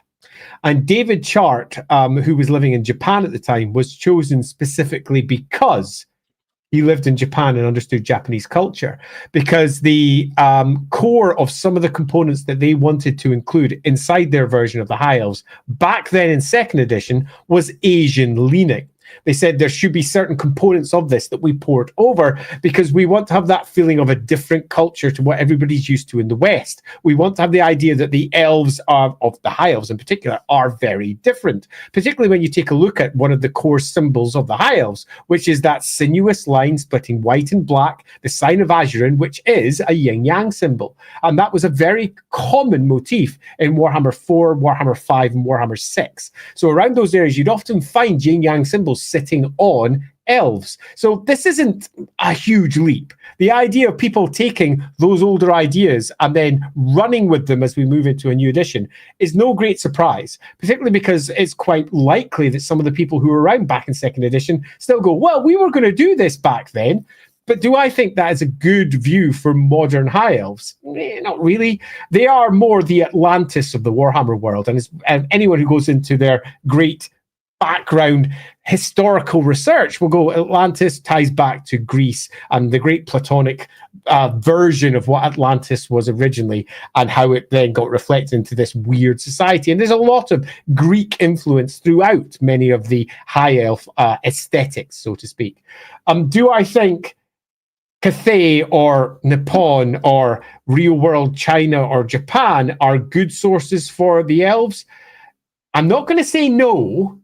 And David Chart, who was living in Japan at the time, was chosen specifically because he lived in Japan and understood Japanese culture, because the core of some of the components that they wanted to include inside their version of the High Elves back then in 2nd edition was Asian leaning. They said there should be certain components of this that we port over because we want to have that feeling of a different culture to what everybody's used to in the West. We want to have the idea that the elves of the High Elves in particular are very different, particularly when you take a look at one of the core symbols of the High Elves, which is that sinuous line splitting white and black, the sign of Azurin, which is a yin-yang symbol. And that was a very common motif in Warhammer 4, Warhammer 5, and Warhammer 6. So around those areas, you'd often find yin-yang symbols sitting on elves. So this isn't a huge leap. The idea of people taking those older ideas and then running with them as we move into a new edition is no great surprise, particularly because it's quite likely that some of the people who were around back in 2nd edition still go, well, we were going to do this back then. But do I think that is a good view for modern High Elves? Not really. They are more the Atlantis of the Warhammer world. And anyone who goes into their great background historical research will go, Atlantis ties back to Greece and the great Platonic version of what Atlantis was originally and how it then got reflected into this weird society. And there's a lot of Greek influence throughout many of the High Elf aesthetics, so to speak. Do I think Cathay or Nippon or real world China or Japan are good sources for the elves? I'm not going to say no,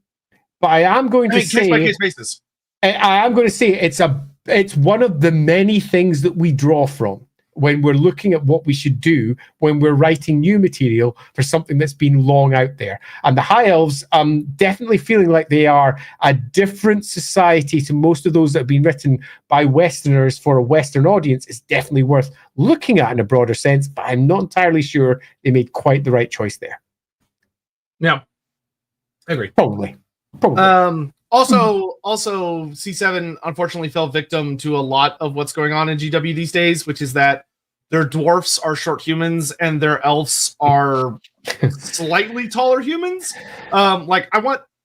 but I am going to say, case by case basis. I am going to say it's one of the many things that we draw from. when we're looking at what we should do when we're writing new material for something that's been long out there. And the High Elves, definitely feeling like they are a different society to most of those that have been written by Westerners for a Western audience, is definitely worth looking at in a broader sense, but I'm not entirely sure they made quite the right choice there. Yeah, I agree. Probably. Also, C7 unfortunately fell victim to a lot of what's going on in GW these days, which is that their dwarfs are short humans and their elves are slightly taller humans.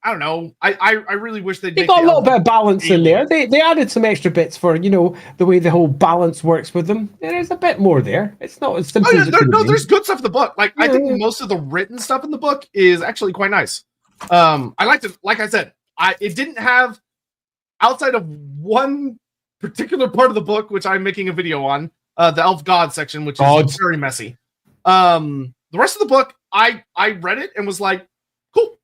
I don't know. I really wish they'd got a little bit of balance in there. They added some extra bits for, the way the whole balance works with them. There's a bit more there. It's not as simple as it could be. There's good stuff in the book. I think most of the written stuff in the book is actually quite nice. I liked it. Like I said, it didn't have, outside of one particular part of the book, which I'm making a video on, the Elf God section, which is very messy. The rest of the book, I read it and was like, cool.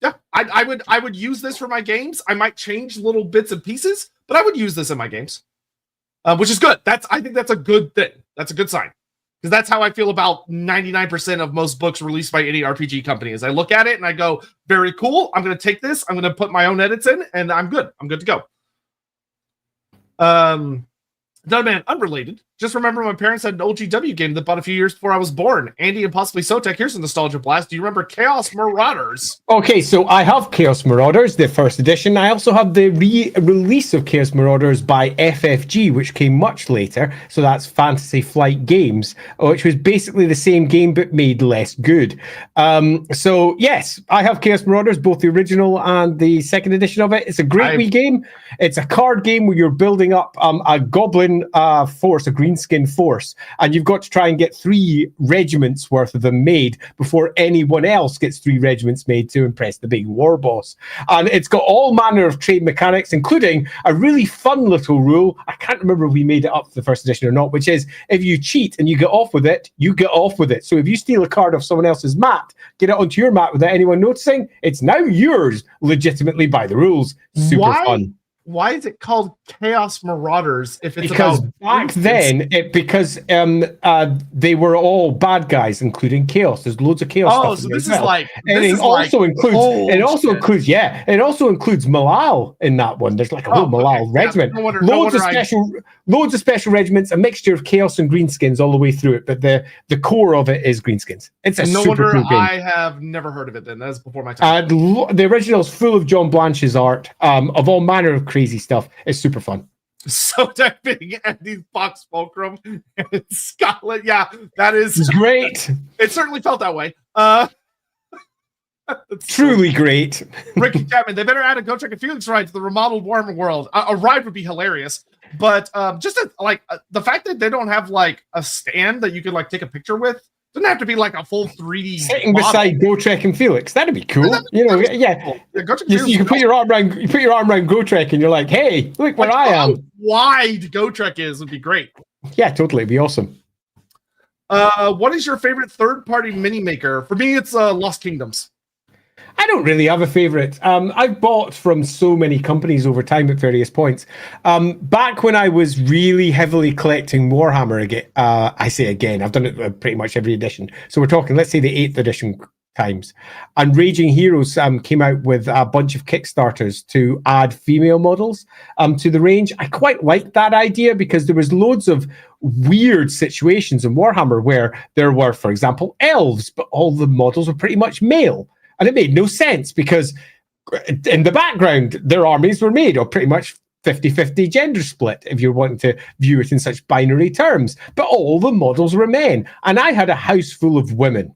Yeah, I would use this for my games. I might change little bits and pieces, but I would use this in my games, which is good. I think that's a good thing. That's a good sign, because that's how I feel about 99% of most books released by any RPG company. Is I look at it and I go, very cool. I'm going to take this. I'm going to put my own edits in, and I'm good. I'm good to go. No, man, unrelated. Just remember my parents had an old GW game that bought a few years before I was born. Andy and possibly Sotek, here's a nostalgia blast. Do you remember Chaos Marauders? Okay, so I have Chaos Marauders, the first edition. I also have the re-release of Chaos Marauders by FFG, which came much later. So that's Fantasy Flight Games, which was basically the same game but made less good. So yes, I have Chaos Marauders, both the original and the second edition of it. It's a great wee game. It's a card game where you're building up a goblin force, a greenskin force, and you've got to try and get 3 regiments worth of them made before anyone else gets 3 regiments made to impress the big war boss. And it's got all manner of trade mechanics, including a really fun little rule. I can't remember if we made it up for the first edition or not, which is if you cheat and you get off with it, you get off with it. So if you steal a card off someone else's mat, get it onto your mat without anyone noticing, it's now yours legitimately by the rules. Super fun. Why is it called Chaos Marauders if it's because about back then they were all bad guys, including Chaos. There's loads of Chaos stuff. So this is like, and it also includes Malal in that one. There's like a whole Malal regiment. Loads of special regiments, a mixture of Chaos and Greenskins all the way through it, but the core of it is Greenskins. It's a super cool game. I have never heard of it then. That's before my time. The original is full of John Blanche's art, of all manner of crazy stuff. It's super fun. So typing Andy's Fox Fulcrum and Scotland. Yeah, that is great. It certainly felt that way. Truly great. Ricky Chapman, they better add a Go Check a Felix ride to the remodeled Warhammer World. A ride would be hilarious. But the fact that they don't have like a stand that you could like take a picture with, doesn't have to be like a full 3D sitting model. Beside Gotrek and Felix. That'd be cool. Cool. Yeah, you put your arm around Gotrek and you're like, hey, look where I am. How wide Gotrek is would be great. Yeah, totally. It'd be awesome. What is your favorite third-party mini maker? For me, it's Lost Kingdoms. I don't really have a favorite. I've bought from so many companies over time at various points. Back when I was really heavily collecting Warhammer again, I say again, I've done it pretty much every edition. So we're talking, let's say the 8th edition times. And Raging Heroes came out with a bunch of Kickstarters to add female models to the range. I quite liked that idea because there was loads of weird situations in Warhammer where there were, for example, elves, but all the models were pretty much male. And it made no sense because in the background, their armies were made of pretty much 50-50 gender split, if you're wanting to view it in such binary terms. But all the models were men. And I had a house full of women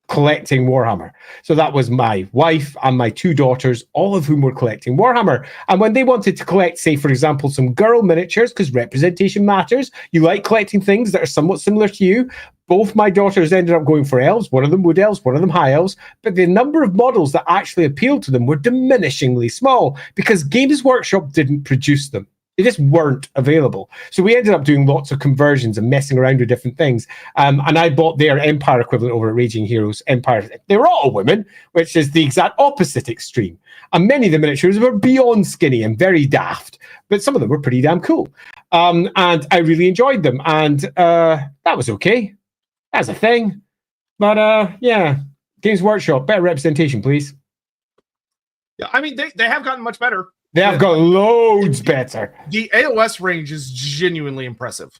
collecting Warhammer. So that was my wife and my 2 daughters, all of whom were collecting Warhammer. And when they wanted to collect, say, for example, some girl miniatures, because representation matters, you like collecting things that are somewhat similar to you. Both my daughters ended up going for elves. One of them wood elves, one of them high elves. But the number of models that actually appealed to them were diminishingly small because Games Workshop didn't produce them. They just weren't available. So we ended up doing lots of conversions and messing around with different things. And I bought their Empire equivalent over at Raging Heroes Empire. They were all women, which is the exact opposite extreme. And many of the miniatures were beyond skinny and very daft, but some of them were pretty damn cool. And I really enjoyed them. And that was okay. That's a thing. But yeah, Games Workshop, better representation, please. Yeah, I mean, they have gotten much better. They have got loads better. The AOS range is genuinely impressive.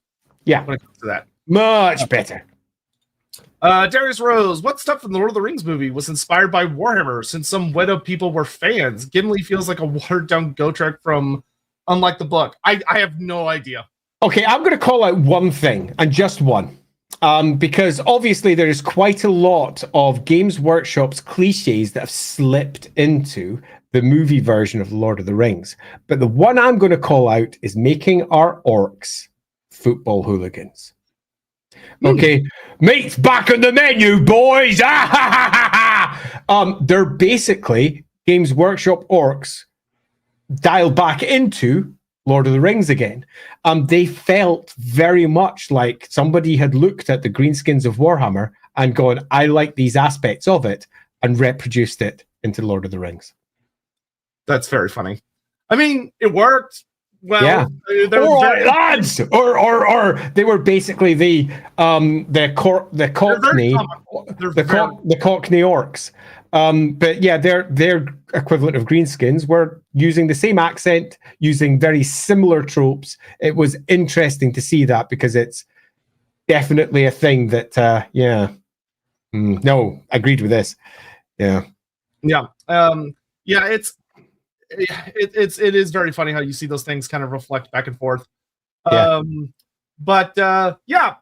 Yeah. When it comes to that. Much better. Darius Rose, what stuff from the Lord of the Rings movie was inspired by Warhammer? Since some Wedo people were fans, Gimli feels like a watered-down Gotrek from Unlike the Book. I have no idea. Okay, I'm going to call out one thing, and just one. Because obviously there is quite a lot of Games Workshop's cliches that have slipped into the movie version of Lord of the Rings. But the one I'm going to call out is making our orcs football hooligans. Okay, meat's back on the menu, boys. They're basically Games Workshop orcs dialed back into Lord of the Rings again. They felt very much like somebody had looked at the greenskins of Warhammer and gone, I like these aspects of it, and reproduced it into Lord of the Rings. That's very funny. I mean, it worked. Well, yeah. Lads, or they were basically the Cockney orcs. But yeah, their equivalent of greenskins were using the same accent, using very similar tropes. It was interesting to see that because it's definitely a thing that no, agreed with this. Yeah. It is very funny how you see those things kind of reflect back and forth. Yeah.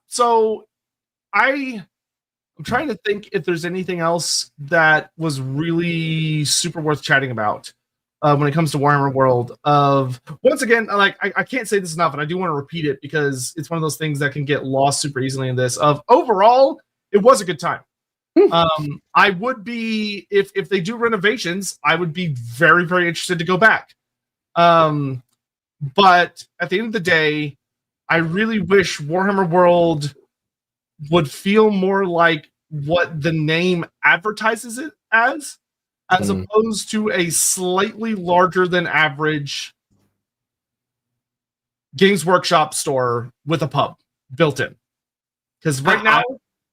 So I'm trying to think if there's anything else that was really super worth chatting about when it comes to Warhammer World. Once again, like I can't say this enough, and I do want to repeat it because it's one of those things that can get lost super easily in this. Overall, it was a good time. I would be if they do renovations, I would be very, very interested to go back. But at the end of the day, I really wish Warhammer World would feel more like what the name advertises it as opposed to a slightly larger than average Games Workshop store with a pub built in. Because right now.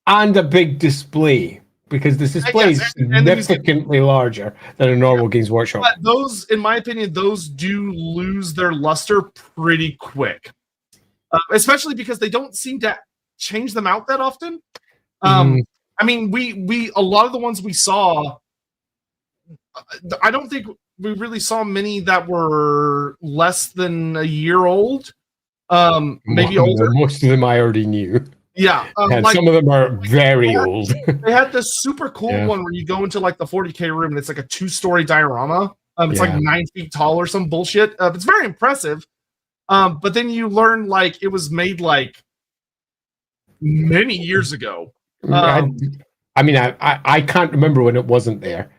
And a big display, because this display is significantly larger than a normal Games Workshop. But those, in my opinion, those do lose their luster pretty quick. Especially because they don't seem to change them out that often. I mean, we a lot of the ones we saw, I don't think we really saw many that were less than a year old. Maybe older. Most of them I already knew. Yeah, and some of them are very old. They had this super cool one where you go into like the 40K room and it's like a 2-story diorama. It's like 9 feet tall or some bullshit. It's very impressive. But then you learn like it was made like many years ago. I mean, I can't remember when it wasn't there.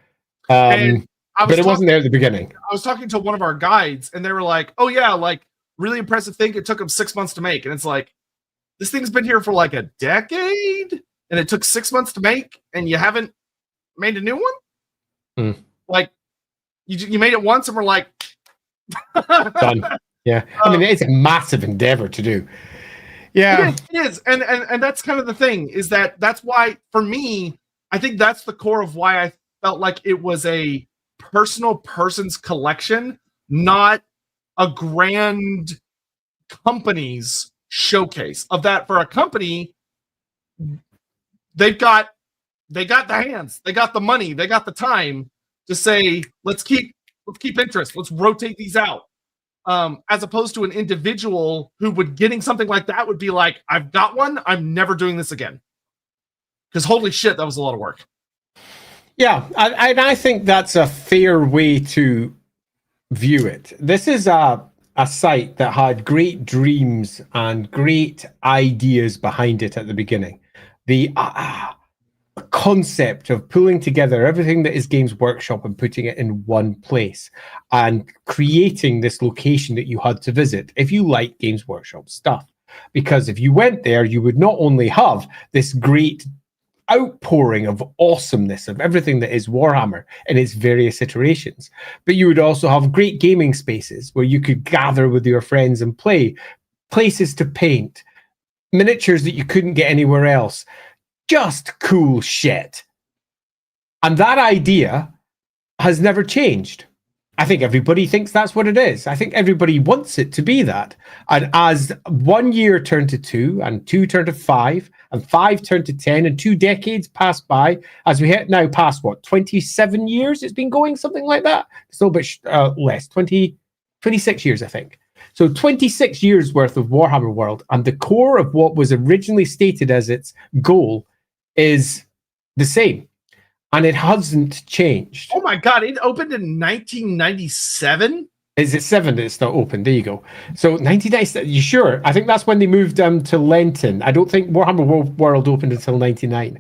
But it wasn't there at the beginning. I was talking to one of our guides and they were like, oh yeah, like really impressive thing. It took them 6 months to make. And it's like, this thing's been here for like a decade and it took 6 months to make and you haven't made a new one? Like you made it once and we're like done. Yeah. I mean, it's a massive endeavor to do. Yeah. It is. And that's kind of the thing is that's why for me, I think that's the core of why I felt like it was a person's collection, not a grand company's showcase of that. For a company, they've got the hands, they got the money, they got the time to say, let's keep interest, let's rotate these out. As opposed to an individual who would getting something like that would be like, I've got one, I'm never doing this again. Because holy shit, that was a lot of work. Yeah, I think that's a fair way to view it. This is a site that had great dreams and great ideas behind it at the beginning. concept of pulling together everything that is Games Workshop and putting it in one place and creating this location that you had to visit if you like Games Workshop stuff. Because if you went there, you would not only have this great outpouring of awesomeness of everything that is Warhammer in its various iterations, but you would also have great gaming spaces where you could gather with your friends and play, places to paint, miniatures that you couldn't get anywhere else. Just cool shit. And that idea has never changed. I think everybody thinks that's what it is. I think everybody wants it to be that. And as 1 year turned to 2, and 2 turned to 5, and 5 turned to 10, and 2 decades passed by, as we hit now past, 27 years it's been going, something like that? It's a little bit less, 26 years, I think. So 26 years worth of Warhammer World, and the core of what was originally stated as its goal is the same, and it hasn't changed. Oh my god, it opened in 1997? Is it 7 that's not open? There you go. So 1997, you sure? I think that's when they moved to Lenton. I don't think Warhammer World opened until 99.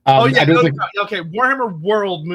Okay, Warhammer World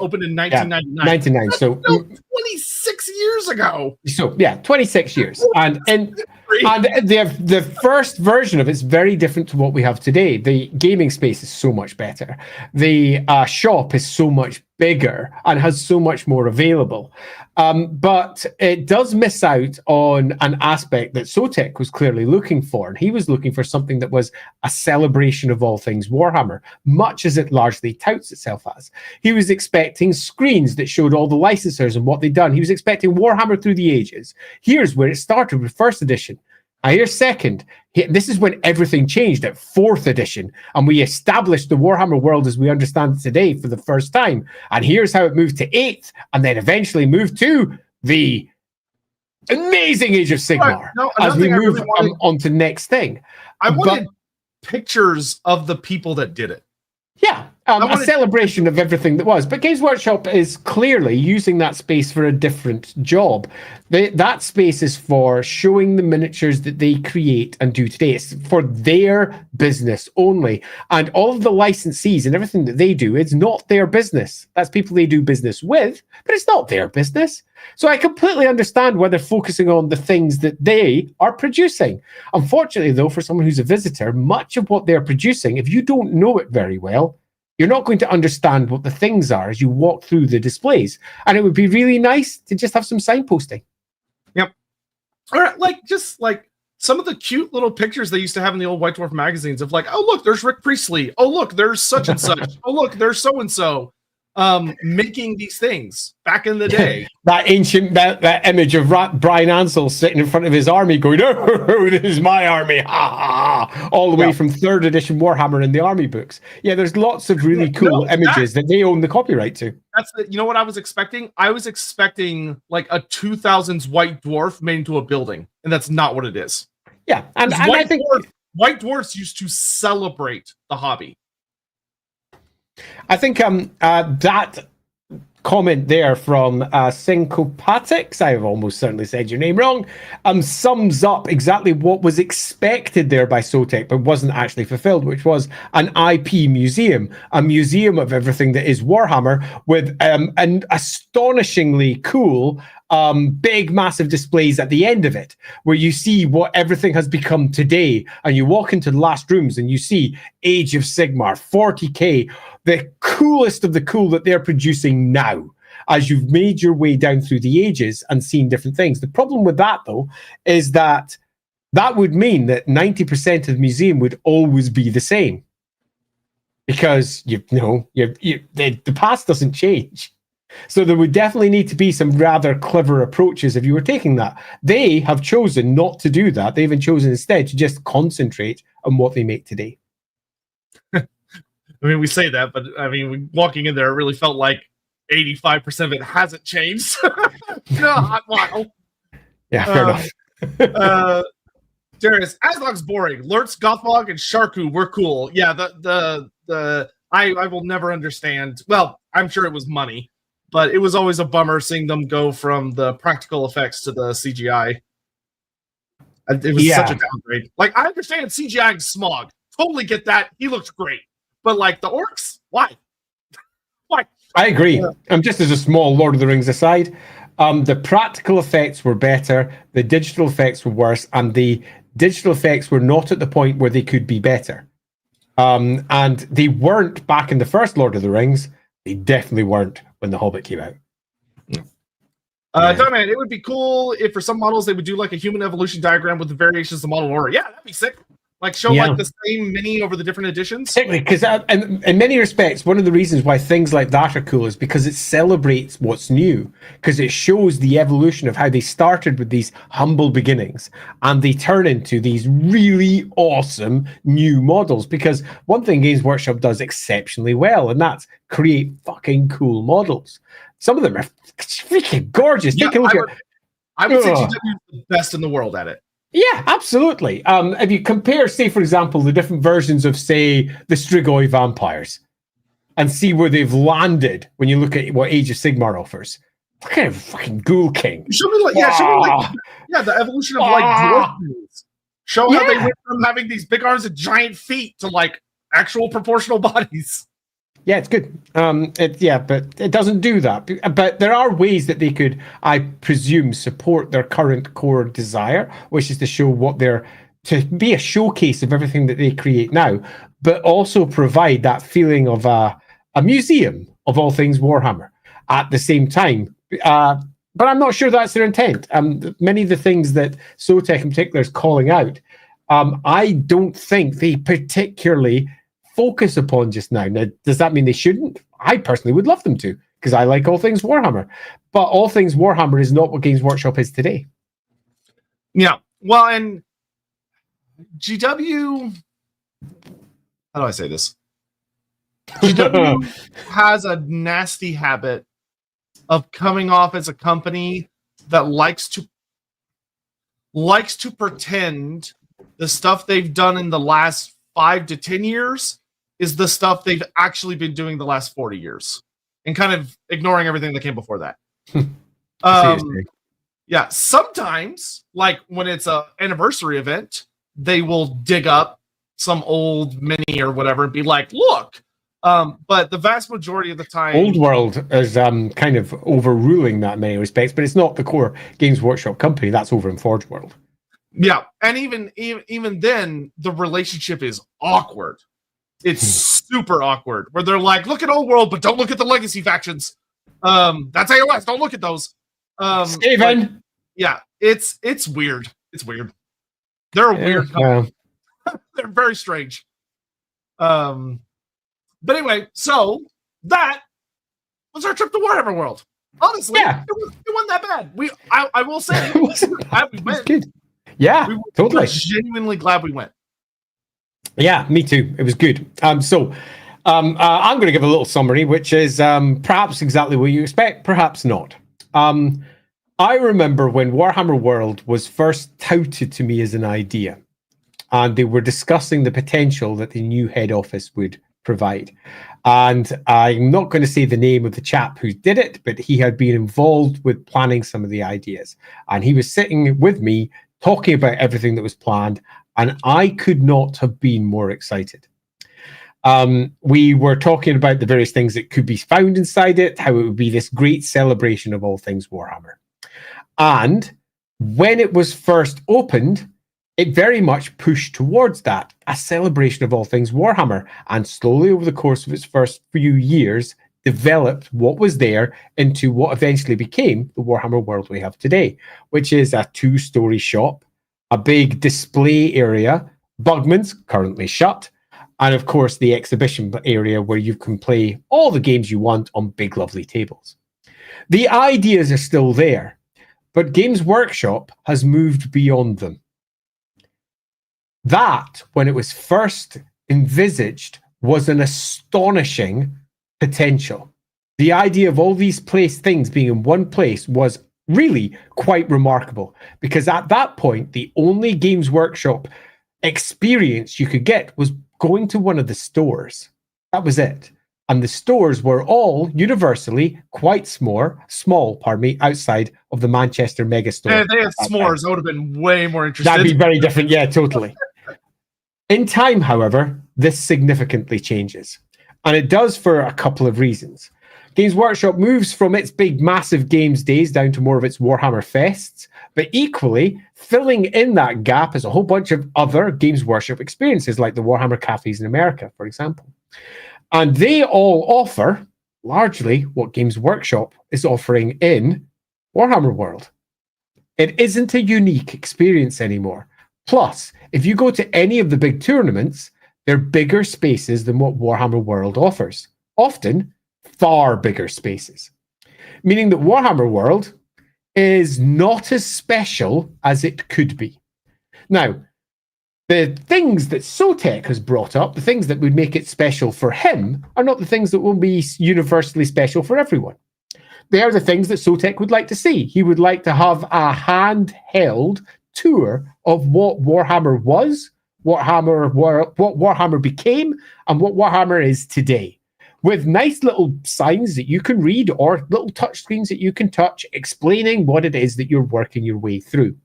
opened in 1999. 99, so 26 years ago. So yeah, 26 years. And the first version of it's very different to what we have today. The gaming space is so much better. The shop is so much bigger and has so much more available. But it does miss out on an aspect that Sotek was clearly looking for. And he was looking for something that was a celebration of all things Warhammer, much as it largely touts itself as. He was expecting screens that showed all the licensors and what they'd done. He was expecting Warhammer through the ages. Here's where it started with first edition. Here's second. This is when everything changed at 4th edition, and we established the Warhammer world as we understand it today for the first time. And here's how it moved to 8th, and then eventually moved to the amazing Age of Sigmar as we move on to next thing. I wanted pictures of the people that did it. Yeah, a celebration of everything that was. But Games Workshop is clearly using that space for a different job. That space is for showing the miniatures that they create and do today. It's for their business only. And all of the licensees and everything that they do, it's not their business. That's people they do business with, but it's not their business. So I completely understand why they're focusing on the things that they are producing. Unfortunately, though, for someone who's a visitor, much of what they're producing, if you don't know it very well, you're not going to understand what the things are as you walk through the displays. And it would be really nice to just have some signposting. Yep. Or just some of the cute little pictures they used to have in the old White Dwarf magazines of oh, look, there's Rick Priestley. Oh, look, there's such and such. Oh, look, there's so-and-so. Making these things back in the day. that image of Brian Ansell sitting in front of his army going, oh, this is my army, ha, ha, ha, all the way from 3rd edition Warhammer in the army books. Yeah, there's lots of really cool images that they own the copyright to. You know what I was expecting? I was expecting a 2000s White Dwarf made into a building, and that's not what it is. Yeah, and I think White Dwarfs used to celebrate the hobby. I think that comment there from Syncopatics, I've almost certainly said your name wrong, sums up exactly what was expected there by Sotek, but wasn't actually fulfilled, which was an IP museum, a museum of everything that is Warhammer, with an astonishingly cool big, massive displays at the end of it, where you see what everything has become today. And you walk into the last rooms and you see Age of Sigmar, 40K, the coolest of the cool that they're producing now, as you've made your way down through the ages and seen different things. The problem with that, though, is that would mean that 90% of the museum would always be the same. Because, the past doesn't change. So there would definitely need to be some rather clever approaches if you were taking that. They have chosen not to do that. They've chosen instead to just concentrate on what they make today. I mean, we say that, but walking in there, it really felt like 85% of it hasn't changed. No, wow. Yeah, fair enough. Darius, Aslog's boring. Lurtz, Gothmog, and Sharku were cool. Yeah, I will never understand. Well, I'm sure it was money, but it was always a bummer seeing them go from the practical effects to the CGI. It was such a downgrade. I understand CGI and Smog. Totally get that. He looks great. but like the orcs, why? Why? I agree. Just as a small Lord of the Rings aside, the practical effects were better, the digital effects were worse, and the digital effects were not at the point where they could be better. And they weren't back in the first Lord of the Rings. They definitely weren't when The Hobbit came out. Dumb man, it would be cool if for some models they would do like a human evolution diagram with the variations of model lore. Yeah, that'd be sick. Like show like the same mini over the different editions. Exactly, because in many respects, one of the reasons why things like that are cool is because it celebrates what's new, because it shows the evolution of how they started with these humble beginnings and they turn into these really awesome new models. Because one thing Games Workshop does exceptionally well, and that's create fucking cool models. Some of them are freaking gorgeous. Yeah, Take a look I would say GW is the best in the world at it. Yeah, absolutely. If you compare, say, for example, the different versions of, say, the Strigoi vampires and see where they've landed when you look at what Age of Sigmar offers. Look at fucking Ghoul King. Show me like, the evolution of like dwarf moves. Show how they went from having these big arms and giant feet to like actual proportional bodies. Yeah, it's good. But it doesn't do that. But there are ways that they could, I presume, support their current core desire, which is to show what they're, to be a showcase of everything that they create now, but also provide that feeling of a museum of all things Warhammer at the same time. But I'm not sure that's their intent. Many of the things that Sotek in particular is calling out, I don't think they particularly focus upon just now. Now, does that mean they shouldn't? I personally would love them to, because I like all things Warhammer. But all things Warhammer is not what Games Workshop is today. Yeah. Well, and GW, how do I say this? GW has a nasty habit of coming off as a company that likes to pretend the stuff they've done in the last 5 to 10 years is the stuff they've actually been doing the last 40 years and kind of ignoring everything that came before that. Yeah, sometimes, like when it's an anniversary event, they will dig up some old mini or whatever and be like, look. But the vast majority of the time, Old World is kind of overruling that in many respects, but it's not the core Games Workshop company. That's over in Forge World. Yeah, and even then, the relationship is awkward. It's super awkward. Where they're like, "Look at Old World, but don't look at the Legacy factions." That's AOS. Don't look at those. Steven. Like, yeah, it's weird. It's weird. They're a weird company. They're very strange. But anyway, so that was our trip to Warhammer World. Honestly, it wasn't that bad. I will say, we went. Good. Yeah, totally. We're genuinely glad we went. Yeah, me too. It was good. I'm going to give a little summary, which is perhaps exactly what you expect, perhaps not. I remember when Warhammer World was first touted to me as an idea, and they were discussing the potential that the new head office would provide. And I'm not going to say the name of the chap who did it, but he had been involved with planning some of the ideas. And he was sitting with me talking about everything that was planned, and I could not have been more excited. We were talking about the various things that could be found inside it, how it would be this great celebration of all things Warhammer. And when it was first opened, it very much pushed towards that, a celebration of all things Warhammer, and slowly over the course of its first few years, developed what was there into what eventually became the Warhammer World we have today, which is a 2-story shop, a big display area, Bugman's, currently shut, and of course the exhibition area where you can play all the games you want on big lovely tables. The ideas are still there, but Games Workshop has moved beyond them. That, when it was first envisaged, was an astonishing potential. The idea of all these things being in one place was really quite remarkable, because at that point, the only Games Workshop experience you could get was going to one of the stores. That was it. And the stores were all universally quite small, outside of the Manchester mega store. Yeah, they had s'mores. That would have been way more interesting. That'd be very different. Yeah, totally. In time, however, this significantly changes. And it does for a couple of reasons. Games Workshop moves from its big, massive games days down to more of its Warhammer fests, but equally, filling in that gap is a whole bunch of other Games Workshop experiences, like the Warhammer cafes in America, for example. And they all offer largely what Games Workshop is offering in Warhammer World. It isn't a unique experience anymore. Plus, if you go to any of the big tournaments, they're bigger spaces than what Warhammer World offers. Often, far bigger spaces. Meaning that Warhammer World is not as special as it could be. Now, the things that Sotek has brought up, the things that would make it special for him, are not the things that will be universally special for everyone. They are the things that Sotek would like to see. He would like to have a handheld tour of what Warhammer was, what Warhammer became, and what Warhammer is today, with nice little signs that you can read or little touch screens that you can touch, explaining what it is that you're working your way through.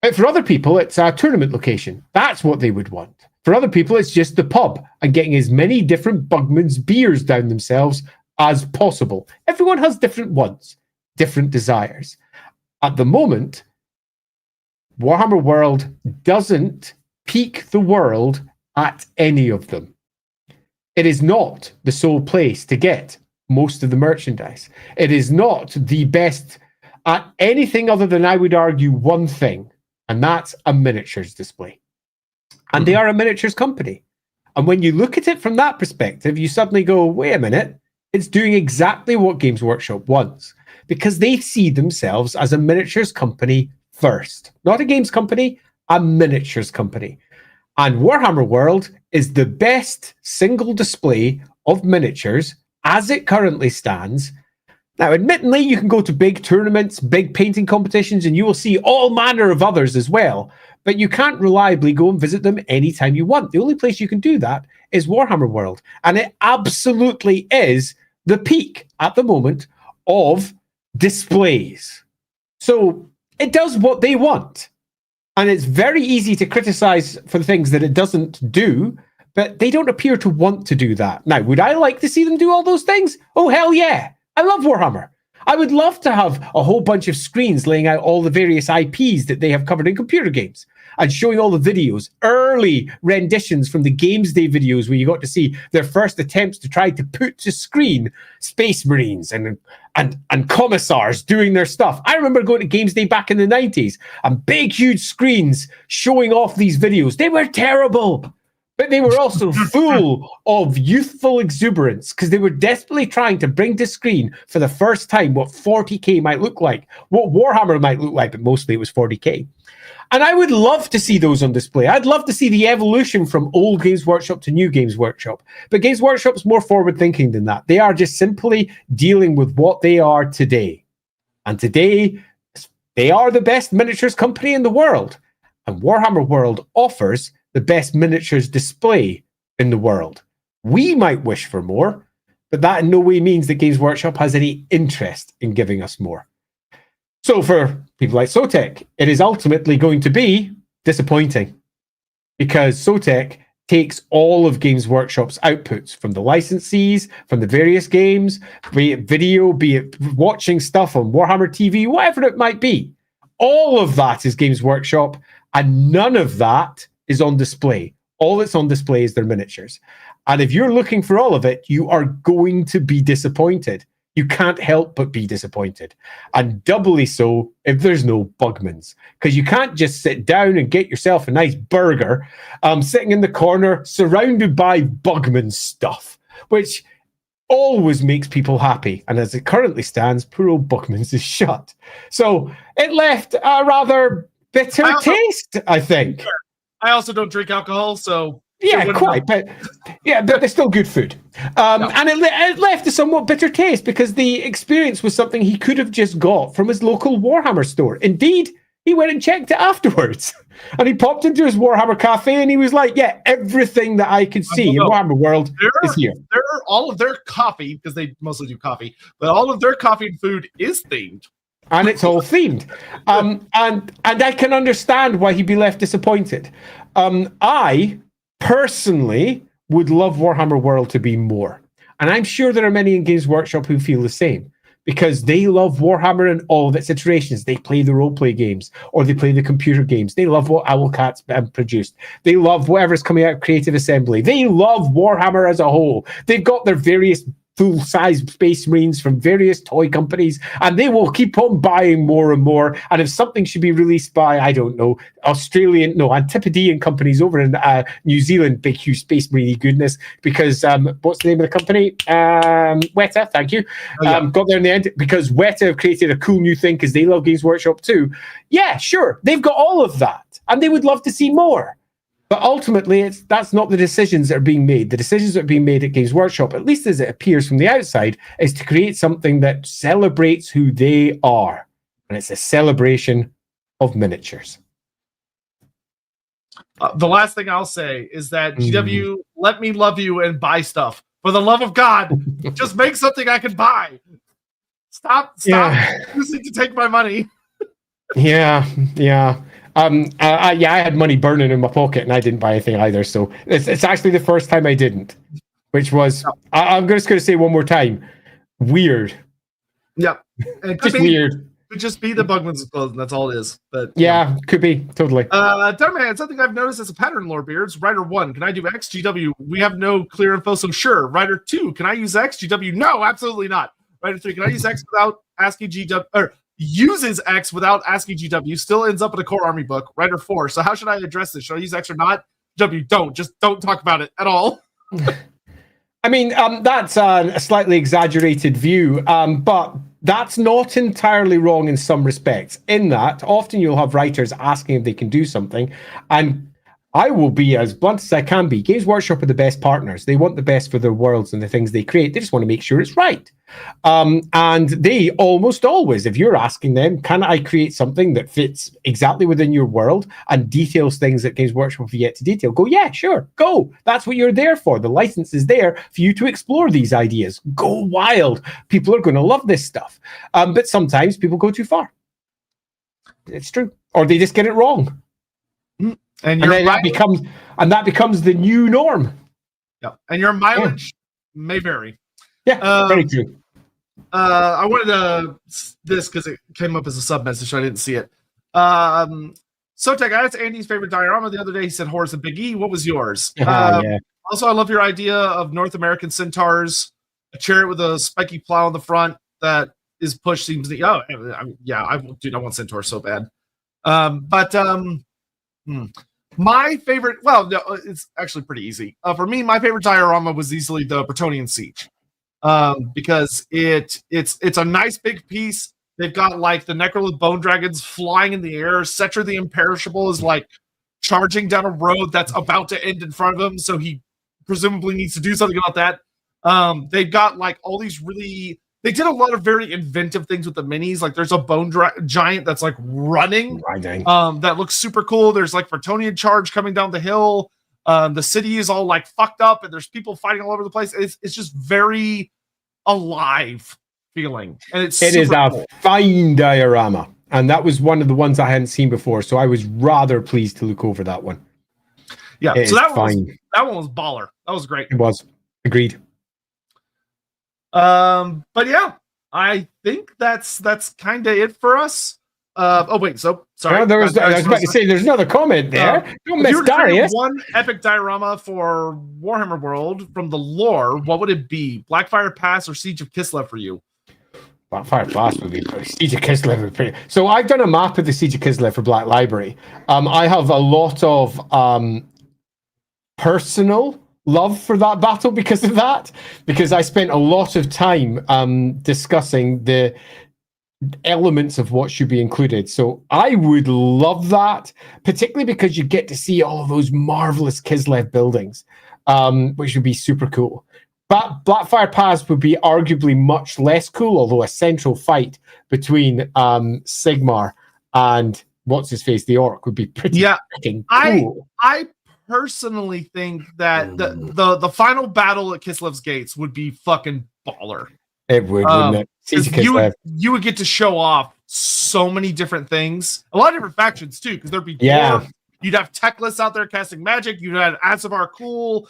But for other people, it's a tournament location. That's what they would want. For other people, it's just the pub and getting as many different Bugman's beers down themselves as possible. Everyone has different wants, different desires. At the moment, Warhammer World doesn't peak the world at any of them. It is not the sole place to get most of the merchandise. It is not the best at anything other than, I would argue, one thing, and that's a miniatures display. And they are a miniatures company. And when you look at it from that perspective, you suddenly go, wait a minute, it's doing exactly what Games Workshop wants, because they see themselves as a miniatures company first. Not a games company, a miniatures company. And Warhammer World is the best single display of miniatures as it currently stands. Now, admittedly, you can go to big tournaments, big painting competitions, and you will see all manner of others as well. But you can't reliably go and visit them anytime you want. The only place you can do that is Warhammer World. And it absolutely is the peak at the moment of displays. So it does what they want. And it's very easy to criticize for the things that it doesn't do, but they don't appear to want to do that. Now, would I like to see them do all those things? Oh, hell yeah. I love Warhammer. I would love to have a whole bunch of screens laying out all the various IPs that they have covered in computer games and showing all the videos, early renditions from the Games Day videos where you got to see their first attempts to try to put to screen Space Marines and commissars doing their stuff. I remember going to Games Day back in the 90s and big, huge screens showing off these videos. They were terrible. But they were also full of youthful exuberance because they were desperately trying to bring to screen for the first time what 40K might look like, what Warhammer might look like, but mostly it was 40K. And I would love to see those on display. I'd love to see the evolution from old Games Workshop to new Games Workshop. But Games Workshop's more forward-thinking than that. They are just simply dealing with what they are today. And today, they are the best miniatures company in the world. And Warhammer World offers the best miniatures display in the world. We might wish for more, but that in no way means that Games Workshop has any interest in giving us more. So for people like Sotek, it is ultimately going to be disappointing because Sotek takes all of Games Workshop's outputs from the licensees, from the various games, be it video, be it watching stuff on Warhammer TV, whatever it might be. All of that is Games Workshop, and none of that is on display. All that's on display is their miniatures. And if you're looking for all of it, you are going to be disappointed. You can't help but be disappointed. And doubly so if there's no Bugmans. Because you can't just sit down and get yourself a nice burger sitting in the corner surrounded by Bugman stuff, which always makes people happy. And as it currently stands, poor old Bugman's is shut. So it left a rather bitter taste, I think. I also don't drink alcohol, so yeah, quite, but they're still good food. And it left a somewhat bitter taste because the experience was something he could have just got from his local Warhammer store. Indeed, he went and checked it afterwards, and he popped into his Warhammer cafe, and he was like, "Yeah, everything that I could see in Warhammer World is here." All of their coffee, because they mostly do coffee, but all of their coffee and food is themed. And it's all themed. And I can understand why he'd be left disappointed. I personally would love Warhammer World to be more. And I'm sure there are many in Games Workshop who feel the same, because they love Warhammer and all of its iterations. They play the roleplay games, or they play the computer games. They love what Owlcat's produced. They love whatever's coming out of Creative Assembly. They love Warhammer as a whole. They've got their various full-size Space Marines from various toy companies, and they will keep on buying more and more. And if something should be released by, I don't know, Antipodean companies over in New Zealand, big, huge Space Marine goodness, because what's the name of the company? Weta, thank you. Got there in the end, because Weta have created a cool new thing because they love Games Workshop too. Yeah, sure, they've got all of that, and they would love to see more. But ultimately, that's not the decisions that are being made. The decisions that are being made at Games Workshop, at least as it appears from the outside, is to create something that celebrates who they are. And it's a celebration of miniatures. The last thing I'll say is that GW, let me love you and buy stuff. For the love of God, just make something I can buy. Stop refusing to take my money. Yeah. I had money burning in my pocket and I didn't buy anything either. So it's actually the first time I didn't, which was, I'm just going to say one more time, weird. Yep. Just weird. Could just be the Bugman's clothing. That's all it is. But yeah, could be totally. Dumb something I've noticed as a pattern, Lorebeards. Writer 1, can I do X? GW, we have no clear info, so sure. Writer 2, can I use X? GW, no, absolutely not. Writer 3, can I use X without asking GW? Or uses X without asking GW, still ends up in a core army book. Writer 4, so how should I address this? Should I use X or not? GW, don't talk about it at all. I mean, that's a slightly exaggerated view, but that's not entirely wrong in some respects. In that, often you'll have writers asking if they can do something, and I will be as blunt as I can be. Games Workshop are the best partners. They want the best for their worlds and the things they create. They just want to make sure it's right. And they almost always, if you're asking them, can I create something that fits exactly within your world and details things that Games Workshop have yet to detail? Go, yeah, sure, go. That's what you're there for. The license is there for you to explore these ideas. Go wild. People are going to love this stuff. But sometimes people go too far. It's true. Or they just get it wrong. And then that becomes the new norm. Yeah, and your mileage may vary. Yeah, very true. I wanted this because it came up as a sub message, so I didn't see it. Sotek, I asked Andy's favorite diorama the other day. He said Horus and Big E. What was yours? Yeah. Also, I love your idea of North American centaurs, a chariot with a spiky plow on the front that is pushed. Seems to, I want centaurs so bad. My favorite, it's actually pretty easy. For me, my favorite diorama was easily the Bretonnian Siege. Because it's a nice big piece. They've got like the Necrolith bone dragons flying in the air. Cetra the Imperishable is like charging down a road that's about to end in front of him, so he presumably needs to do something about that. They've got like all these they did a lot of very inventive things with the minis. Like there's a bone giant that's like running. That looks super cool. There's like Bretonnian charge coming down the hill. The city is all like fucked up and there's people fighting all over the place. It's just very alive feeling. And it is a fine diorama. And that was one of the ones I hadn't seen before. So I was rather pleased to look over that one. Yeah. So that one was baller. That was great. It was. Agreed. But yeah, I think that's kind of it for us. Sorry. I was about to say there's another comment there. Don't miss Darius. One epic diorama for Warhammer World from the lore, what would it be? Blackfire Pass or Siege of Kislev for you? Blackfire Pass would be pretty. Siege of Kislev would be pretty. So I've done a map of the Siege of Kislev for Black Library. I have a lot of personal love for that battle because of that, because I spent a lot of time discussing the elements of what should be included. So I would love that, particularly because you get to see all of those marvelous Kislev buildings, which would be super cool. But Blackfire Pass would be arguably much less cool, although a central fight between Sigmar and what's his face, the Orc, would be pretty freaking cool. I personally think that the final battle at Kislev's Gates would be fucking baller. It would, wouldn't it? You would get to show off so many different things, a lot of different factions too, because there'd be Dwarf, You'd have Teclis out there casting magic. You'd have Asavar Cool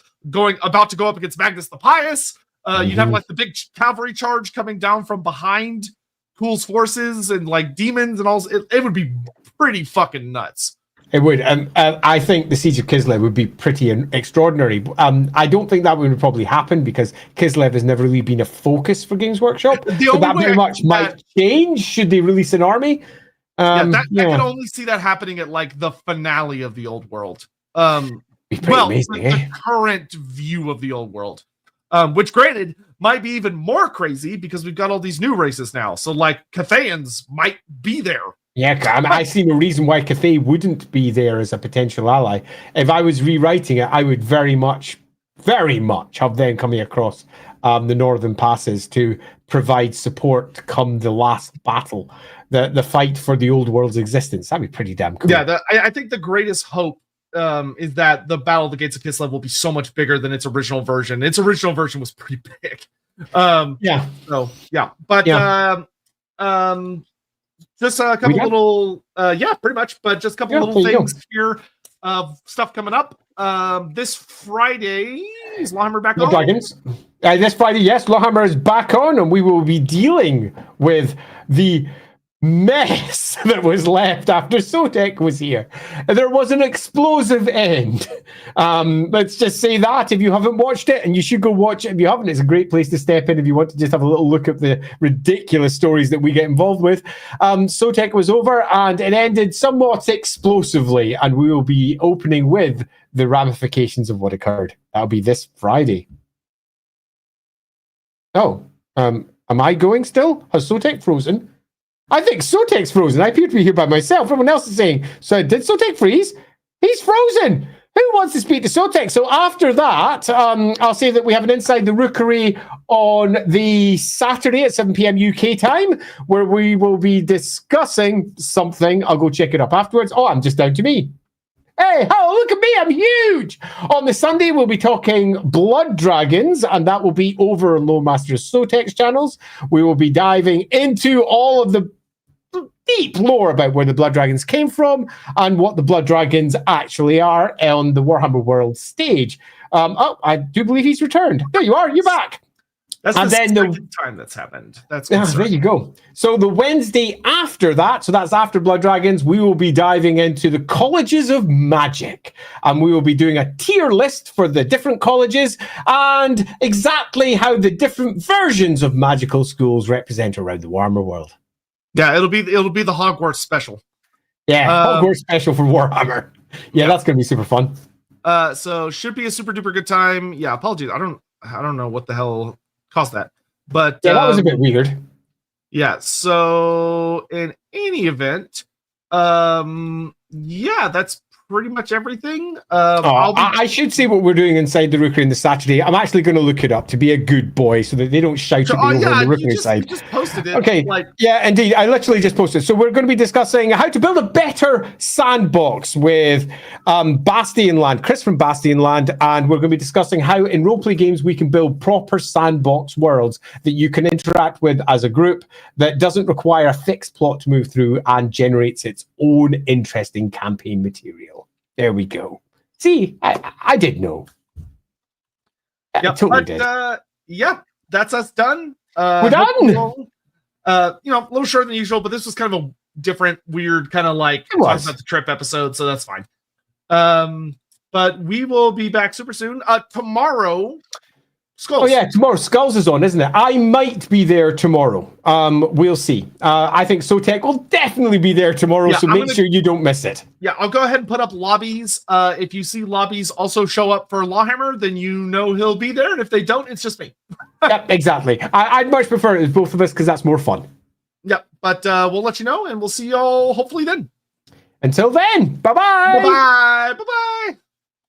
about to go up against Magnus the Pious. You'd have like the big cavalry charge coming down from behind Cool's forces and like demons and all. It would be pretty fucking nuts. It would. I think the Siege of Kislev would be pretty extraordinary. I don't think that would probably happen because Kislev has never really been a focus for Games Workshop. So that very much might change should they release an army. I can only see that happening at like the finale of the old world. Amazing, the current view of the old world, which granted might be even more crazy because we've got all these new races now. So like Cathayans might be there. Yeah, I see no reason why Cathay wouldn't be there as a potential ally. If I was rewriting it, I would very much have them coming across the northern passes to provide support come the last battle, the fight for the old world's existence. That'd be pretty damn cool. Yeah, I think the greatest hope is that the Battle of the Gates of Kislev will be so much bigger than its original version. Its original version was pretty big. But just a couple little, pretty much, but just a couple little things here of stuff coming up. This Friday, is LAWhammer back on? Dragons. This Friday, yes, LAWhammer is back on, and we will be dealing with the mess that was left after Sotek was here. There was an explosive end. Let's just say that if you haven't watched it, and you should go watch it if you haven't, it's a great place to step in if you want to just have a little look at the ridiculous stories that we get involved with. Sotek was over and it ended somewhat explosively, and we will be opening with the ramifications of what occurred. That'll be this Friday. Am I going still? Has Sotek frozen? I think Sotek's frozen. I appear to be here by myself. Everyone else is saying, so did Sotek freeze? He's frozen. Who wants to speak to Sotek? So after that, I'll say that we have an Inside the Rookery on the Saturday at 7 p.m. UK time, where we will be discussing something. I'll go check it up afterwards. Oh, I'm just down to me. Hey, oh, look at me, I'm huge! On the Sunday, we'll be talking Blood Dragons, and that will be over on Loremaster of Sotek's channels. We will be diving into all of the deep lore about where the Blood Dragons came from and what the Blood Dragons actually are on the Warhammer World stage. I do believe he's returned. There you are, you're back. That's the second time that's happened. There you go. So the Wednesday after that, so that's after Blood Dragons, we will be diving into the colleges of magic. And we will be doing a tier list for the different colleges and exactly how the different versions of magical schools represent around the Warhammer world. Yeah, it'll be the Hogwarts special. Yeah, Hogwarts special for Warhammer. Yeah, that's going to be super fun. So should be a super duper good time. Yeah, apologies. I don't know what the hell caused that, but yeah, that was a bit weird. Yeah, so in any event, that's pretty much everything. I should say what we're doing inside the Rookery on the Saturday. I'm actually going to look it up to be a good boy so that they don't shout at me over on the Rookery side. You just posted it. Okay, yeah, indeed. I literally just posted. So we're going to be discussing how to build a better sandbox with Bastion Land, Chris from Bastion Land, and we're going to be discussing how in roleplay games we can build proper sandbox worlds that you can interact with as a group that doesn't require a fixed plot to move through and generates its own interesting campaign material. There we go. See, I did know. I totally did. That's us done. We're done. A little shorter than usual, but this was kind of a different, weird kind of like talk about the trip episode, so that's fine. But we will be back super soon. Tomorrow, Skulls. Oh yeah, tomorrow Skulls is on, isn't it? I might be there tomorrow. We'll see. I think Sotek will definitely be there tomorrow, so make sure you don't miss it. Yeah, I'll go ahead and put up lobbies. If you see lobbies also show up for LAWhammer, then you know he'll be there, and if they don't, it's just me. Yep, exactly. I'd much prefer it as both of us because that's more fun. Yep, but we'll let you know, and we'll see y'all hopefully then. Until then, bye-bye! Bye-bye!